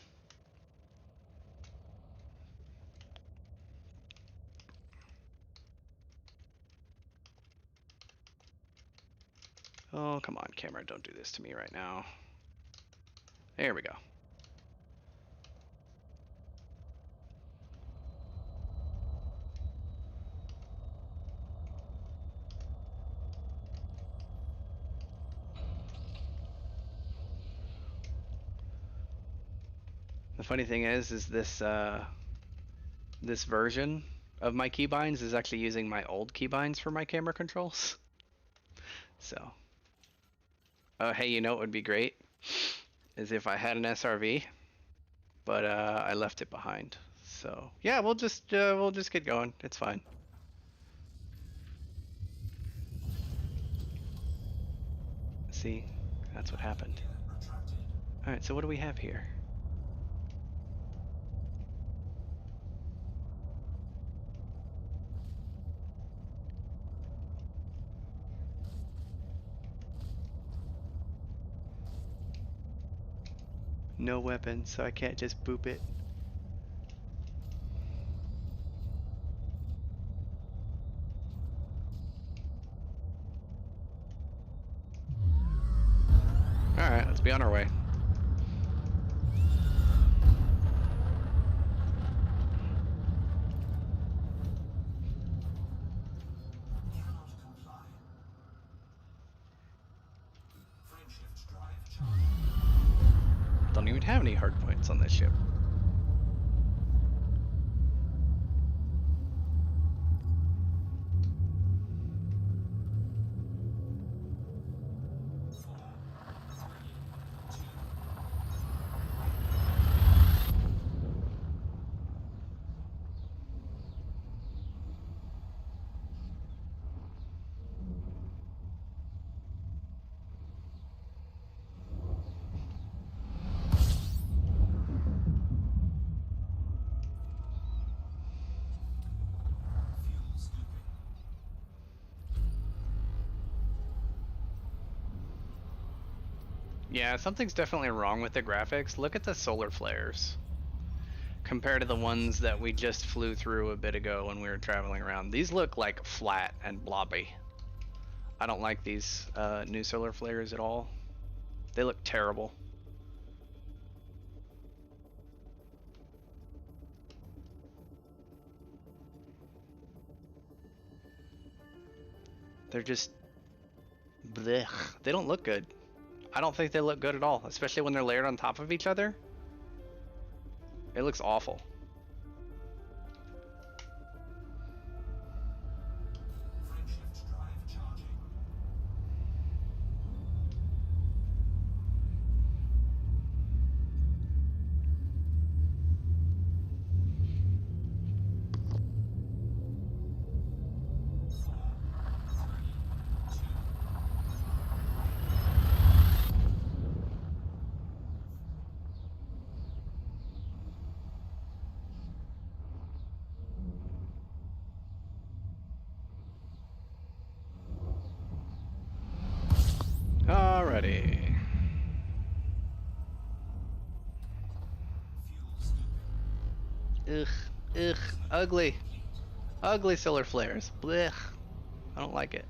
Oh, come on, camera, don't do this to me right now. There we go. The funny thing is this this version of my keybinds is actually using my old keybinds for my camera controls. So, hey, you know what would be great is if I had an SRV, but I left it behind. So yeah, we'll just get going. It's fine. See, that's what happened. Retracted. All right, so what do we have here? No weapon, so I can't just boop it. Alright, let's be on our way. Cannot comply. Frameshift drive charged. Don't even have any hard points on this ship. Yeah, something's definitely wrong with the graphics. Look at the solar flares compared to the ones that we just flew through a bit ago when we were traveling around. These look like flat and blobby. I don't like these new solar flares at all. They look terrible. They're just blech. They don't look good. I don't think they look good at all, especially when they're layered on top of each other. It looks awful. Frameshift drive charging. Alrighty. Fuel scooping. Ugh, ugly. Ugly solar flares. Blech. I don't like it.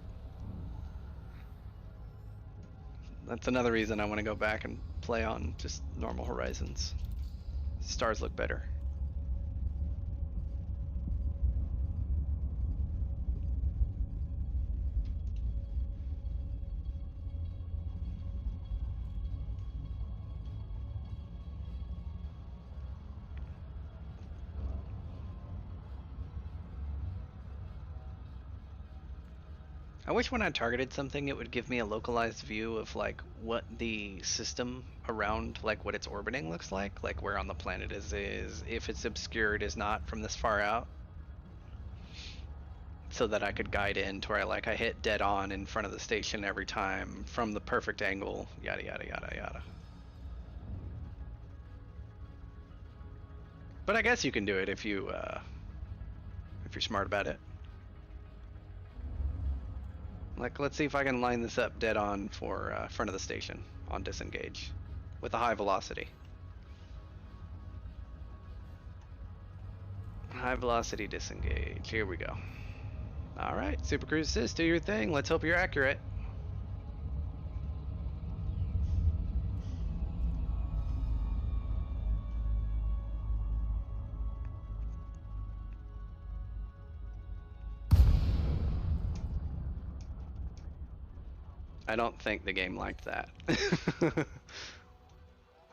That's another reason I want to go back and play on just normal Horizons. Stars look better. I wish when I targeted something it would give me a localized view of like what the system around like what it's orbiting looks like where on the planet is if it's obscured is not from this far out. So that I could guide in to where I hit dead on in front of the station every time from the perfect angle, yada yada yada yada. But I guess you can do it if you're smart about it. Like, let's see if I can line this up dead on for front of the station on disengage with a high velocity. High velocity disengage. Here we go. All right, Super Cruise Assist, do your thing. Let's hope you're accurate. I don't think the game liked that.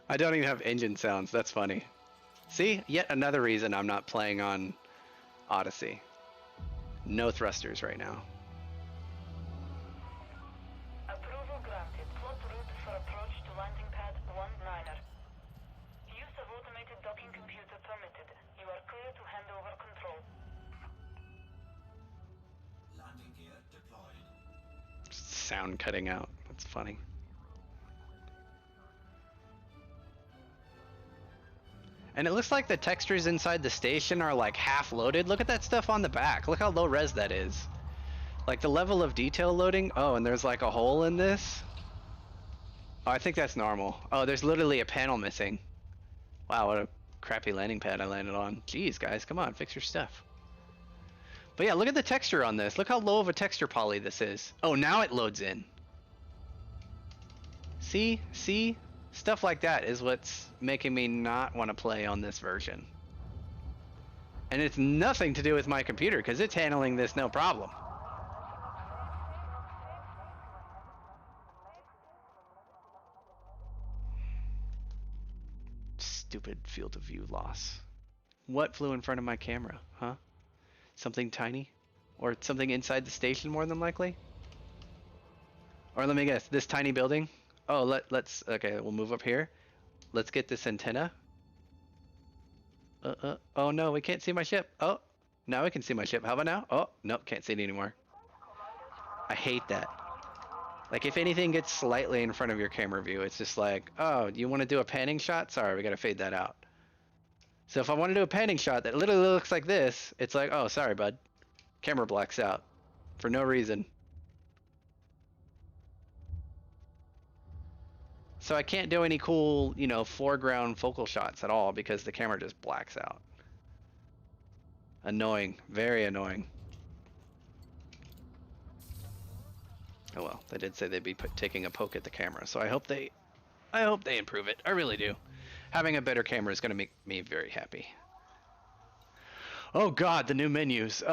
I don't even have engine sounds. That's funny. See, yet another reason I'm not playing on Odyssey. No thrusters right now. Approval granted. Plot route for approach to landing pad 19er. Use of automated docking computer permitted. You are clear to hand over control. Landing gear deployed. Sound cutting out. That's funny. And it looks like the textures inside the station are like half loaded. Look at that stuff on the back. Look how low res that is. Like the level of detail loading. Oh, and there's like a hole in this. Oh, I think that's normal. Oh, there's literally a panel missing. Wow, what a crappy landing pad I landed on. Jeez, guys, come on, fix your stuff. But yeah, look at the texture on this. Look how low of a texture poly this is. Oh, now it loads in. See? See? Stuff like that is what's making me not want to play on this version. And it's nothing to do with my computer, because it's handling this no problem. Stupid field of view loss. What flew in front of my camera, huh? Something tiny? Or something inside the station more than likely? Or let me guess, this tiny building? Oh, let's, okay, we'll move up here. Let's get this antenna. Oh no, we can't see my ship. Oh, now we can see my ship. How about now? Oh, nope, can't see it anymore. I hate that. Like if anything gets slightly in front of your camera view, it's just like, oh, you want to do a panning shot? Sorry, we gotta fade that out. So if I want to do a panning shot that literally looks like this, it's like, oh, sorry, bud. Camera blacks out for no reason. So I can't do any cool, you know, foreground focal shots at all because the camera just blacks out. Annoying. Very annoying. Oh well, they did say they'd be taking a poke at the camera, so I hope they improve it. I really do. Having a better camera is going to make me very happy. Oh god, the new menus. What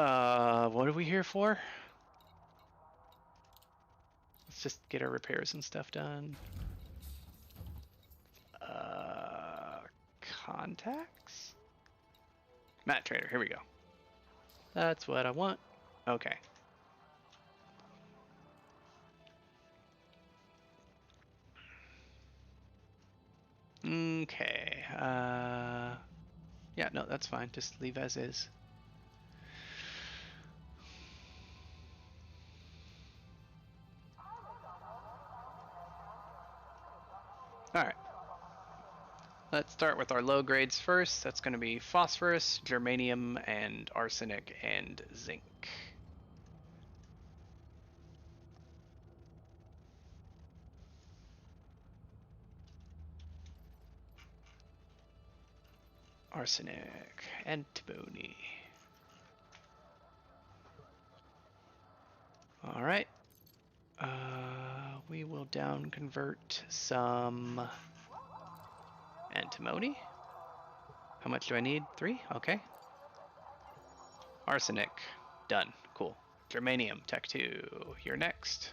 are we here for? Let's just get our repairs and stuff done. Contacts? Mat Trader, here we go. That's what I want. Okay. Okay. Yeah, no, that's fine. Just leave as is. Alright. Let's start with our low grades first. That's going to be phosphorus, germanium, and arsenic, and zinc. Arsenic, antimony. Alright. We will down convert some antimony. How much do I need? 3? Okay. Arsenic. Done. Cool. Germanium, Tech 2. You're next.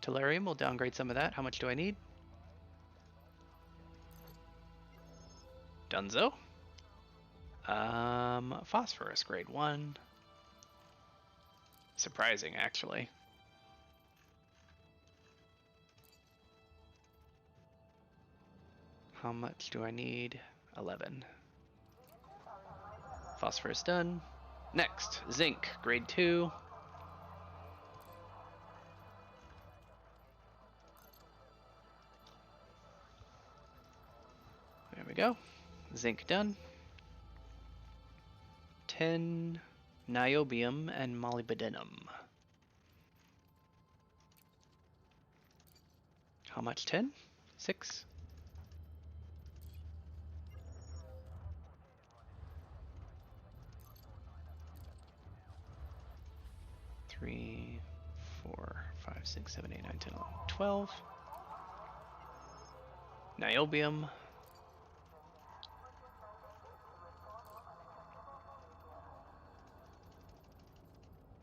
Tellurium, we'll downgrade some of that. How much do I need? Dunzo. Phosphorus, grade 1. Surprising, actually. How much do I need? 11. Phosphorus done. Next, zinc, grade 2. There we go. Zinc done. 10 niobium and molybdenum. How much? 10? 6? Three, 4, 5, 6, 7, 8, 9, 10, 11, 12. Niobium.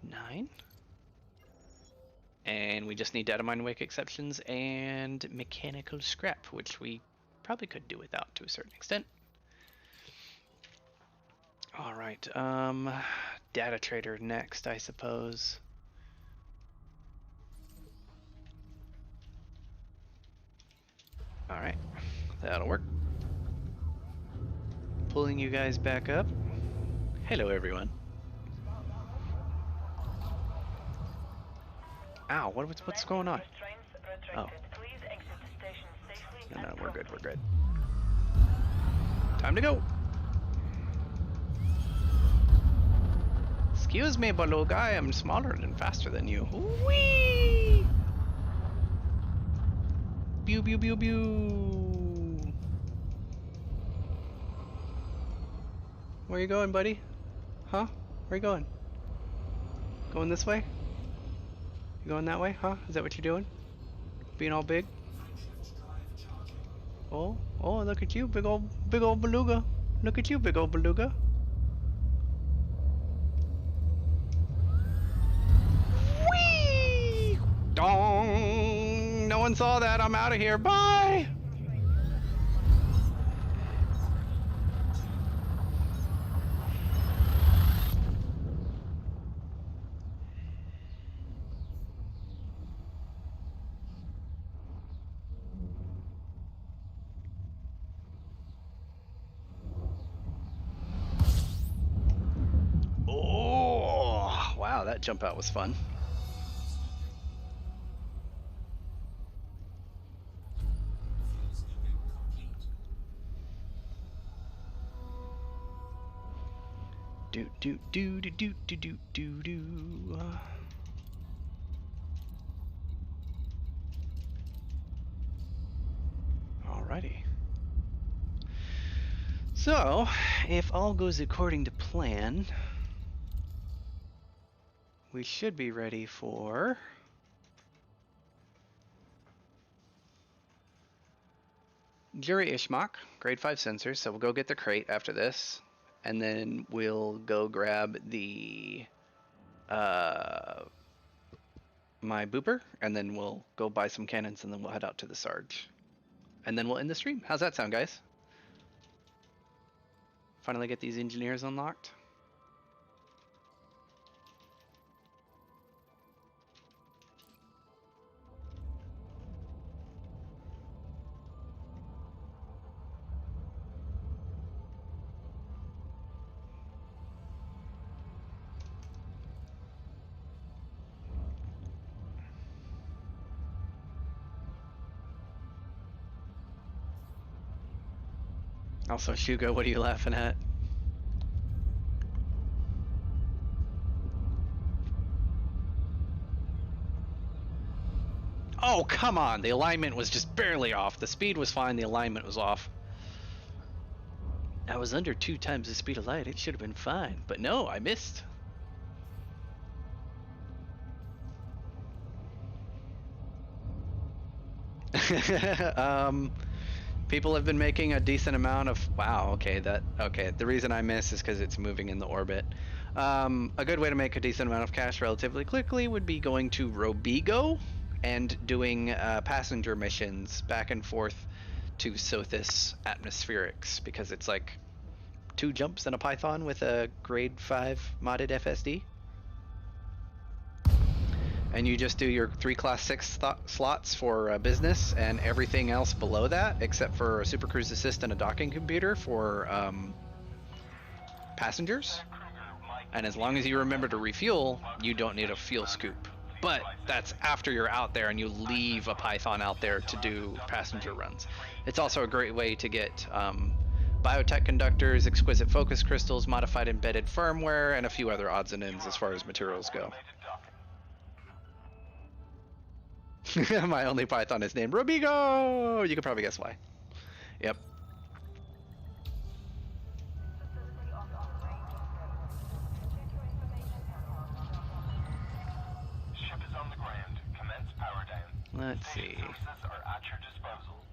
Nine. And we just need data mine wake exceptions and mechanical scrap, which we probably could do without to a certain extent. Alright, data trader next, I suppose. Alright, that'll work. Pulling you guys back up. Hello, everyone. Ow, what's going on? Oh. No, we're good, we're good. Time to go! Excuse me, little guy, I'm smaller and faster than you. Whee! Pew, pew, pew, pew! Where you going, buddy? Huh? Where you going? Going this way? You going that way, huh? Is that what you're doing? Being all big? Oh, look at you, big old beluga. Look at you, big old beluga. Whee! Dong! No one saw that. I'm out of here. Bye! Wow, that jump out was fun. Do do do do do do do do do. So, if all goes according to plan, we should be ready for Juri Ishmaak, grade 5 sensors. So we'll go get the crate after this, and then we'll go grab the my booper, and then we'll go buy some cannons, and then we'll head out to the Sarge. And then we'll end the stream. How's that sound, guys? Finally get these engineers unlocked. Also, Shugo, what are you laughing at? Oh, come on! The alignment was just barely off. The speed was fine, the alignment was off. I was under 2 times the speed of light. It should have been fine. But no, I missed. People have been making a decent amount of... Wow, okay, the reason I miss is because it's moving in the orbit. A good way to make a decent amount of cash relatively quickly would be going to Robigo and doing passenger missions back and forth to Sothis Atmospherics, because it's like 2 jumps and a Python with a grade 5 modded FSD. And you just do your 3 class 6 slots for business, and everything else below that, except for a Super Cruise Assist and a docking computer for passengers. And as long as you remember to refuel, you don't need a fuel scoop. But that's after you're out there and you leave a Python out there to do passenger runs. It's also a great way to get biotech conductors, exquisite focus crystals, modified embedded firmware, and a few other odds and ends as far as materials go. My only Python is named Robigo! You can probably guess why. Yep. Ship is on the ground. Commence power down. Let's see. Resources are at your disposal.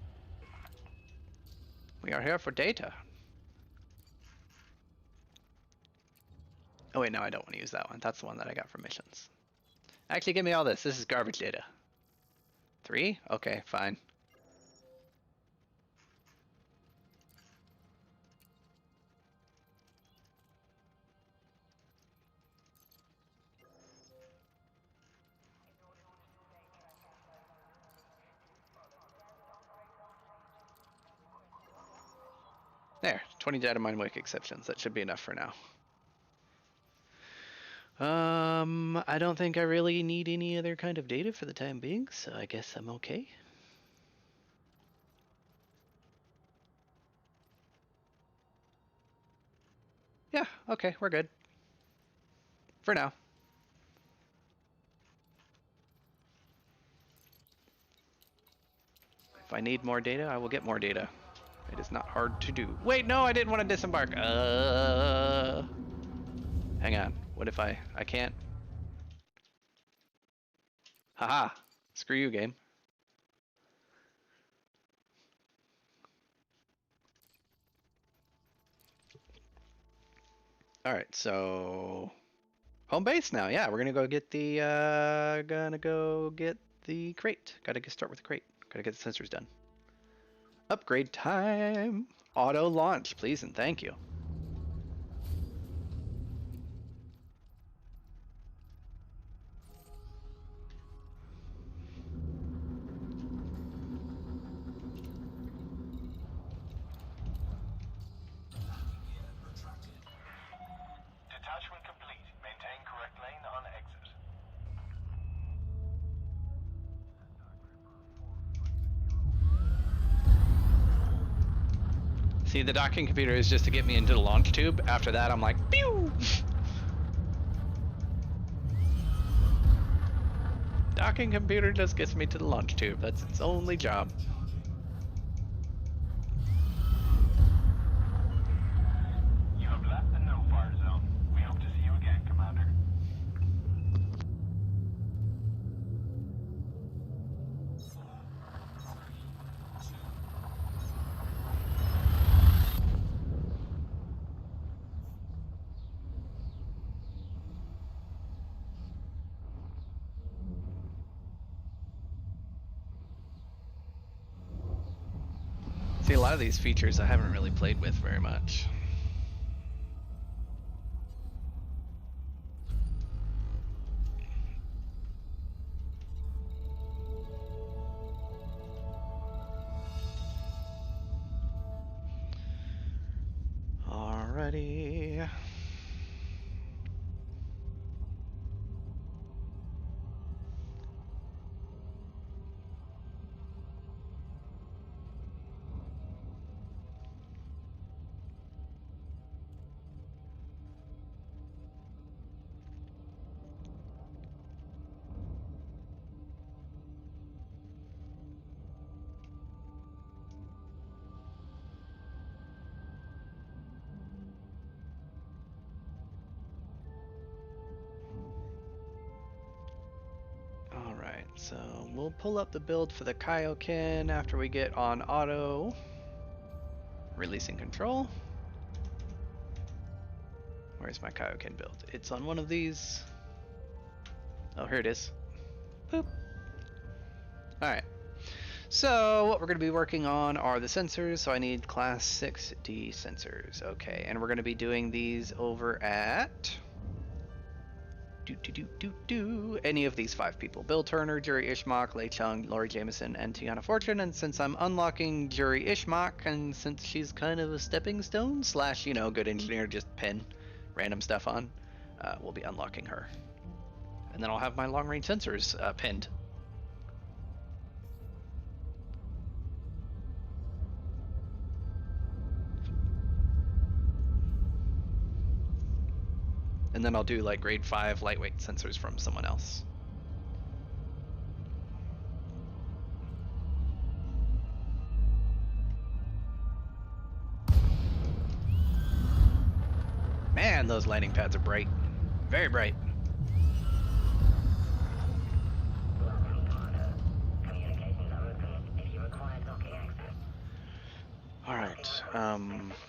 We are here for data. Oh wait, no, I don't want to use that one. That's the one that I got from missions. Actually, give me all this. This is garbage data. 3? Okay, fine. There, 20 data mine wake exceptions. That should be enough for now. I don't think I really need any other kind of data for the time being, so I guess I'm okay. Yeah, okay, we're good. For now. If I need more data, I will get more data. It is not hard to do. Wait, no, I didn't want to disembark. Hang on. What if I can't? Haha. Screw you, game. Alright, so home base now. Yeah, we're gonna go get the crate. Gotta start with the crate. Gotta get the sensors done. Upgrade time. Auto launch, please and thank you. Detachment complete. Maintain correct lane on exit. See, the docking computer is just to get me into the launch tube. After that, I'm like, pew! Docking computer just gets me to the launch tube. That's its only job. lot of these features I haven't really played with very much. Alrighty. Alright, so we'll pull up the build for the Kaioken after we get on auto. Releasing control. Where's my Kaioken build? It's on one of these. Oh, here it is. Boop. Alright. So what we're going to be working on are the sensors. So I need class 6D sensors. Okay, and we're going to be doing these over at any of these 5 people: Bill Turner, Juri Ishmaak, Lei Chung, Laurie Jameson, and Tiana Fortune. And since I'm unlocking Juri Ishmaak, and since she's kind of a stepping stone slash, you know, good engineer, just pin random stuff on, we'll be unlocking her. And then I'll have my long range sensors pinned. And then I'll do like grade 5 lightweight sensors from someone else. Man, those landing pads are bright. Very bright. Welcome, Commander. Communications are open if you require docking access. Alright,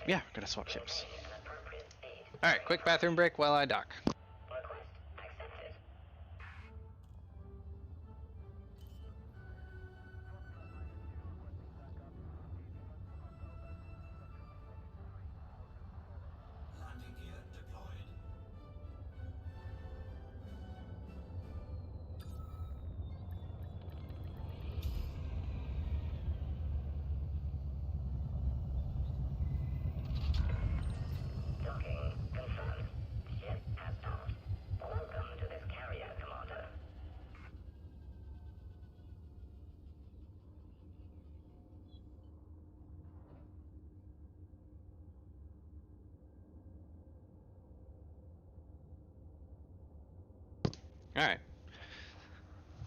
yeah, gonna swap ships. An appropriate speed. Alright, quick bathroom break while I dock. Request accepted. Landing gear deployed. Docking confirmed. Ship has docked. Welcome to this carrier, Commander. Alright.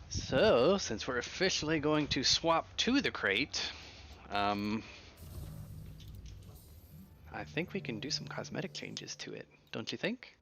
So, since we're officially going to swap to the crate, I think we can do some cosmetic changes to it, don't you think?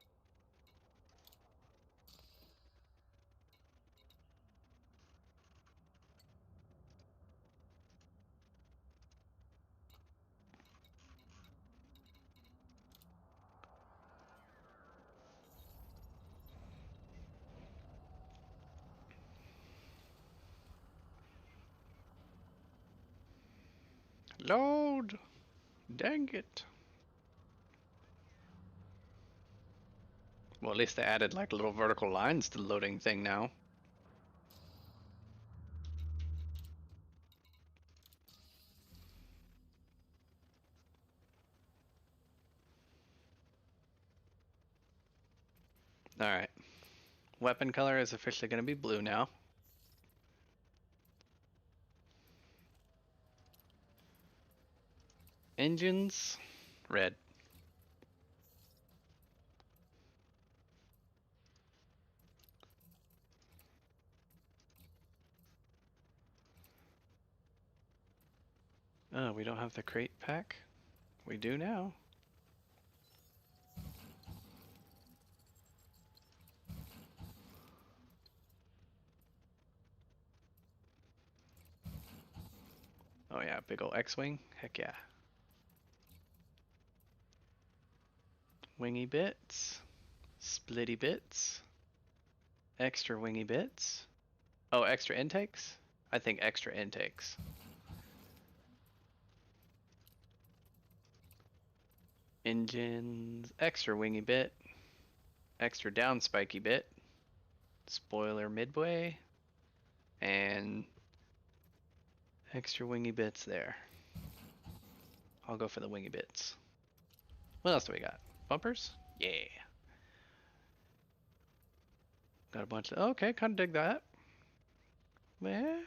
Load! Dang it. Well, at least they added like little vertical lines to the loading thing now. Alright. Weapon color is officially going to be blue now. Engines, red. Oh, we don't have the crate pack? We do now. Oh yeah, big ol' X-Wing? Heck yeah. Wingy bits. Splitty bits. Extra wingy bits. Oh, extra intakes? I think extra intakes. Engines, extra wingy bit, extra down spiky bit, spoiler midway, and extra wingy bits there. I'll go for the wingy bits. What else do we got? Bumpers? Yeah. Got a bunch of, okay, kind of dig that. Yeah.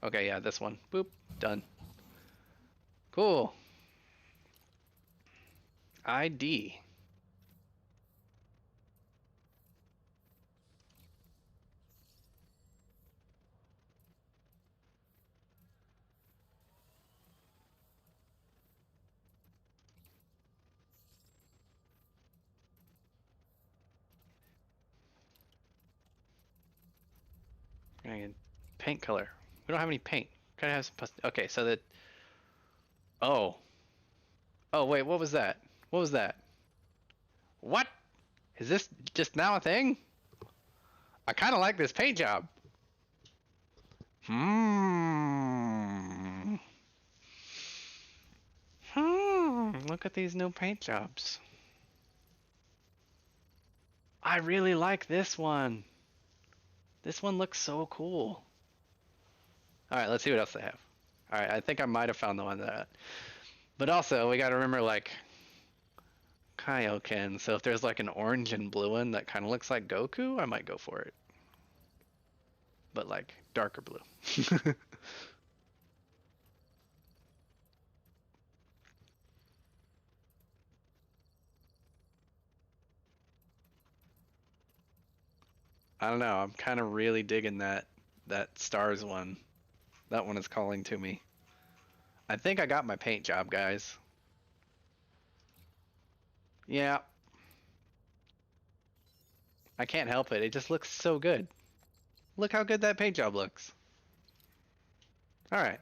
Okay, yeah, this one. Boop, done. Cool. ID. And paint color. We don't have any paint. Gotta have some. Okay, so that. Oh. Oh wait, what was that? What was that? What? Is this just now a thing? I kind of like this paint job. Hmm. Look at these new paint jobs. I really like this one. This one looks so cool. All right, let's see what else they have. All right, I think I might have found the one that. But also, we got to remember like Kaioken. So if there's like an orange and blue one that kind of looks like Goku, I might go for it. But like darker blue. I don't know. I'm kind of really digging that stars one. That one is calling to me. I think I got my paint job, guys. Yeah. I can't help it. It just looks so good. Look how good that paint job looks. All right.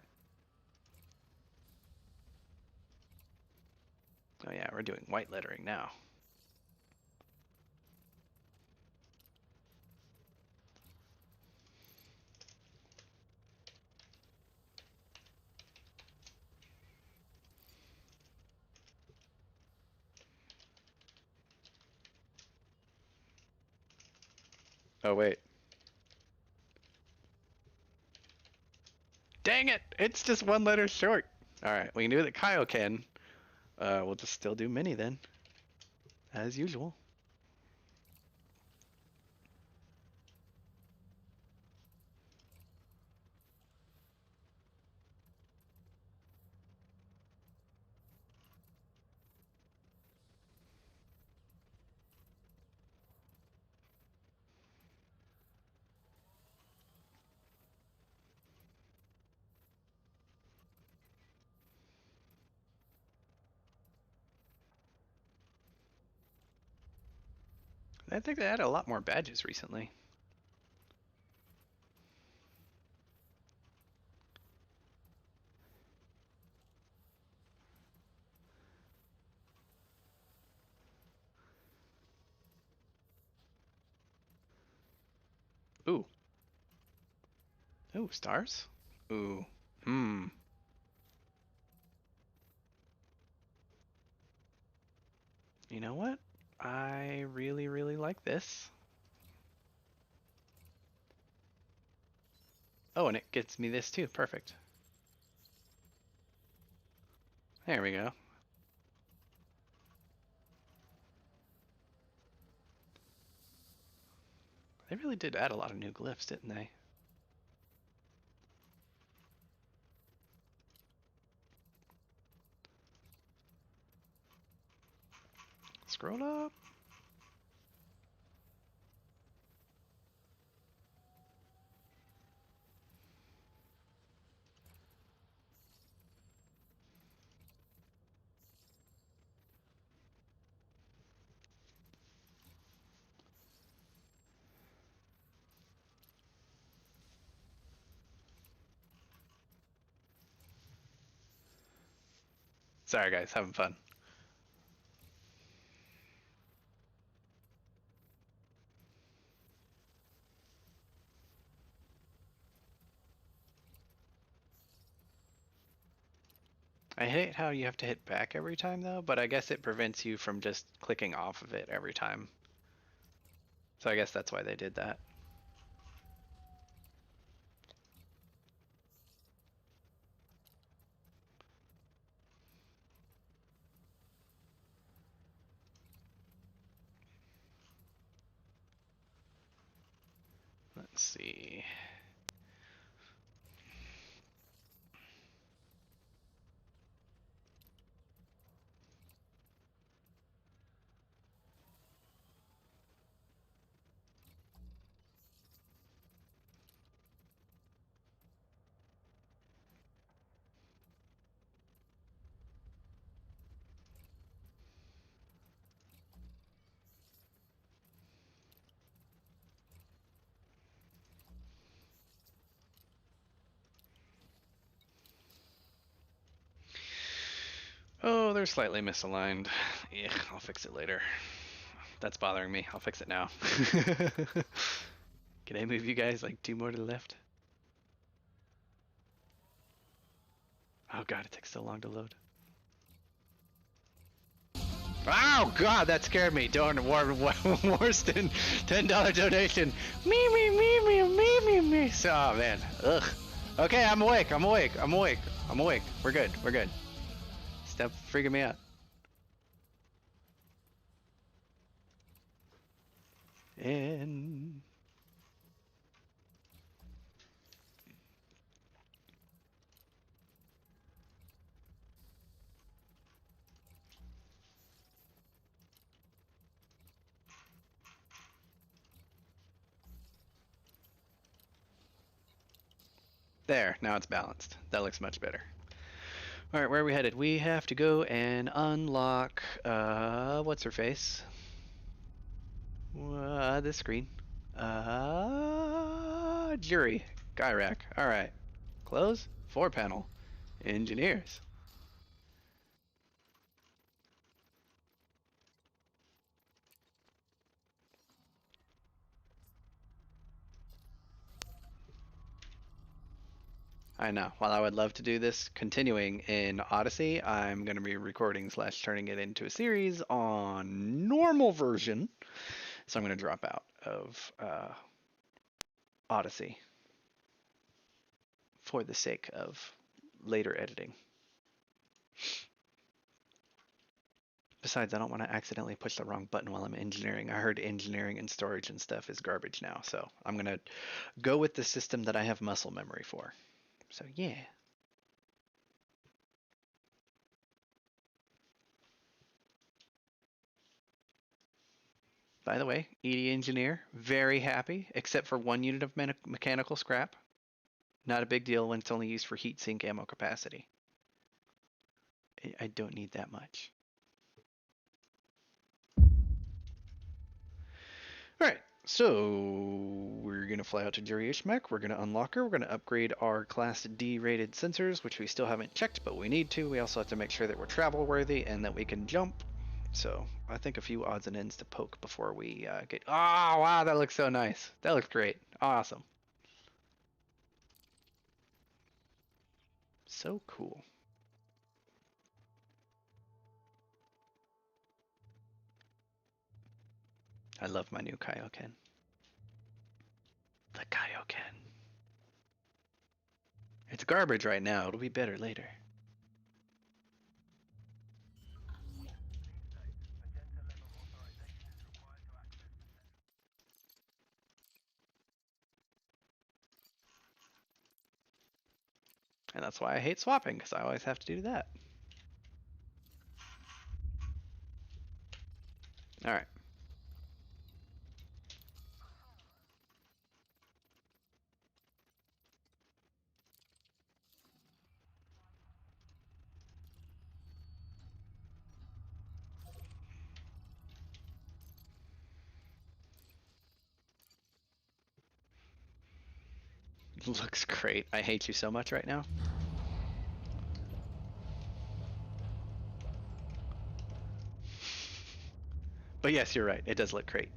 Oh yeah, we're doing white lettering now. Oh wait. Dang it! It's just one letter short. All right, we can do the Kaioken. We'll just still do mini then, as usual. I think they added a lot more badges recently. Ooh. Ooh, stars? Ooh. Hmm. You know what? I really, really like this. Oh, and it gets me this too. Perfect. There we go. They really did add a lot of new glyphs, didn't they? Scroll up. Sorry guys, having fun. I hate how you have to hit back every time though, but I guess it prevents you from just clicking off of it every time. So I guess that's why they did that. Let's see. Oh, they're slightly misaligned. Yeah, I'll fix it later. That's bothering me. I'll fix it now. Can I move you guys like 2 more to the left? Oh god, it takes so long to load. Oh god, that scared me. Darn, Warston, $10 donation. Me. So, oh man, ugh. Okay, I'm awake. We're good. Stop freaking me out. And there, now it's balanced. That looks much better. All right, where are we headed? We have to go and unlock, what's her face? This screen. Juri. Gyrac. All right. Close. 4-panel. Engineers. I know. While I would love to do this continuing in Odyssey, I'm going to be recording / turning it into a series on normal version. So I'm going to drop out of Odyssey for the sake of later editing. Besides, I don't want to accidentally push the wrong button while I'm engineering. I heard engineering and storage and stuff is garbage now. So I'm going to go with the system that I have muscle memory for. So yeah. By the way, ED engineer, very happy, except for 1 unit of mechanical scrap. Not a big deal when it's only used for heat sink ammo capacity. I don't need that much. Alright, so we're going to fly out to Juri Ishmaak. We're going to unlock her. We're going to upgrade our Class D rated sensors, which we still haven't checked, but we need to. We also have to make sure that we're travel worthy and that we can jump. So I think a few odds and ends to poke before we get... Oh, wow, that looks so nice. That looks great. Awesome. So cool. I love my new Kaioken. The Kaioken. It's garbage right now. It'll be better later. And that's why I hate swapping, because I always have to do that. Alright. Looks great. I hate you so much right now. But yes, you're right. It does look great.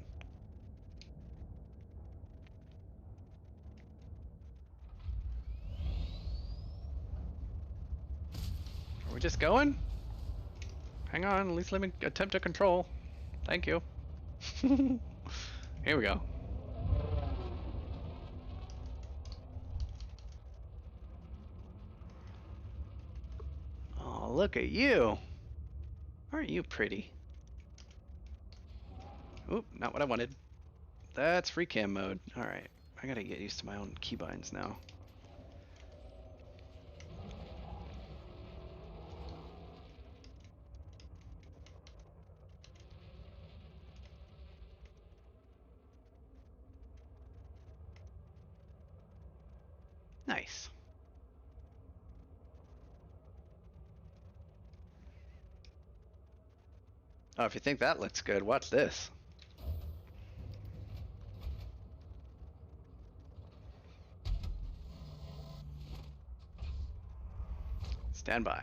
Are we just going? Hang on, at least let me attempt to control. Thank you. Here we go. Oh, look at you. Aren't you pretty? Oop, not what I wanted. That's free cam mode. Alright, I gotta get used to my own keybinds now. Nice. Oh, if you think that looks good, watch this. Stand by.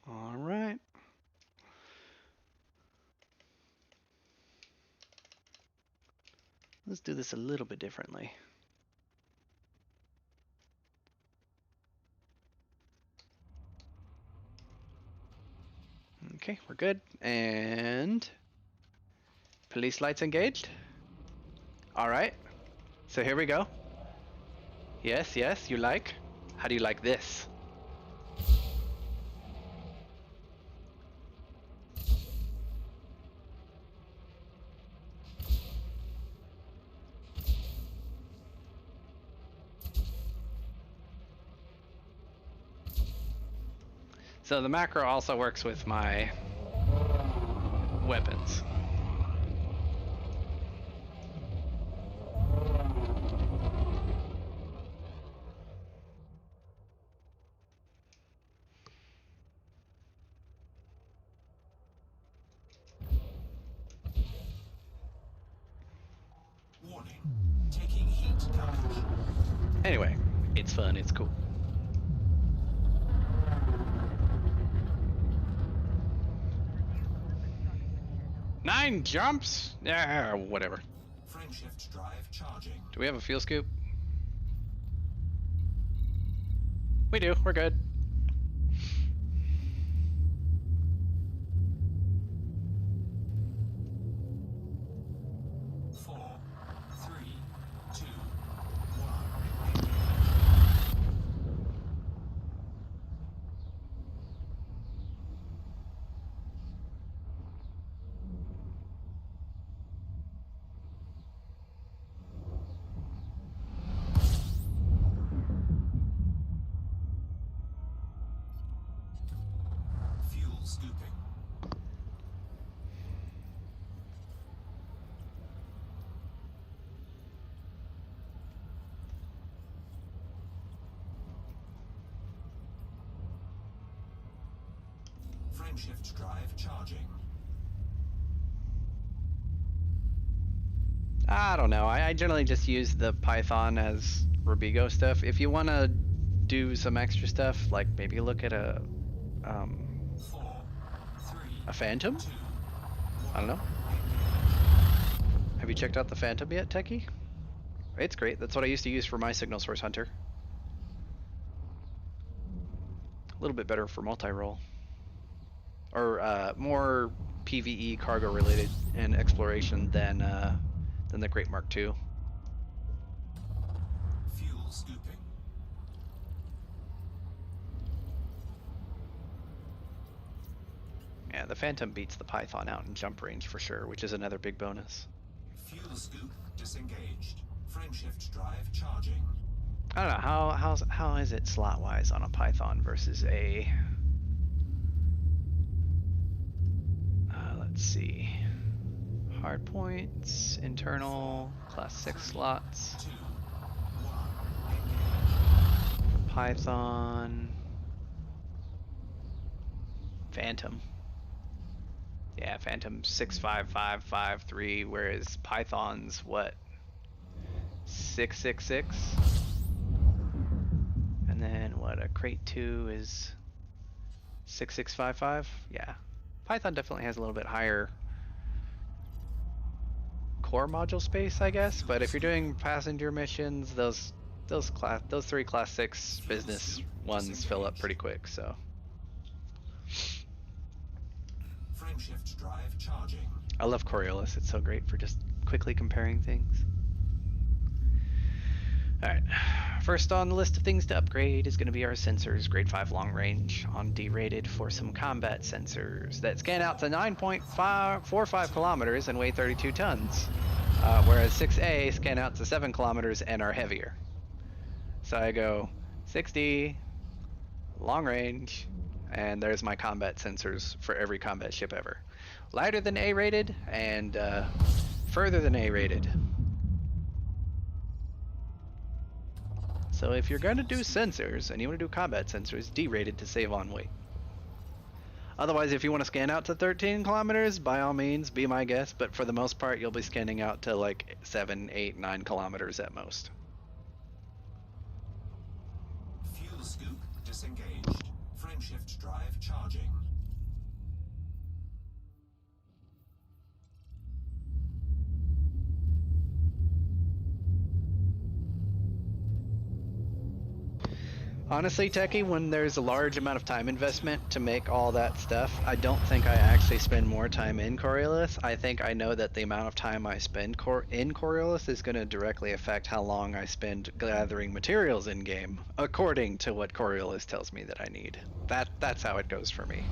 All right. Let's do this a little bit differently. Okay, we're good. And police lights engaged. All right. So here we go. Yes, yes, you like? How do you like this? So the macro also works with my weapons. Warning. Taking heat damage. Anyway, it's fun, it's cool. Nine jumps? Yeah, whatever. Frameshift drive charging. Do we have a fuel scoop? We do, we're good. Four, three, two, fuel scooping. Frameshift drive charging. I don't know. I generally just use the Python as Rubigo stuff. If you want to do some extra stuff, like maybe look at a Four, three, Phantom? two, I don't know. Have you checked out the Phantom yet, Techie? It's great. That's what I used to use for my signal source hunter. A little bit better for multi-role. Or more PvE cargo related and exploration than the Great Mark II. fuel scooping. Yeah, the Phantom beats the Python out in jump range for sure, which is another big bonus. Fuel scoop disengaged. Frameshift drive charging. I don't know, how is it slot wise on a Python versus a let's see. Hard points, internal, class 6 slots. 2, 1. Python. Phantom. Yeah, Phantom 65553, whereas Python's what? 666? And then what what, a crate 2 is 6655? Yeah. Python definitely has a little bit higher core module space, I guess, but if you're doing passenger missions, those three class 6 business ones fill up pretty quick, so. Frameshift drive charging. I love Coriolis. It's so great for just quickly comparing things. Alright, first on the list of things to upgrade is going to be our sensors. Grade 5 long range on D-rated for some combat sensors that scan out to 9.45 kilometers and weigh 32 tons. Whereas 6A scan out to 7 kilometers and are heavier. So I go 60, long range, and there's my combat sensors for every combat ship ever. Lighter than A-rated and further than A-rated. So if you're going to do sensors and you want to do combat sensors, D-rated to save on weight. Otherwise, if you want to scan out to 13 kilometers, by all means, be my guest, but for the most part, you'll be scanning out to like 7, 8, 9 kilometers at most. Fuel scoop disengaged. Frameshift drive charging. Honestly, Techie, when there's a large amount of time investment to make all that stuff, I don't think I actually spend more time in Coriolis. I think I know that the amount of time I spend in Coriolis is going to directly affect how long I spend gathering materials in-game, according to what Coriolis tells me that I need. That's how it goes for me.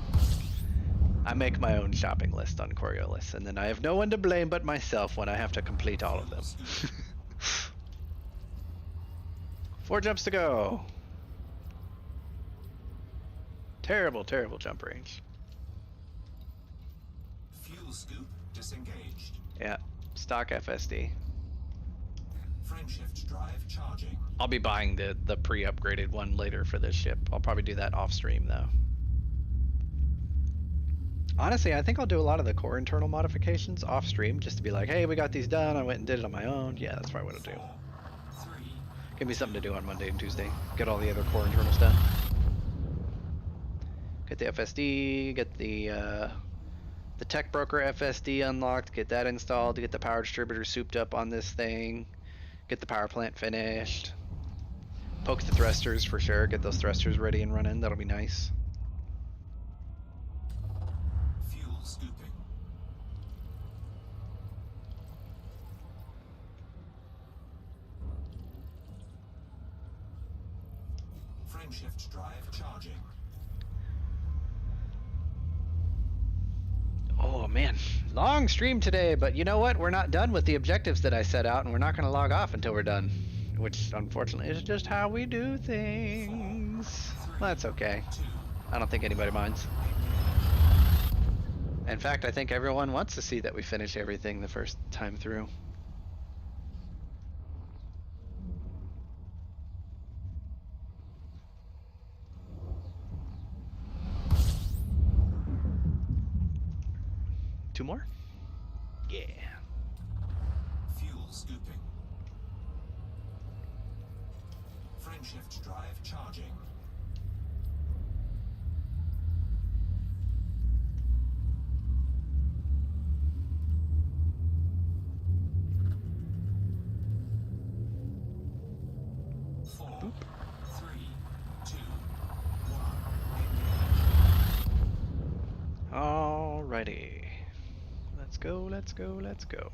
I make my own shopping list on Coriolis, and then I have no one to blame but myself when I have to complete all of them. 4 jumps to go. Terrible, terrible jump range. Fuel scoop disengaged. Yeah, stock FSD. Frameshift drive charging. I'll be buying the pre-upgraded one later for this ship. I'll probably do that off stream though. Honestly, I think I'll do a lot of the core internal modifications off stream just to be like, hey, we got these done. I went and did it on my own. Yeah, that's probably what I'll do. 3. Give me something to do on Monday and Tuesday. Get all the other core internals done. Get the FSD, get the tech broker FSD unlocked, get that installed, get the power distributor souped up on this thing, get the power plant finished, poke the thrusters for sure, get those thrusters ready and running, that'll be nice. Fuel scooping. Frameshift drive charging. Oh man, long stream today, but you know what? We're not done with the objectives that I set out, and we're not going to log off until we're done. Which, unfortunately, is just how we do things. Well, that's okay. I don't think anybody minds. In fact, I think everyone wants to see that we finish everything the first time through. Two more? Yeah. Fuel scooping. Frameshift drive charging. Four, 3, 2, 1. Alrighty. Let's go, let's go, let's go.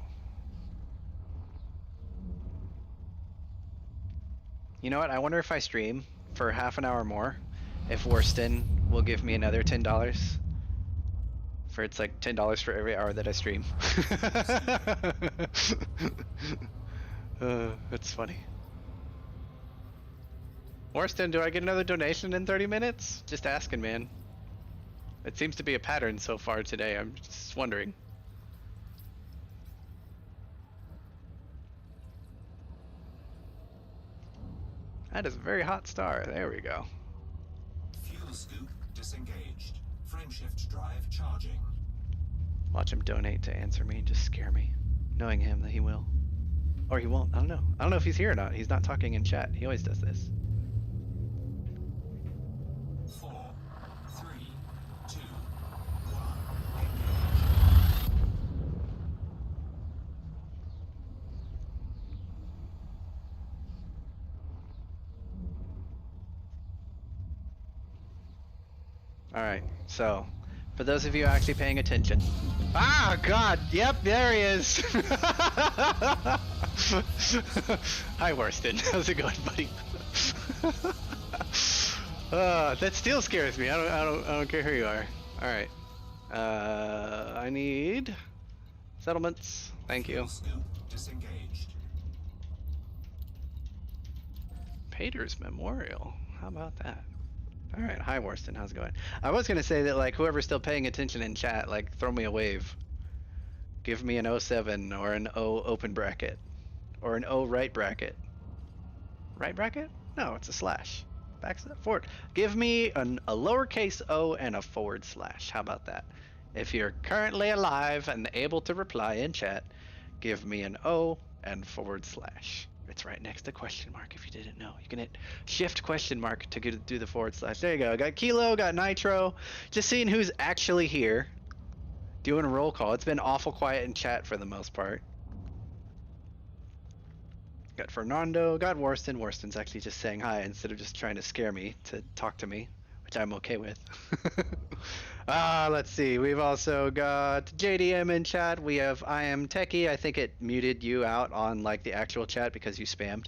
You know what? I wonder if I stream for half an hour more, if Worston will give me another $10. For it's like $10 for every hour that I stream. That's funny. Worston, do I get another donation in 30 minutes? Just asking, man. It seems to be a pattern so far today. I'm just wondering. That is a very hot star. There we go. Fuel scoop disengaged. Frameshift drive charging. Watch him donate to answer me and just scare me. Knowing him that he will. Or he won't. I don't know. I don't know if he's here or not. He's not talking in chat. He always does this. All right. So, for those of you actually paying attention. Ah, God. Yep, there he is. Hi, Worston. How's it going, buddy? That still scares me. I don't care who you are. All right. I need settlements. Thank you. Fuel scoop disengaged. Pater's Memorial. How about that? All right. Hi, Worston. How's it going? I was gonna say that like whoever's still paying attention in chat, like throw me a wave. Give me an 07 or an O open bracket, or an O right bracket. Right bracket? No, it's a slash. Forward. Give me a lowercase o and a forward slash. How about that? If you're currently alive and able to reply in chat, give me an O and forward slash. It's right next to question mark if you didn't know. You can hit shift question mark to do the forward slash. There you go. Got Kilo, got Nitro. Just seeing who's actually here. Doing a roll call. It's been awful quiet in chat for the most part. Got Fernando, got Worston. Worston's actually just saying hi instead of just trying to scare me to talk to me, which I'm okay with. Let's see. We've also got JDM in chat. We have I am Techie. I think it muted you out on like the actual chat because you spammed.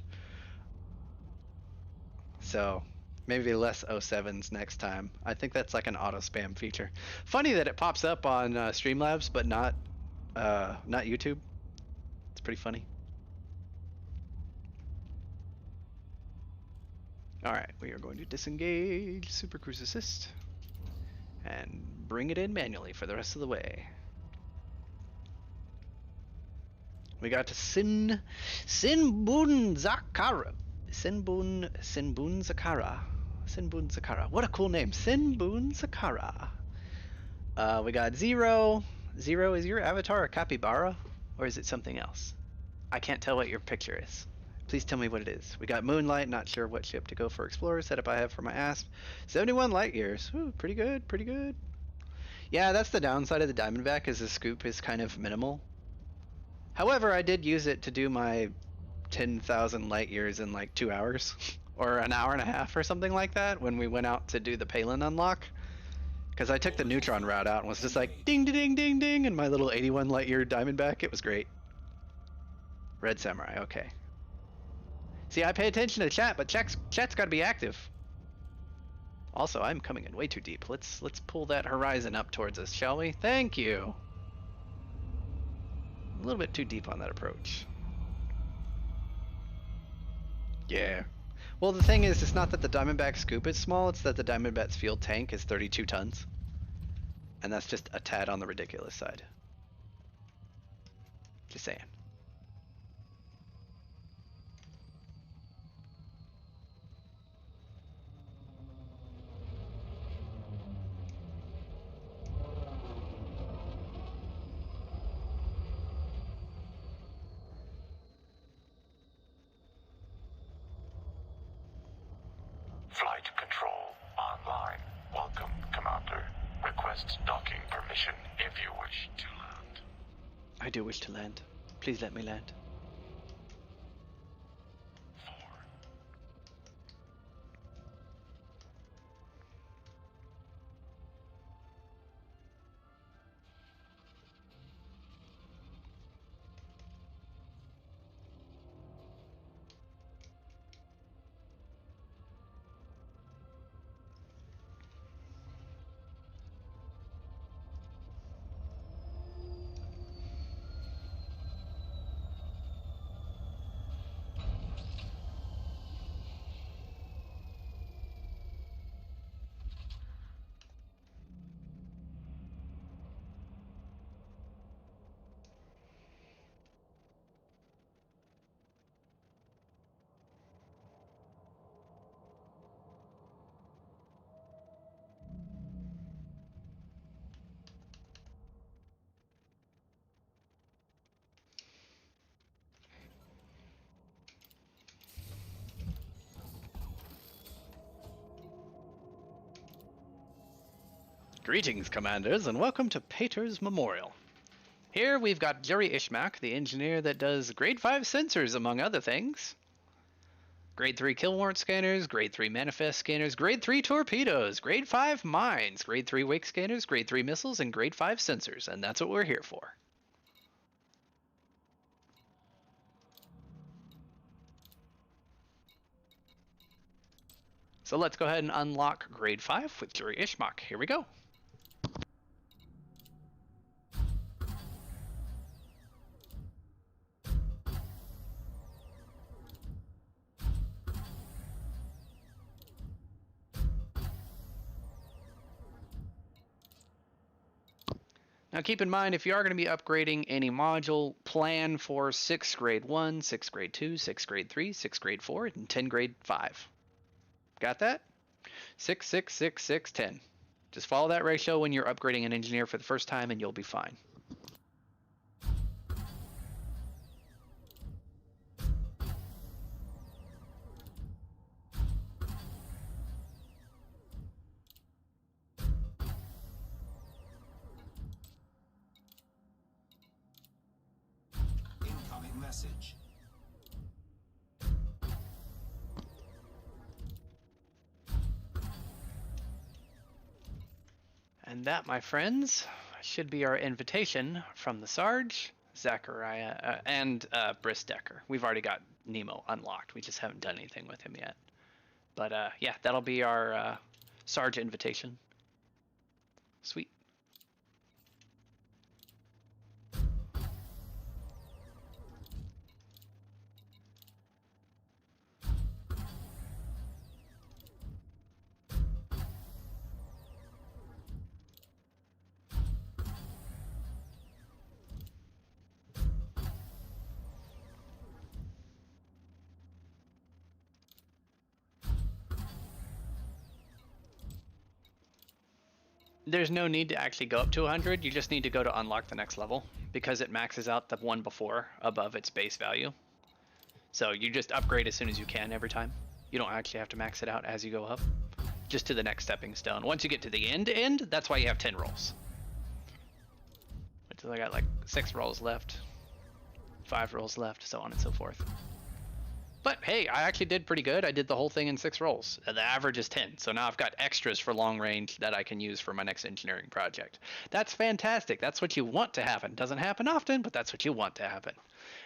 So maybe less 07s next time. I think that's like an auto spam feature. Funny that it pops up on Streamlabs, but not YouTube. It's pretty funny. Alright, we are going to disengage Super Cruise Assist and bring it in manually for the rest of the way. We got Sinbun Zakara. Sinbun Zakara. What a cool name. Sinbun Zakara. We got Zero. Zero, is your avatar a capybara? Or is it something else? I can't tell what your picture is. Please tell me what it is. We got Moonlight, not sure what ship to go for Explorer. Setup I have for my ASP. 71 light years. Ooh, pretty good, pretty good. Yeah, that's the downside of the Diamondback, is the scoop is kind of minimal. However, I did use it to do my 10,000 light years in like 2 hours. Or an hour and a half or something like that when we went out to do the Palin unlock. Because I took the neutron route out and was just like ding ding ding ding in my little 81 light year Diamondback. It was great. Red Samurai, okay. See, I pay attention to chat, but chat's got to be active. Also, I'm coming in way too deep. Let's pull that horizon up towards us, shall we? Thank you. A little bit too deep on that approach. Yeah. Well, the thing is, it's not that the Diamondback scoop is small, it's that the Diamondback's fuel tank is 32 tons. And that's just a tad on the ridiculous side. Just saying. Flight control online. Welcome, Commander. Request docking permission if you wish to land. I do wish to land. Please let me land. 4. Greetings, Commanders, and welcome to Pater's Memorial. Here we've got Juri Ishmaak, the engineer that does grade 5 sensors, among other things. Grade 3 kill warrant scanners, Grade 3 manifest scanners, Grade 3 torpedoes, Grade 5 mines, Grade 3 wake scanners, Grade 3 missiles, and Grade 5 sensors, and that's what we're here for. So let's go ahead and unlock Grade 5 with Juri Ishmaak. Here we go. Now keep in mind, if you are going to be upgrading any module, plan for 6 grade 1, 6 grade 2, 6 grade 3, 6 grade 4, and 10 grade 5. Got that? 6, 6, 6, 6, 10. Just follow that ratio when you're upgrading an engineer for the first time and you'll be fine. Incoming message. And that, my friends, should be our invitation from the Sarge, Zachariah, and Briss Decker. We've already got Nemo unlocked. We just haven't done anything with him yet. But yeah, that'll be our Sarge invitation. Sweet. There's no need to actually go up to 100. You just need to go to unlock the next level because it maxes out the one before above its base value. So you just upgrade as soon as you can every time. You don't actually have to max it out as you go up, just to the next stepping stone. Once you get to the end, that's why you have 10 rolls. Which I got like 6 rolls left, 5 rolls left, so on and so forth. But hey, I actually did pretty good. I did the whole thing in 6 rolls. The average is 10, so now I've got extras for long range that I can use for my next engineering project. That's fantastic. That's what you want to happen. Doesn't happen often, but that's what you want to happen.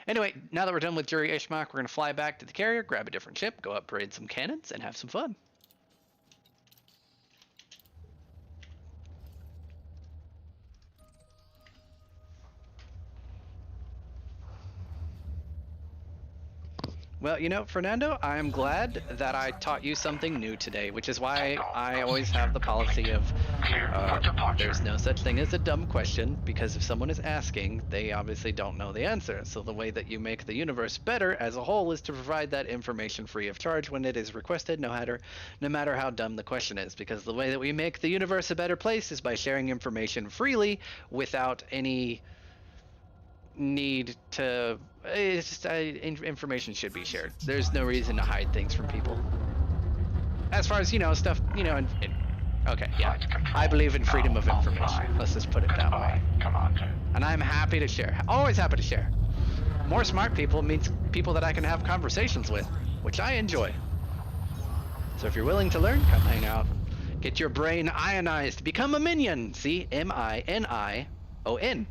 Anyway, now that we're done with Juri Ishmaak, we're going to fly back to the carrier, grab a different ship, go upgrade some cannons, and have some fun. Well, you know, Fernando, I'm glad that I taught you something new today, which is why I always have the policy of there's no such thing as a dumb question, because if someone is asking, they obviously don't know the answer. So the way that you make the universe better as a whole is to provide that information free of charge when it is requested, no matter how dumb the question is, because the way that we make the universe a better place is by sharing information freely without any need to it's just information should be shared. There's no reason to hide things from people as far as stuff okay, yeah, I believe in freedom of information. Let's just put it that way. And I'm happy to share, always happy to share. More smart people means people that I can have conversations with, which I enjoy. So if you're willing to learn, come hang out, get your brain ionized, become a minion. See, M-I-N-I-O-N.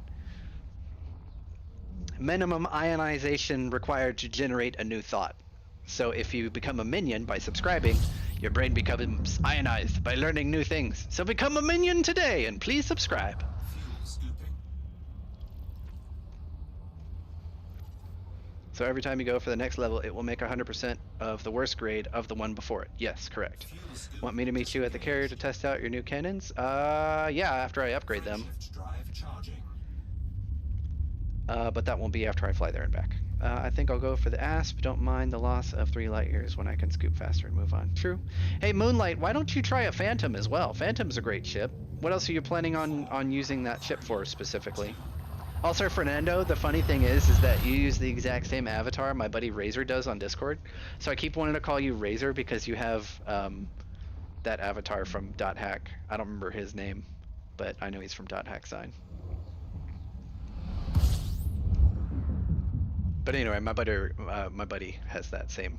Minimum ionization required to generate a new thought. So if you become a minion by subscribing, your brain becomes ionized by learning new things. So become a minion today and please subscribe. Fuel scooping. So every time you go for the next level, it will make 100% of the worst grade of the one before it. Yes, correct. Fuel scooping. Want me to meet you at the carrier to test out your new cannons? Yeah, after I upgrade them. Shift drive charging. But that won't be after I fly there and back. I think I'll go for the ASP. Don't mind the loss of 3 light years when I can scoop faster and move on. True. Hey, Moonlight, why don't you try a Phantom as well? Phantom's a great ship. What else are you planning on using that ship for specifically? Also, Fernando, the funny thing is that you use the exact same avatar my buddy Razor does on Discord. So I keep wanting to call you Razor because you have that avatar from .hack. I don't remember his name, but I know he's from .hack sign. But anyway, my buddy has that same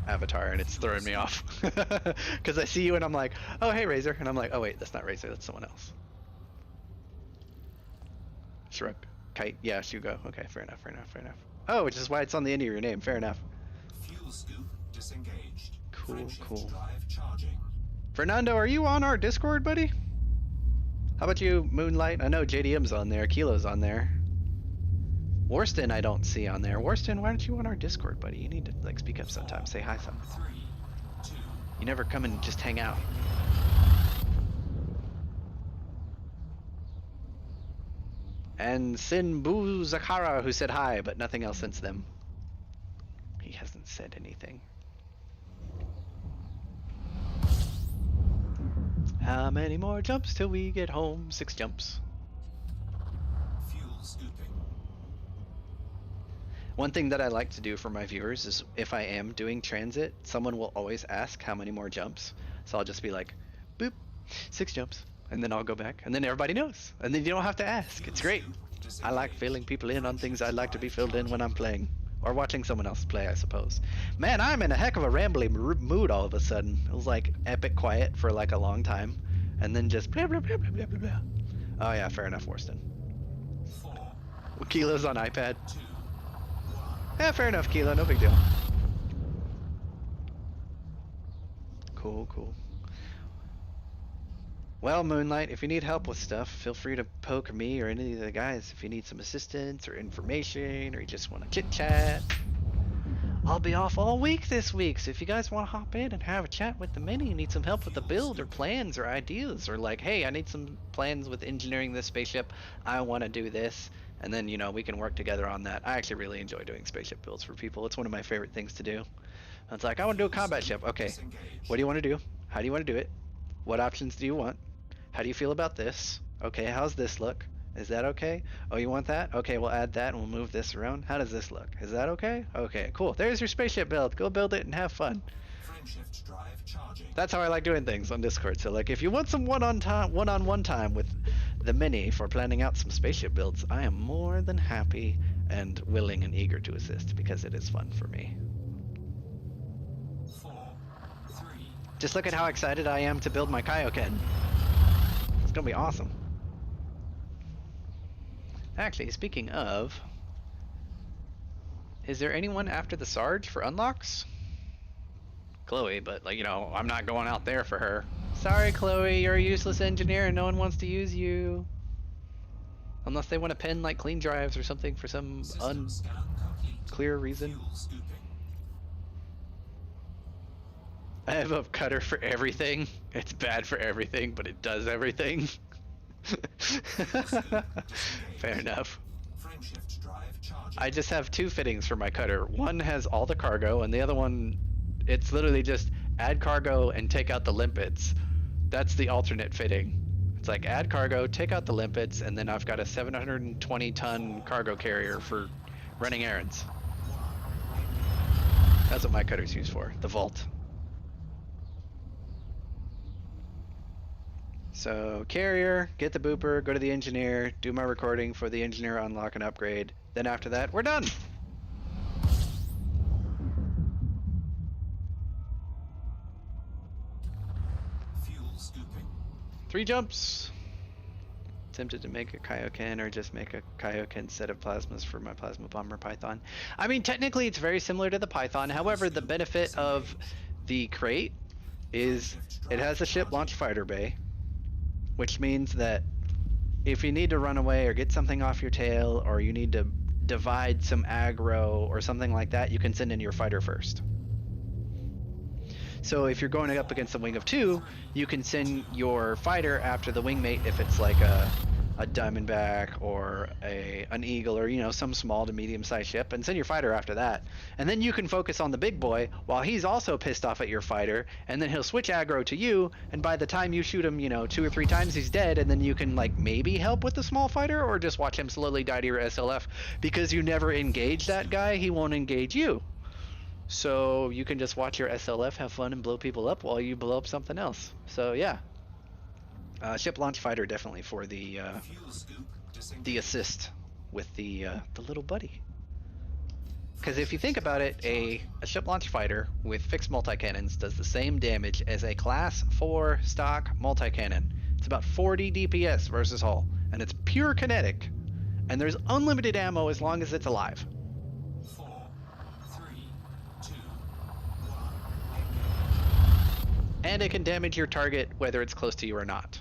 avatar, and it's throwing me off. Because I see you and I'm like, oh hey Razor, and I'm like, oh wait, that's not Razor, that's someone else. Shrug. Kite. Yeah, Shugo. Okay, fair enough, fair enough, fair enough. Oh, which is why it's on the end of your name. Fair enough. Fuel scoop disengaged. Cool, Frameshift cool. drive charging. Fernando, are you on our Discord, buddy? How about you, Moonlight? I know JDM's on there, Kilo's on there. Worston I don't see on there. Worston, why aren't you on our Discord, buddy? You need to like speak up sometime, say hi something. 3, 2, You never come and just hang out. And Sinbu Zakara, who said hi, but nothing else since then. He hasn't said anything. How many more jumps till we get home? 6 jumps. fuel scooping. One thing that I like to do for my viewers is if I am doing transit, someone will always ask how many more jumps. So I'll just be like, boop, 6 jumps. And then I'll go back, and then everybody knows. And then you don't have to ask. It's great. I like filling people in on things I'd like to be filled in when I'm playing. Or watching someone else play, I suppose. Man, I'm in a heck of a rambling mood all of a sudden. It was like epic quiet for like a long time. And then just blah, blah, blah, blah, blah, blah, blah. Oh yeah, fair enough, Worston. 4, Kilo's on iPad. 2, 1. Yeah, fair enough, Kilo. No big deal. Cool, cool. Well, Moonlight, if you need help with stuff, feel free to poke me or any of the guys if you need some assistance or information or you just want to chit-chat. I'll be off all week this week, so if you guys want to hop in and have a chat with the mini, you need some help with the build or plans or ideas, or like, hey, I need some plans with engineering this spaceship, I want to do this, and then, you know, we can work together on that. I actually really enjoy doing spaceship builds for people. It's one of my favorite things to do. It's like, I want to do a combat ship. Okay, what do you want to do? How do you want to do it? What options do you want? How do you feel about this? Okay, how's this look? Is that okay? Oh, you want that? Okay, we'll add that and we'll move this around. How does this look? Is that okay? Okay, cool. There's your spaceship build. Go build it and have fun. Frameshift drive charging. That's how I like doing things on Discord. So like if you want some one-on-one time with the mini for planning out some spaceship builds, I am more than happy and willing and eager to assist because it is fun for me. 4, 3, Just look at how excited I am to build my Kaioken. It's gonna be awesome. Actually, speaking of, is there anyone after the Sarge for unlocks? Chloe, but like, you know, I'm not going out there for her. Sorry, Chloe, you're a useless engineer and no one wants to use you. Unless they want to pen like clean drives or something for some system scan complete. unclear reason. Fuel scooping. I have a cutter for everything. It's bad for everything, but it does everything. Fair enough. Frameshift drive charging. I just have 2 fittings for my cutter. One has all the cargo, and the other one, it's literally just add cargo and take out the limpets. That's the alternate fitting. It's like add cargo, take out the limpets, and then I've got a 720-ton cargo carrier for running errands. That's what my cutter's used for, the vault. So carrier, get the booper, go to the engineer, do my recording for the engineer unlock and upgrade. Then after that, we're done. Fuel scooping. 3 jumps. Tempted to make a Kaioken or just make a Kaioken set of plasmas for my Plasma Bomber Python. I mean, technically it's very similar to the Python. However, the benefit of the crate is it has a ship launch fighter bay, which means that if you need to run away or get something off your tail or you need to divide some aggro or something like that, you can send in your fighter first. So if you're going up against a wing of 2, you can send your fighter after the wingmate if it's like a Diamondback or an Eagle or, you know, some small to medium-sized ship, and send your fighter after that. And then you can focus on the big boy while he's also pissed off at your fighter, and then he'll switch aggro to you, and by the time you shoot him, you know, 2 or 3 times, he's dead, and then you can like maybe help with the small fighter or just watch him slowly die to your SLF. Because you never engage that guy, he won't engage you. So you can just watch your SLF have fun and blow people up while you blow up something else. So yeah, ship launch fighter definitely for the Fuel scoop disengaged. assist with the little buddy. Because if you think about it, a ship launch fighter with fixed multi-cannons does the same damage as a class 4 stock multi-cannon. It's about 40 DPS versus hull, and it's pure kinetic, and there's unlimited ammo as long as it's alive. 4, 3, 2, 1. And it can damage your target whether it's close to you or not.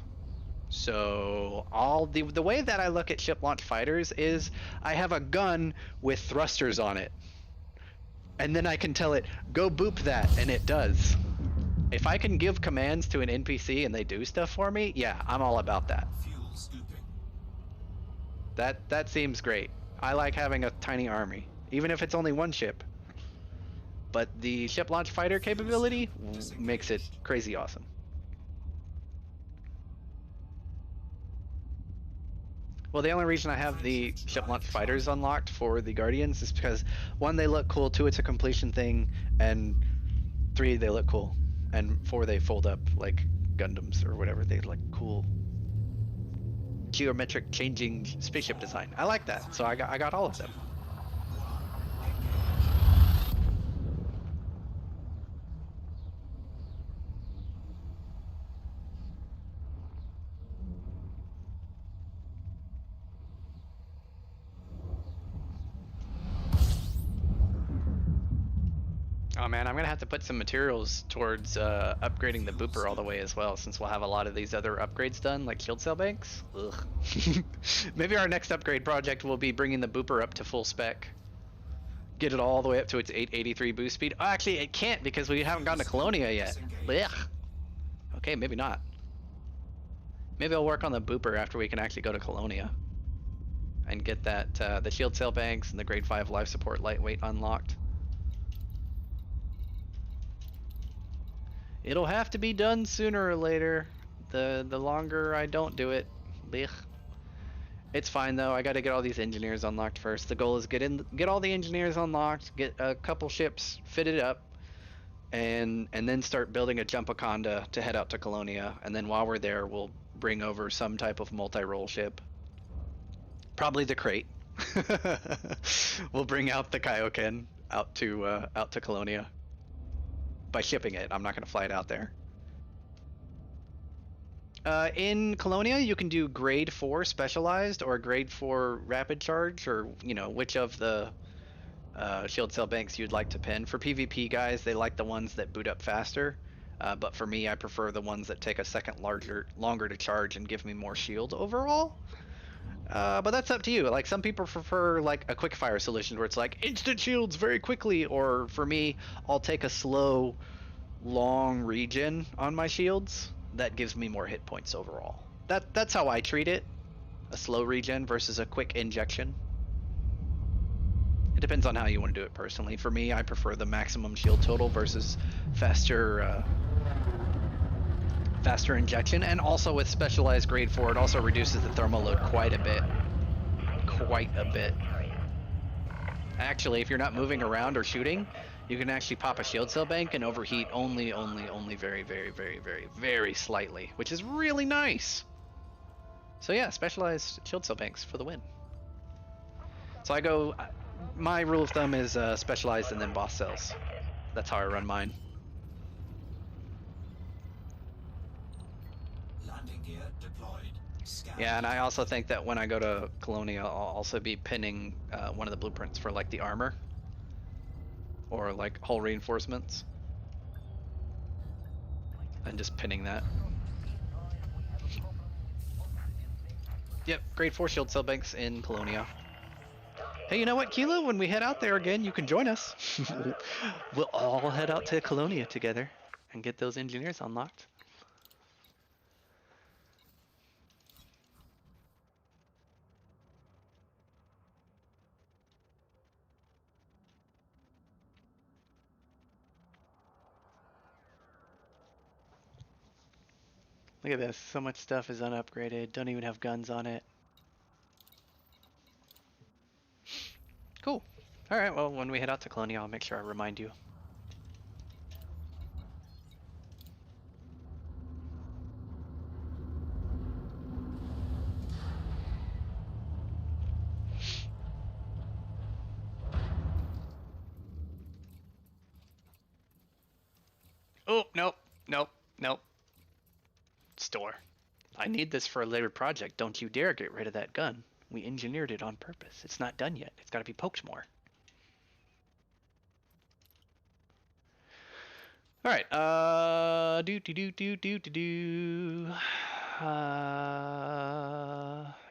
So all the way that I look at ship launch fighters is I have a gun with thrusters on it. And then I can tell it, go boop that, and it does. If I can give commands to an NPC and they do stuff for me, yeah, I'm all about that. Fuel scooping. That seems great. I like having a tiny army, even if it's only one ship. But the ship launch fighter capability makes it crazy awesome. Well, the only reason I have the ship launch fighters unlocked for the Guardians is because 1, they look cool, 2, it's a completion thing, and 3, they look cool, and 4, they fold up like Gundams or whatever. They like cool geometric changing spaceship design. I like that, so I got all of them. Oh man, I'm gonna have to put some materials towards upgrading the booper all the way as well, since we'll have a lot of these other upgrades done, like shield cell banks. Ugh. Maybe our next upgrade project will be bringing the booper up to full spec. Get it all the way up to its 883 boost speed. Oh, actually, it can't because we haven't gotten to Colonia yet. Blech. Okay, maybe not. Maybe I'll work on the booper after we can actually go to Colonia and get that the shield cell banks and the grade 5 life support lightweight unlocked. It'll have to be done sooner or later. The longer I don't do it, blech. It's fine though. I got to get all these engineers unlocked first. The goal is get all the engineers unlocked, get a couple ships fitted up, and then start building a Jumpaconda to head out to Colonia. And then while we're there, we'll bring over some type of multi-role ship. Probably the Crate. We'll bring out the Kaioken out to Colonia. By shipping it. I'm not going to fly it out there. In Colonia, you can do grade 4 specialized or grade 4 rapid charge, or which of the shield cell banks you'd like to pin. For PvP guys, they like the ones that boot up faster, but for me, I prefer the ones that take a second longer to charge and give me more shield overall. But that's up to you. Like, some people prefer like a quick fire solution where it's like instant shields very quickly, or for me, I'll take a slow, long regen on my shields. That gives me more hit points overall. That's how I treat it. A slow regen versus a quick injection. It depends on how you want to do it personally. For me, I prefer the maximum shield total versus faster injection, and also with specialized grade 4, it also reduces the thermal load quite a bit. Actually, if you're not moving around or shooting, you can actually pop a shield cell bank and overheat only very, very, very, very, very slightly, which is really nice. So yeah, specialized shield cell banks for the win. So my rule of thumb is specialized and then boss cells. That's how I run mine. Landing gear deployed. Scan. Yeah, and I also think that when I go to Colonia, I'll also be pinning one of the blueprints for like the armor or like hull reinforcements, and just pinning that. Yep, grade 4 shield cell banks in Colonia. Hey, you know what, Kilo? When we head out there again, you can join us. We'll all head out to Colonia together and get those engineers unlocked. Look at this. So much stuff is unupgraded. Don't even have guns on it. Cool. Alright, well, when we head out to Colonia, I'll make sure I remind you. store. I need this for a later project. Don't you dare get rid of that gun. We engineered it on purpose. It's not done yet. It's got to be poked more. All right.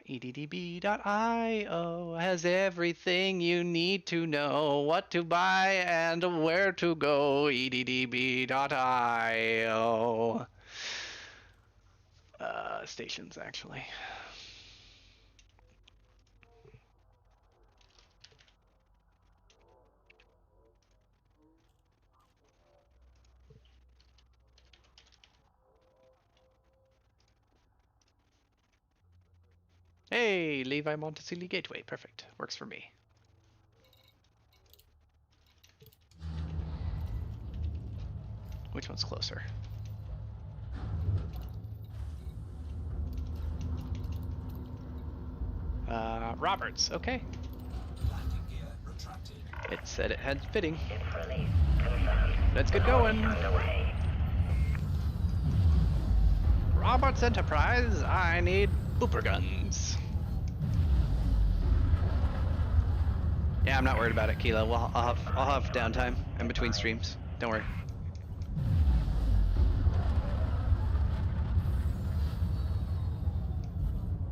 EDDB.io has everything you need to know what to buy and where to go. EDDB.io. Stations, actually. Hey, Levi Montesilli Gateway. Perfect. Works for me. Which one's closer? Roberts. Okay. Landing gear retracted. It said it had fitting. Ship release confirmed. Let's get going. Underway. Roberts Enterprise, I need booper guns. Yeah, I'm not worried about it, Kilo. I'll have downtime in between streams. Don't worry.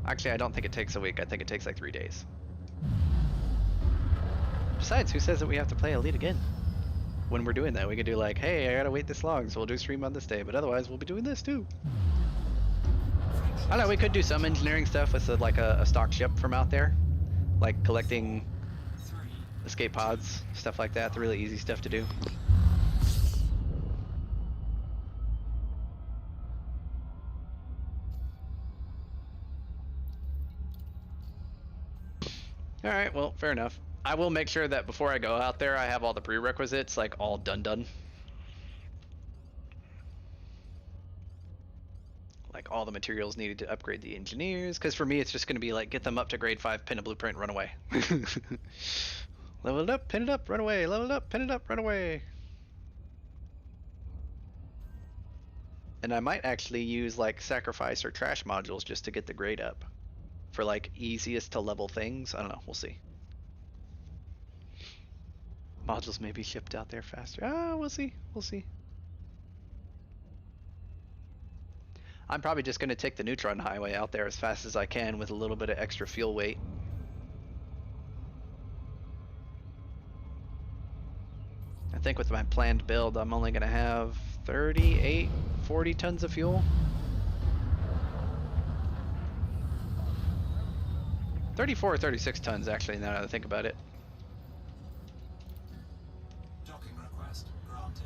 Actually, I don't think it takes a week. I think it takes like 3 days. Besides, who says that we have to play Elite again? When we're doing that, we could do like, hey, I gotta wait this long, so we'll do stream on this day. But otherwise, we'll be doing this too. I don't know, we could do some engineering stuff with a stock ship from out there. Like collecting escape pods, stuff like that. The really easy stuff to do. Alright, well, fair enough. I will make sure that before I go out there, I have all the prerequisites, like, all done. Like, all the materials needed to upgrade the engineers, because for me, it's just going to be like, get them up to grade 5, pin a blueprint, run away. Level it up, pin it up, run away. Level it up, pin it up, run away. And I might actually use, like, sacrifice or trash modules just to get the grade up. For, like, easiest to level things. I don't know, we'll see. Modules may be shipped out there faster. We'll see. We'll see. I'm probably just going to take the neutron highway out there as fast as I can with a little bit of extra fuel weight. I think with my planned build, I'm only going to have 38, 40 tons of fuel. 34 or 36 tons, actually, now that I think about it. Docking request granted.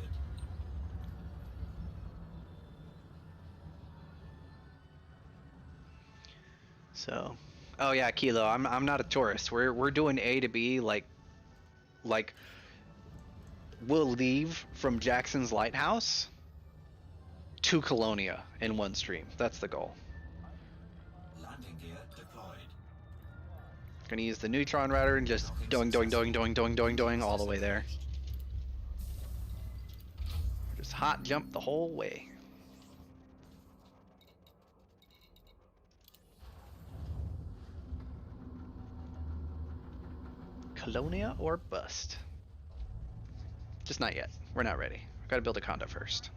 So, oh yeah, Kilo, I'm not a tourist. We're doing A to B like we'll leave from Jackson's Lighthouse to Colonia in one stream. That's the goal. Landing gear deployed. Gonna use the neutron router and just doing all the way there. Just hot jump the whole way. Colonia or bust? Just not yet. We're not ready. We've got to build a condo first.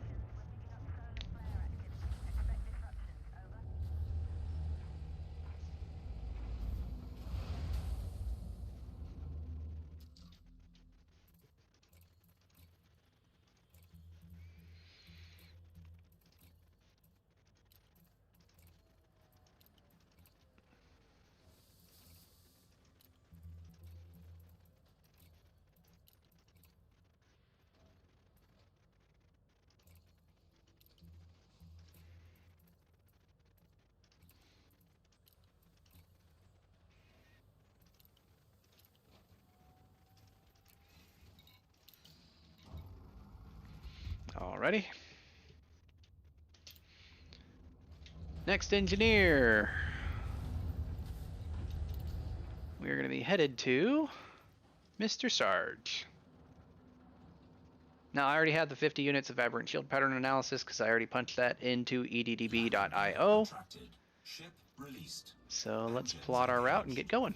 Alrighty. Next engineer. We're going to be headed to Mr. Sarge. Now, I already had the 50 units of aberrant shield pattern analysis because I already punched that into eddb.io. Contracted. Ship released. So let's Engines plot our route and engaged. get going.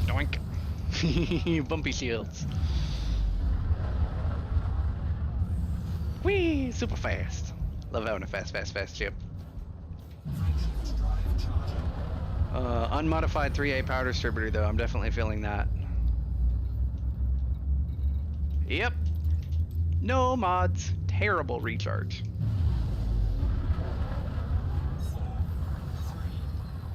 Doink. Bumpy shields. Whee! Super fast. Love having a fast ship. Frameshift drive charging. Unmodified 3A power distributor, though. I'm definitely feeling that. Yep. No mods. Terrible recharge. 4, 3,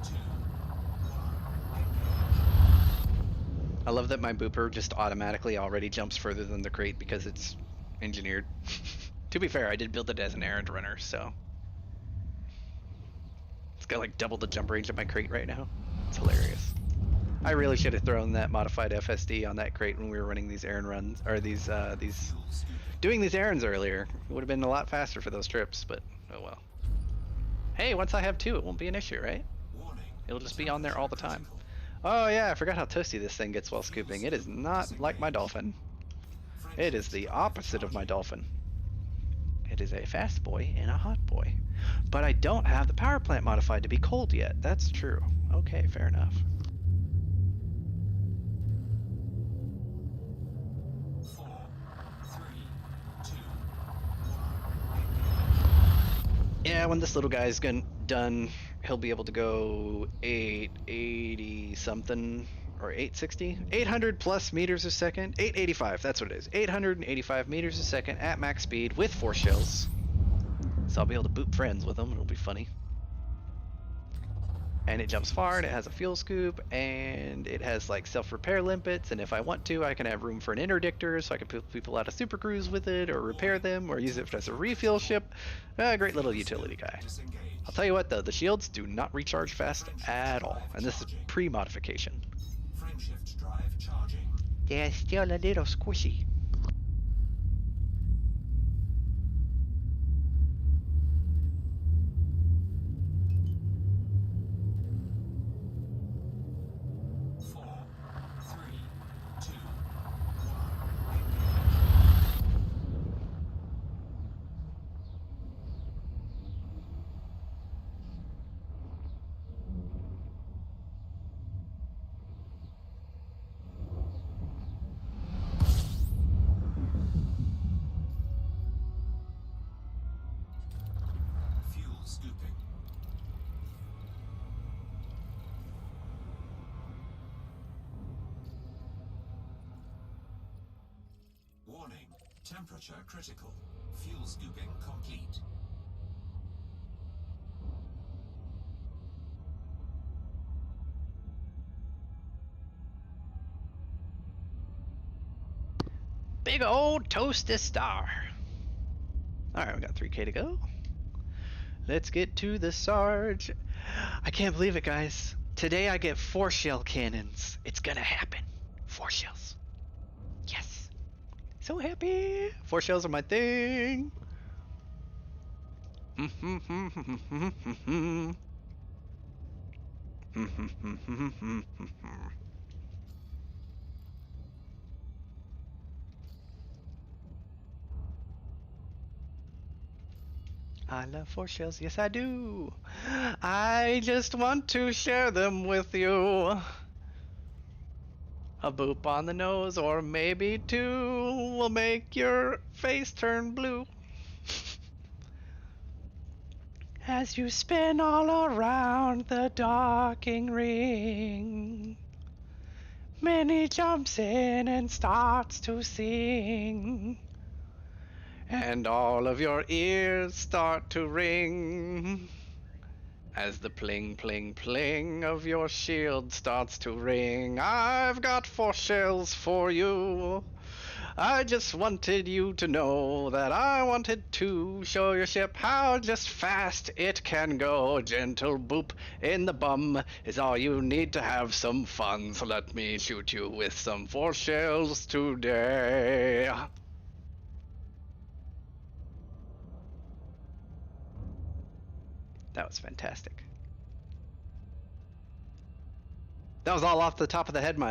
2, 1. I love that my booper just automatically already jumps further than the crate because it's engineered. To be fair, I did build it as an errand runner, so it's got like double the jump range of my crate right now. It's hilarious. I really should have thrown that modified FSD on that crate when we were running these errand runs, or these doing these errands earlier. It would have been a lot faster for those trips, but oh well. Hey, once I have two, it won't be an issue, right? Warning. It'll just be on there all the time. Oh yeah, I forgot how toasty this thing gets while scooping. It is not like my dolphin. It is the opposite of my dolphin. It is a fast boy and a hot boy. But I don't have the power plant modified to be cold yet. That's true. Okay, fair enough. 4, 3, 2, 1. Yeah, when this little guy's done, he'll be able to go 880 something, or 860? 800 plus meters a second? 885, that's what it is. 885 meters a second at max speed with 4 shells. So I'll be able to boot friends with him. It'll be funny. And it jumps far, and it has a fuel scoop, and it has like self-repair limpets, and if I want to, I can have room for an interdictor, so I can put people out of super cruise with it, or repair them, or use it as a refuel ship. Great little utility guy. Disengage. I'll tell you what though, the shields do not recharge fast at all, and this is pre-modification. Frameshift drive charging. They're still a little squishy. Four, three, two, fuel scooping. Warning, temperature critical. Fuel scooping complete. Big old toasty star. Alright, we got 3K to go. Let's get to the Sarge. I can't believe it, guys. Today I get 4 shell cannons. It's gonna happen. 4 shells. Yes. So happy. 4 shells are my thing. I love 4 shells, yes I do. I just want to share them with you. A boop on the nose, or maybe 2, will make your face turn blue. As you spin all around the docking ring, Minnie jumps in and starts to sing. And all of your ears start to ring as the pling pling pling of your shield starts to ring. I've got 4 shells for you. I just wanted you to know that I wanted to show your ship how just fast it can go. Gentle boop in the bum is all you need to have some fun. So let me shoot you with some 4 shells today. That was fantastic. That was all off the top of the head.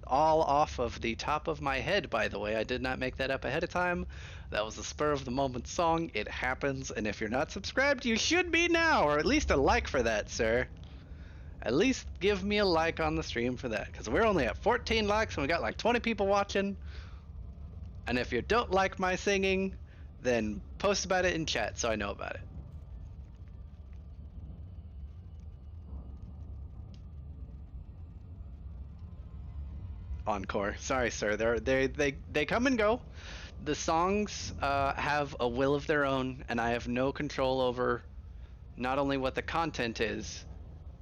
All off of the top of my head, by the way. I did not make that up ahead of time. That was a spur of the moment song. It happens, and if you're not subscribed, you should be now, or at least a like for that, sir. At least give me a like on the stream for that, because we're only at 14 likes and we got like 20 people watching. And if you don't like my singing, then post about it in chat so I know about it. Encore. Sorry, sir. They come and go. The songs have a will of their own, and I have no control over not only what the content is,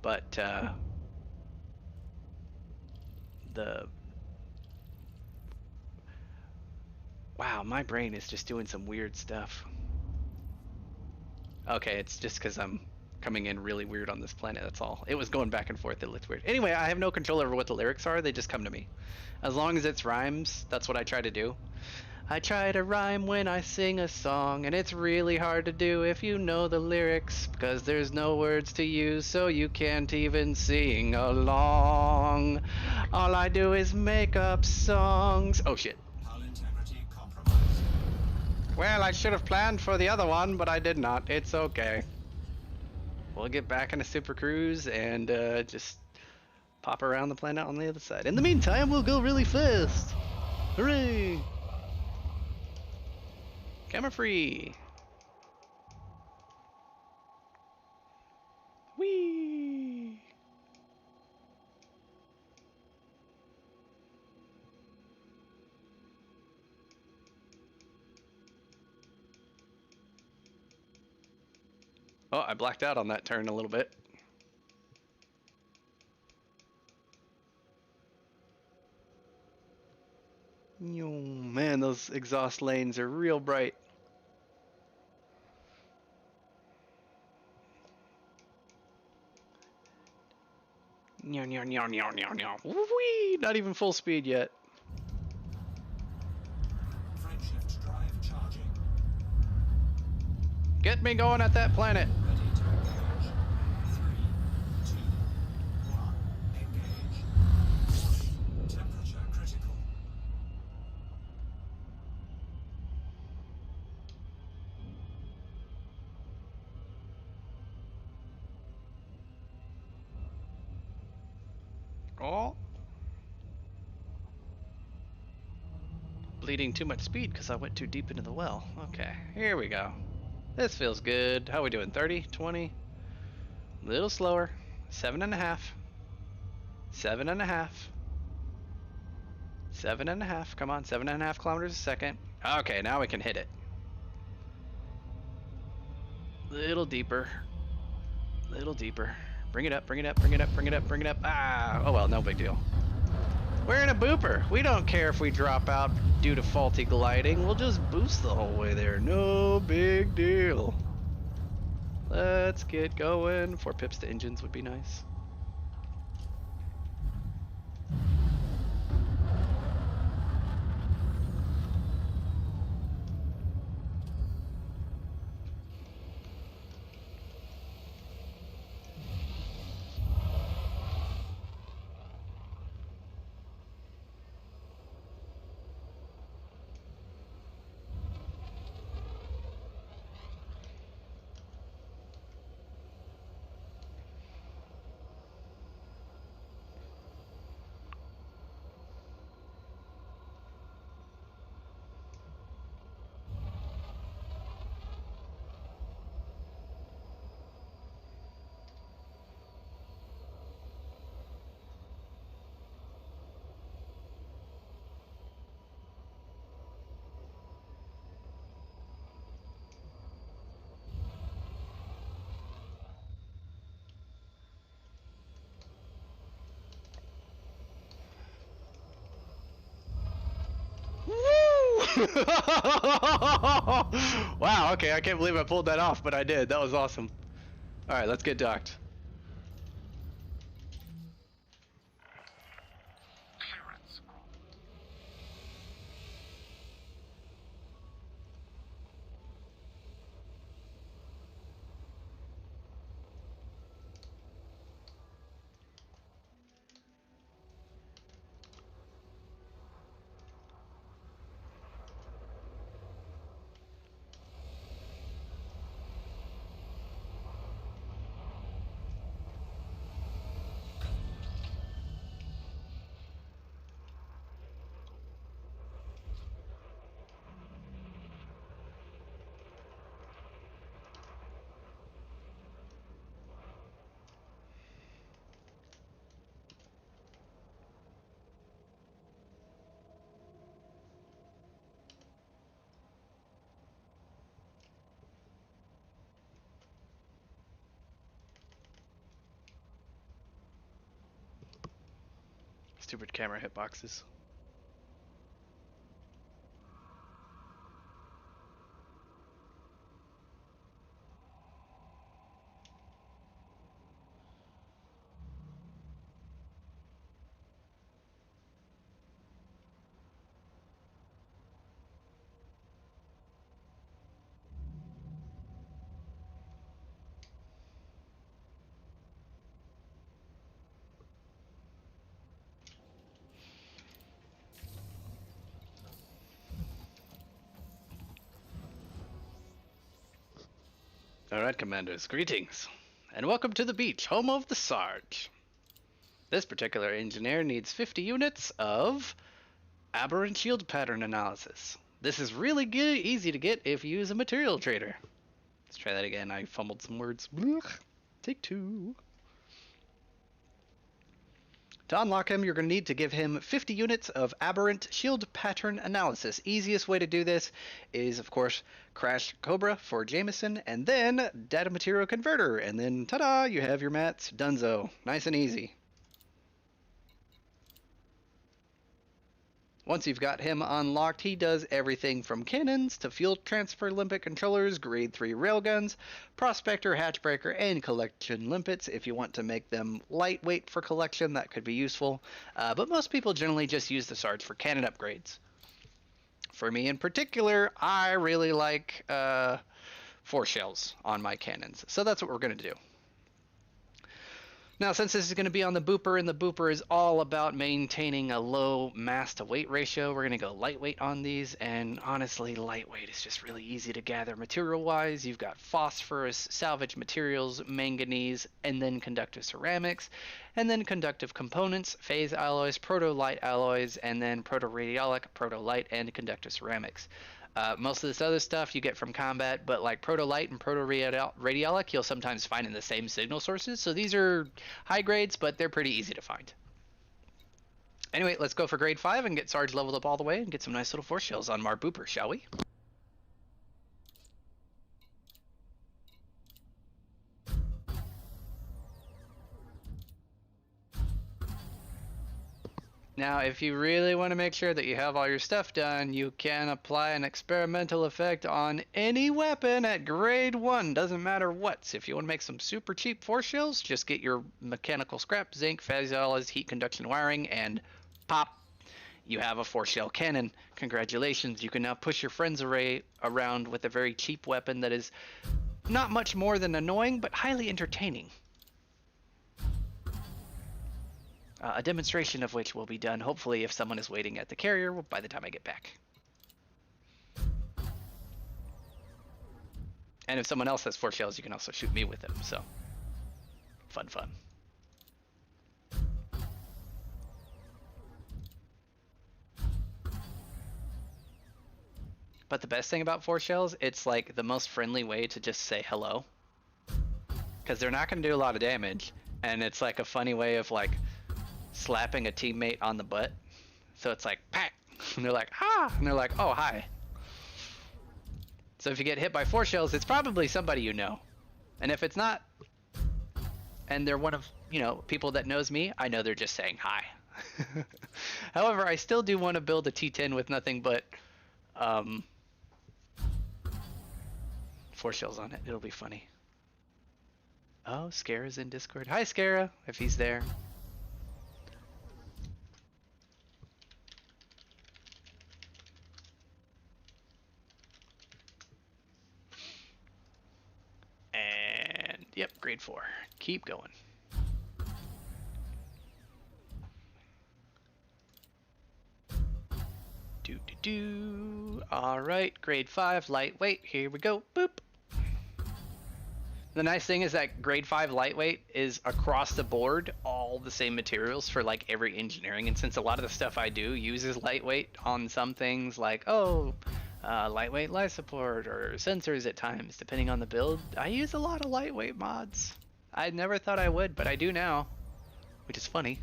but the. Wow, my brain is just doing some weird stuff. Okay, it's just because I'm coming in really weird on this planet, that's all. It was going back and forth, it looked weird. Anyway, I have no control over what the lyrics are, they just come to me. As long as it's rhymes, that's what I try to do. I try to rhyme when I sing a song, and it's really hard to do if you know the lyrics, because there's no words to use, so you can't even sing along. All I do is make up songs. Oh shit. Hull integrity compromised. Well, I should have planned for the other one, but I did not. It's okay. We'll get back in a super cruise and just pop around the planet on the other side. In the meantime, we'll go really fast. Hooray! Camera free. Whee! Oh, I blacked out on that turn a little bit. Man, those exhaust lanes are real bright. Whee! Not even full speed yet. Frameshift drive charging. Get me going at that planet. Ready to engage. 3, 2, 1. Engage. Warning. Temperature critical. Oh. Bleeding too much speed because I went too deep into the well. Okay, here we go. This feels good. How are we doing? 30, 20? A little slower. 7.5. 7.5. 7.5. Come on, 7.5 kilometers a second. Okay, now we can hit it. Little deeper. Little deeper. Bring it up, bring it up, bring it up, bring it up, bring it up. Ah, oh well, no big deal. We're in a booper. We don't care if we drop out due to faulty gliding. We'll just boost the whole way there. No big deal. Let's get going. 4 pips to engines would be nice. Wow, okay, I can't believe I pulled that off, but I did. That was awesome. Alright, let's get docked. Clearance. Stupid camera hitboxes. Alright, Commanders, greetings, and welcome to the beach, home of the Sarge. This particular engineer needs 50 units of aberrant shield pattern analysis. This is really easy to get if you use a material trader. Let's try that again, I fumbled some words. Take 2. To unlock him, you're going to need to give him 50 units of aberrant shield pattern analysis. Easiest way to do this is, of course, Crash Cobra for Jameson, and then Data Material Converter, and then ta-da, you have your mats donezo. Nice and easy. Once you've got him unlocked, he does everything from cannons to fuel transfer limpet controllers, grade 3 railguns, prospector, hatchbreaker, and collection limpets. If you want to make them lightweight for collection, that could be useful. But most people generally just use the Sarge for cannon upgrades. For me in particular, I really like 4 shells on my cannons. So that's what we're going to do. Now, since this is going to be on the booper, and the booper is all about maintaining a low mass to weight ratio, we're going to go lightweight on these, and honestly, lightweight is just really easy to gather material-wise. You've got phosphorus, salvage materials, manganese, and then conductive ceramics, and then conductive components, phase alloys, proto-light alloys, and then proto-radiolic, proto-light, and conductive ceramics. Most of this other stuff you get from combat, but like proto-light and proto-radiolic you'll sometimes find in the same signal sources. So these are high grades, but they're pretty easy to find. Anyway, let's go for grade 5 and get Sarge leveled up all the way and get some nice little 4 shells on Mar Booper, shall we? Now, if you really want to make sure that you have all your stuff done, you can apply an experimental effect on any weapon at grade 1. Doesn't matter what. So if you want to make some super cheap 4 shells, just get your mechanical scrap, zinc, phase alloys, heat conduction wiring, and pop. You have a 4 shell cannon. Congratulations, you can now push your friends array around with a very cheap weapon that is not much more than annoying, but highly entertaining. A demonstration of which will be done, hopefully, if someone is waiting at the carrier by the time I get back. And if someone else has 4 shells, you can also shoot me with them, so fun. But the best thing about 4 shells, it's like the most friendly way to just say hello. Because they're not going to do a lot of damage, and it's like a funny way of like slapping a teammate on the butt. So it's like, pat, and they're like, ah, and they're like, oh, hi. So if you get hit by 4 shells, it's probably somebody you know. And if it's not, and they're one of, people that knows me, I know they're just saying hi. However, I still do want to build a T10 with nothing but 4 shells on it. It'll be funny. Oh, Scara's in Discord. Hi, Scara, if he's there. And yep, grade 4. Keep going. All right, grade 5 lightweight. Here we go. Boop. The nice thing is that grade 5 lightweight is across the board all the same materials for like every engineering, and since a lot of the stuff I do uses lightweight on some things, like lightweight life support or sensors at times, depending on the build, I use a lot of lightweight mods. I never thought I would, but I do now, which is funny.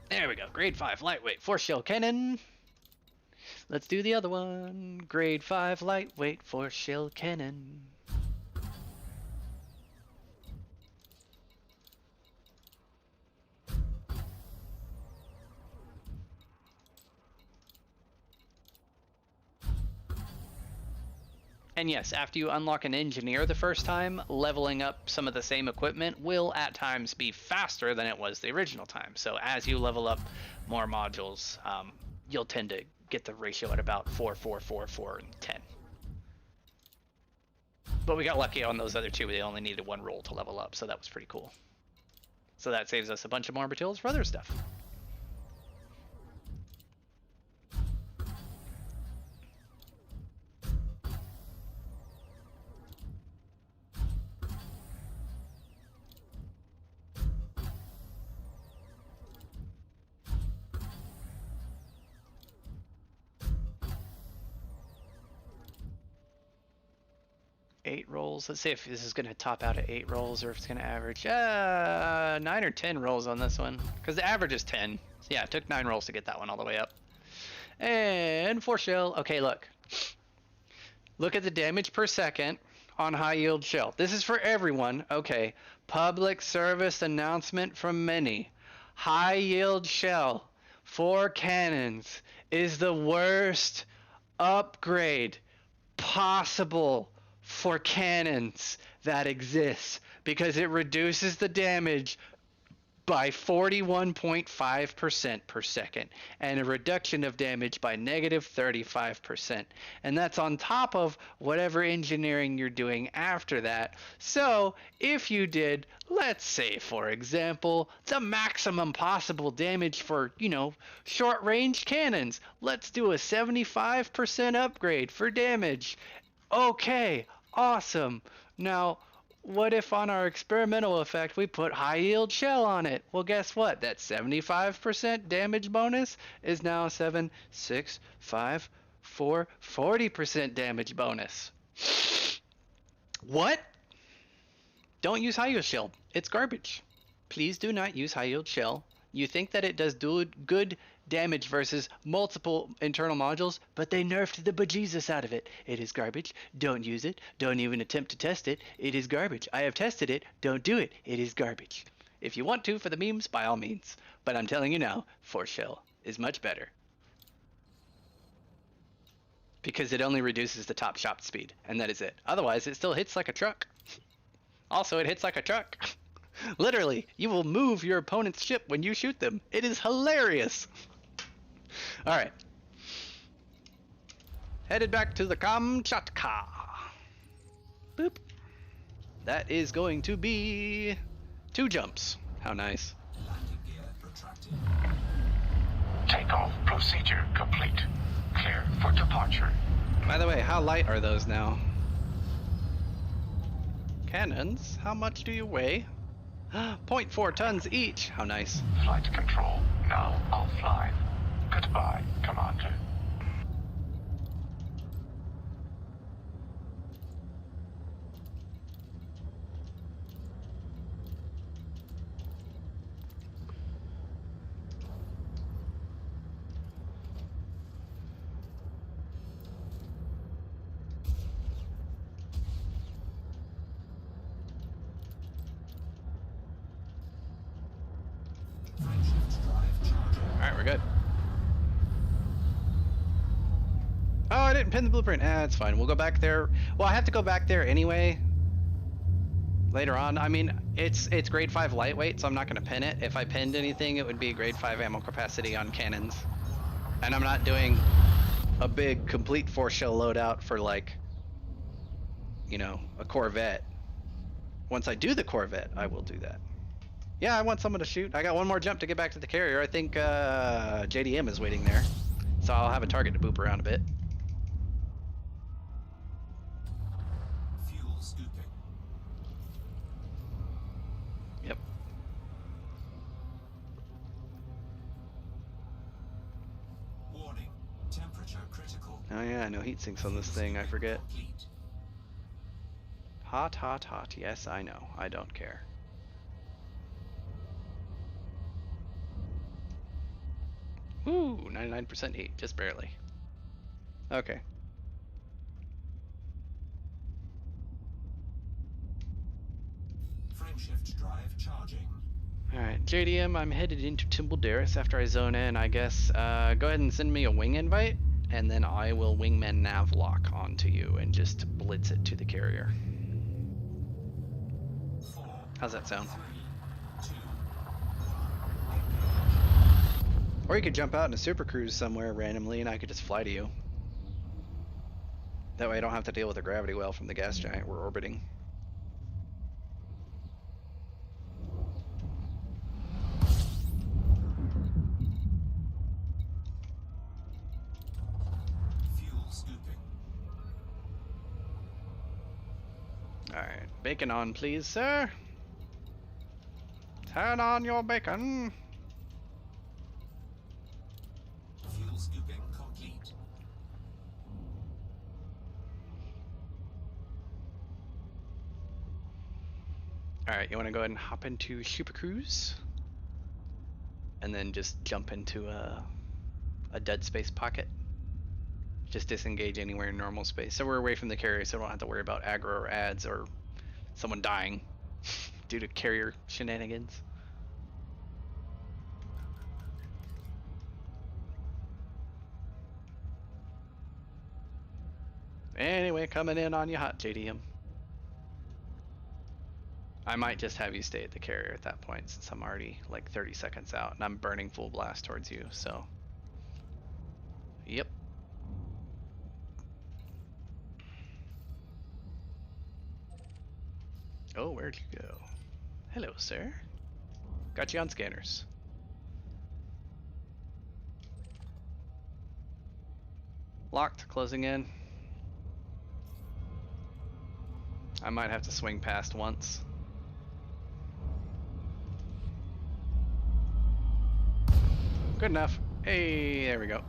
There we go, grade 5 lightweight 4 shell cannon. Let's do the other one. Grade 5 lightweight 4 shell cannon. And yes, after you unlock an engineer the first time, leveling up some of the same equipment will at times be faster than it was the original time. So as you level up more modules, you'll tend to get the ratio at about 4, 4, 4, 4, and 10. But we got lucky on those other two. They only needed 1 roll to level up, so that was pretty cool. So that saves us a bunch of more materials for other stuff. Eight rolls. Let's see if this is going to top out at 8 rolls or if it's going to average 9 or 10 rolls on this one. Because the average is 10. So yeah, it took 9 rolls to get that one all the way up. And 4 shell. Okay, look. Look at the damage per second on high yield shell. This is for everyone. Okay. Public service announcement from many. High yield shell for cannons is the worst upgrade possible for cannons that exists because it reduces the damage by 41.5% per second and a reduction of damage by negative 35%. And that's on top of whatever engineering you're doing after that. So if you did, let's say, for example, the maximum possible damage for, short range cannons, let's do a 75% upgrade for damage. Okay, awesome. Now, what if on our experimental effect we put high yield shell on it? Well, guess what? That 75% damage bonus is now 7, 6, 5, 4, 40% damage bonus. What? Don't use high yield shell. It's garbage. Please do not use high yield shell. You think that it does good damage versus multiple internal modules, but they nerfed the bejesus out of it. It is garbage. Don't use it. Don't even attempt to test it. It is garbage. I have tested it. Don't do it. It is garbage. If you want to for the memes, by all means. But I'm telling you now, 4 shell is much better. Because it only reduces the top shot speed, and that is it. Otherwise, it still hits like a truck. Also, it hits like a truck. Literally, you will move your opponent's ship when you shoot them. It is hilarious. Alright. Headed back to the Kamchatka. Boop. That is going to be 2 jumps. How nice. Landing gear retracted. Takeoff procedure complete. Clear for departure. By the way, how light are those now? Cannons, how much do you weigh? 0.4 tons each. How nice. Flight control now offline. Goodbye, Commander. Alright, we're good. Oh, I didn't pin the blueprint. It's fine. We'll go back there. Well, I have to go back there anyway. Later on. I mean, it's grade 5 lightweight, so I'm not going to pin it. If I pinned anything, it would be grade 5 ammo capacity on cannons. And I'm not doing a big complete 4 shell loadout for, like, a Corvette. Once I do the Corvette, I will do that. Yeah, I want someone to shoot. I got one more jump to get back to the carrier. I think JDM is waiting there. So I'll have a target to boop around a bit. Fuel scooping. Yep. Warning. Temperature critical. Oh yeah, no heat sinks on this thing. I forget. Complete. Hot, hot, hot. Yes, I know. I don't care. Ooh, 99% heat, just barely. Okay. Frameshift drive charging. Alright, JDM, I'm headed into Timbledaris after I zone in, I guess. Go ahead and send me a wing invite, and then I will wingman nav lock onto you and just blitz it to the carrier. 4, How's that sound? 3, 2, Or you could jump out in a super cruise somewhere randomly and I could just fly to you. That way I don't have to deal with the gravity well from the gas giant we're orbiting. fuel scooping. Alright, bacon on please, sir. Turn on your bacon. Fuel scooping complete. Alright, you want to go ahead and hop into Super Cruise? And then just jump into a dead space pocket. Just disengage anywhere in normal space. So we're away from the carrier, so we don't have to worry about aggro or ads or someone dying due to carrier shenanigans. Anyway, coming in on you hot, JDM. I might just have you stay at the carrier at that point since I'm already like 30 seconds out and I'm burning full blast towards you, so. Yep. Oh, where'd you go? Hello, sir. Got you on scanners. Locked, closing in. I might have to swing past once. Good enough. Hey, there we go.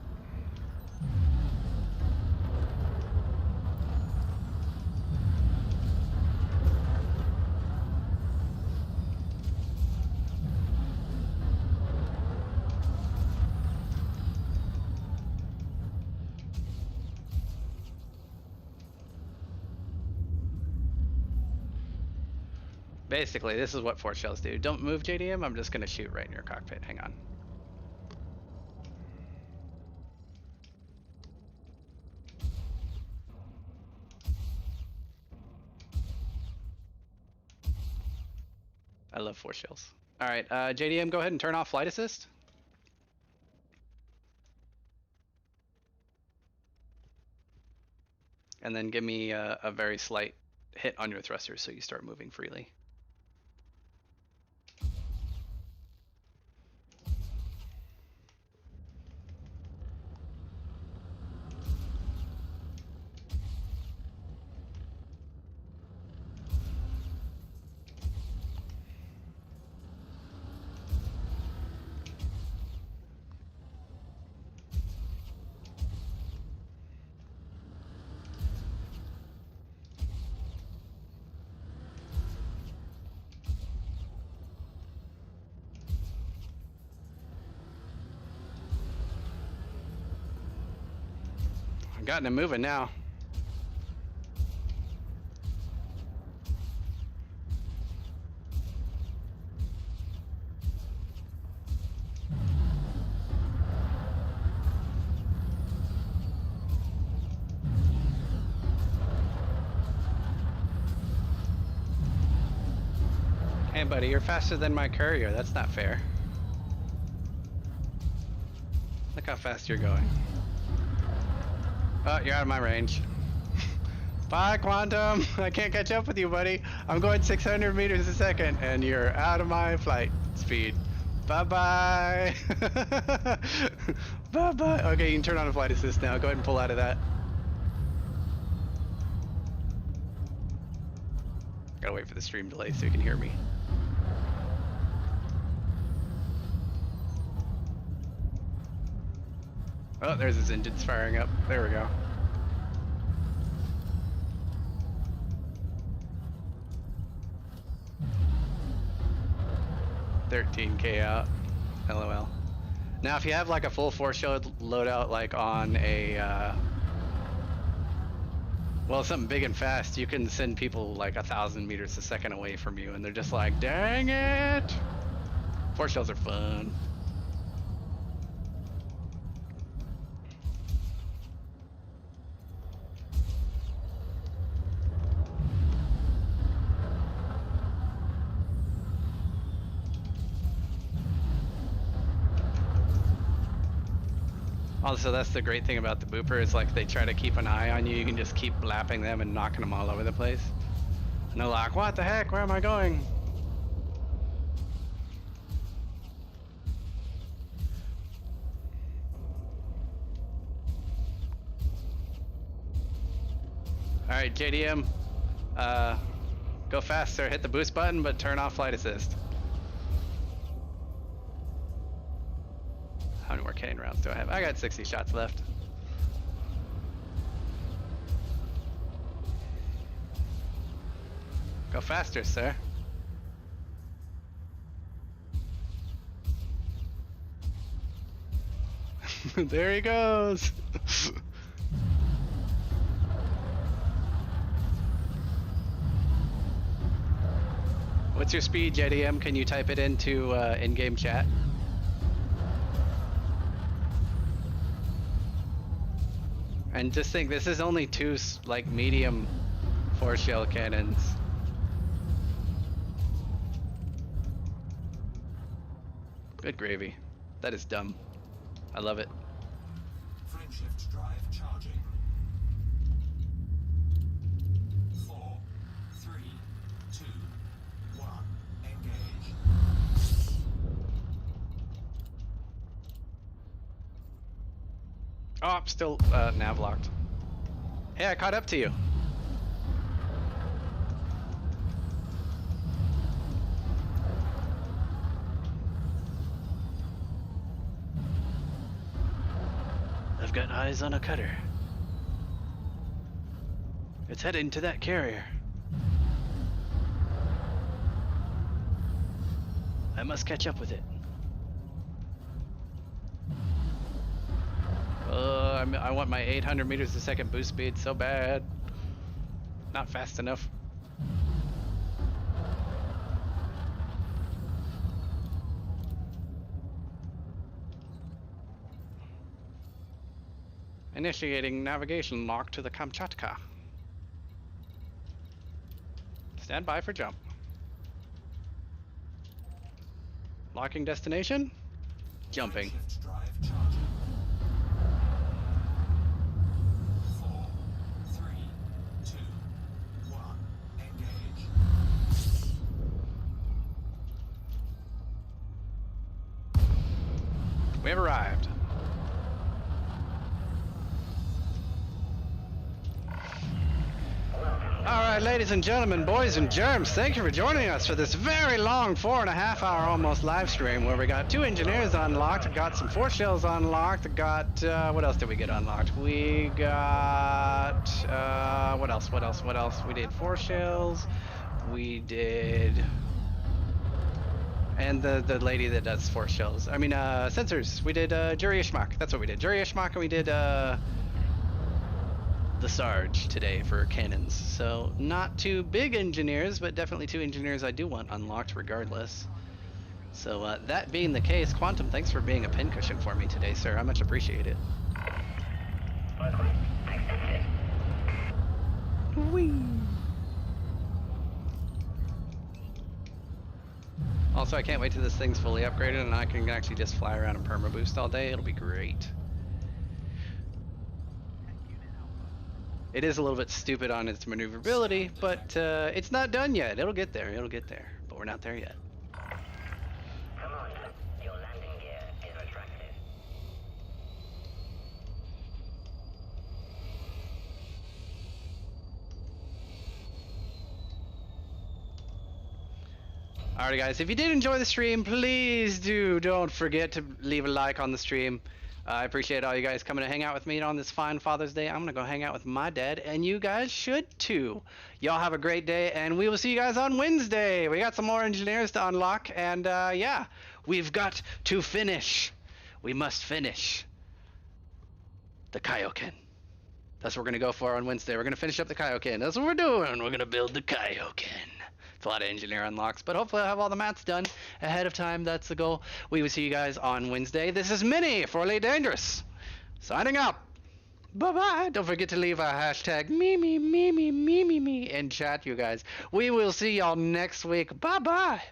Basically, this is what force shells do. Don't move, JDM. I'm just going to shoot right in your cockpit. Hang on. I love force shells. All right, JDM, go ahead and turn off flight assist. And then give me a very slight hit on your thrusters so you start moving freely. Gotten him moving now. Hey buddy, you're faster than my courier. That's not fair. Look how fast you're going. Oh, you're out of my range. Bye, Quantum. I can't catch up with you, buddy. I'm going 600 meters a second, and you're out of my flight speed. Bye-bye. Bye-bye. Okay, you can turn on a flight assist now. Go ahead and pull out of that. Gotta wait for the stream delay so you can hear me. Oh, there's his engines firing up. There we go. $13K out. LOL. Now, if you have like a full force shell loadout, like on a, well, something big and fast, you can send people like 1,000 meters a second away from you, and they're just like, dang it! Force shells are fun. Also, that's the great thing about the booper is like they try to keep an eye on you. You can just keep blapping them and knocking them all over the place. And they're like, what the heck? Where am I going? Alright, JDM. Go faster. Hit the boost button, but turn off flight assist. How many more cannon rounds do I have? I got 60 shots left. Go faster, sir. There he goes. What's your speed, JDM? Can you type it into in-game chat? And just think, this is only two like medium 4-shell cannons. Good gravy. That is dumb. I love it. Frameshift drive charging. 4, 3, 2, 1. Engage. Oh, I'm still nav locked. Hey, I caught up to you. I've got eyes on a cutter. It's heading to that carrier. I must catch up with it. I want my 800 meters a second boost speed so bad. Not fast enough. Initiating navigation lock to the Kamchatka. Stand by for jump. Locking destination. Jumping. Frameshift drive charging. 4, 3, 2, 1. Engage. We have arrived. Alright, ladies and gentlemen, boys and germs, thank you for joining us for this very long 4.5 hour almost live stream where we got 2 engineers unlocked, got some 4 shells unlocked, got, what else did we get unlocked? We got, what else? We did 4 shells, we did, and the lady that does 4 shells, I mean, sensors, we did, Juri Ishmaak, that's what we did, Juri Ishmaak, and we did, the Sarge today for cannons. So not 2 big engineers, but definitely 2 engineers I do want unlocked regardless. So that being the case, Quantum, thanks for being a pincushion for me today, sir. I much appreciate it. Request accepted. Whee! Also, I can't wait till this thing's fully upgraded and I can actually just fly around and perma boost all day. It'll be great. It is a little bit stupid on its maneuverability, but it's not done yet. It'll get there, but we're not there yet. Commander, your landing gear is retracted. Alright guys, if you did enjoy the stream, please don't forget to leave a like on the stream. I appreciate all you guys coming to hang out with me on this fine Father's Day. I'm gonna go hang out with my dad, and you guys should too. Y'all have a great day, and we will see you guys on Wednesday. We got some more engineers to unlock, and yeah, we've got to finish. We must finish the Kaioken. That's what we're gonna go for on Wednesday. We're gonna finish up the Kaioken. That's what we're doing. We're gonna build the Kaioken. It's a lot of engineer unlocks, but hopefully I'll have all the mats done ahead of time. That's the goal. We will see you guys on Wednesday. This is Minnie for Elite Dangerous, signing out. Bye-bye. Don't forget to leave a hashtag me in chat, you guys. We will see y'all next week. Bye-bye.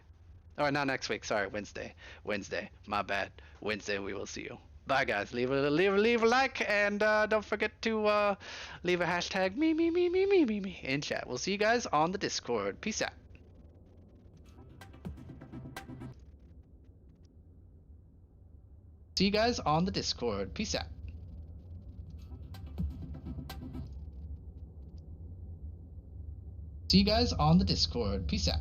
Or not next week, sorry, Wednesday. My bad. Wednesday we will see you. Bye, guys. Leave a like, and don't forget to leave a hashtag me in chat. We'll see you guys on the Discord. Peace out. See you guys on the Discord. Peace out. See you guys on the Discord. Peace out.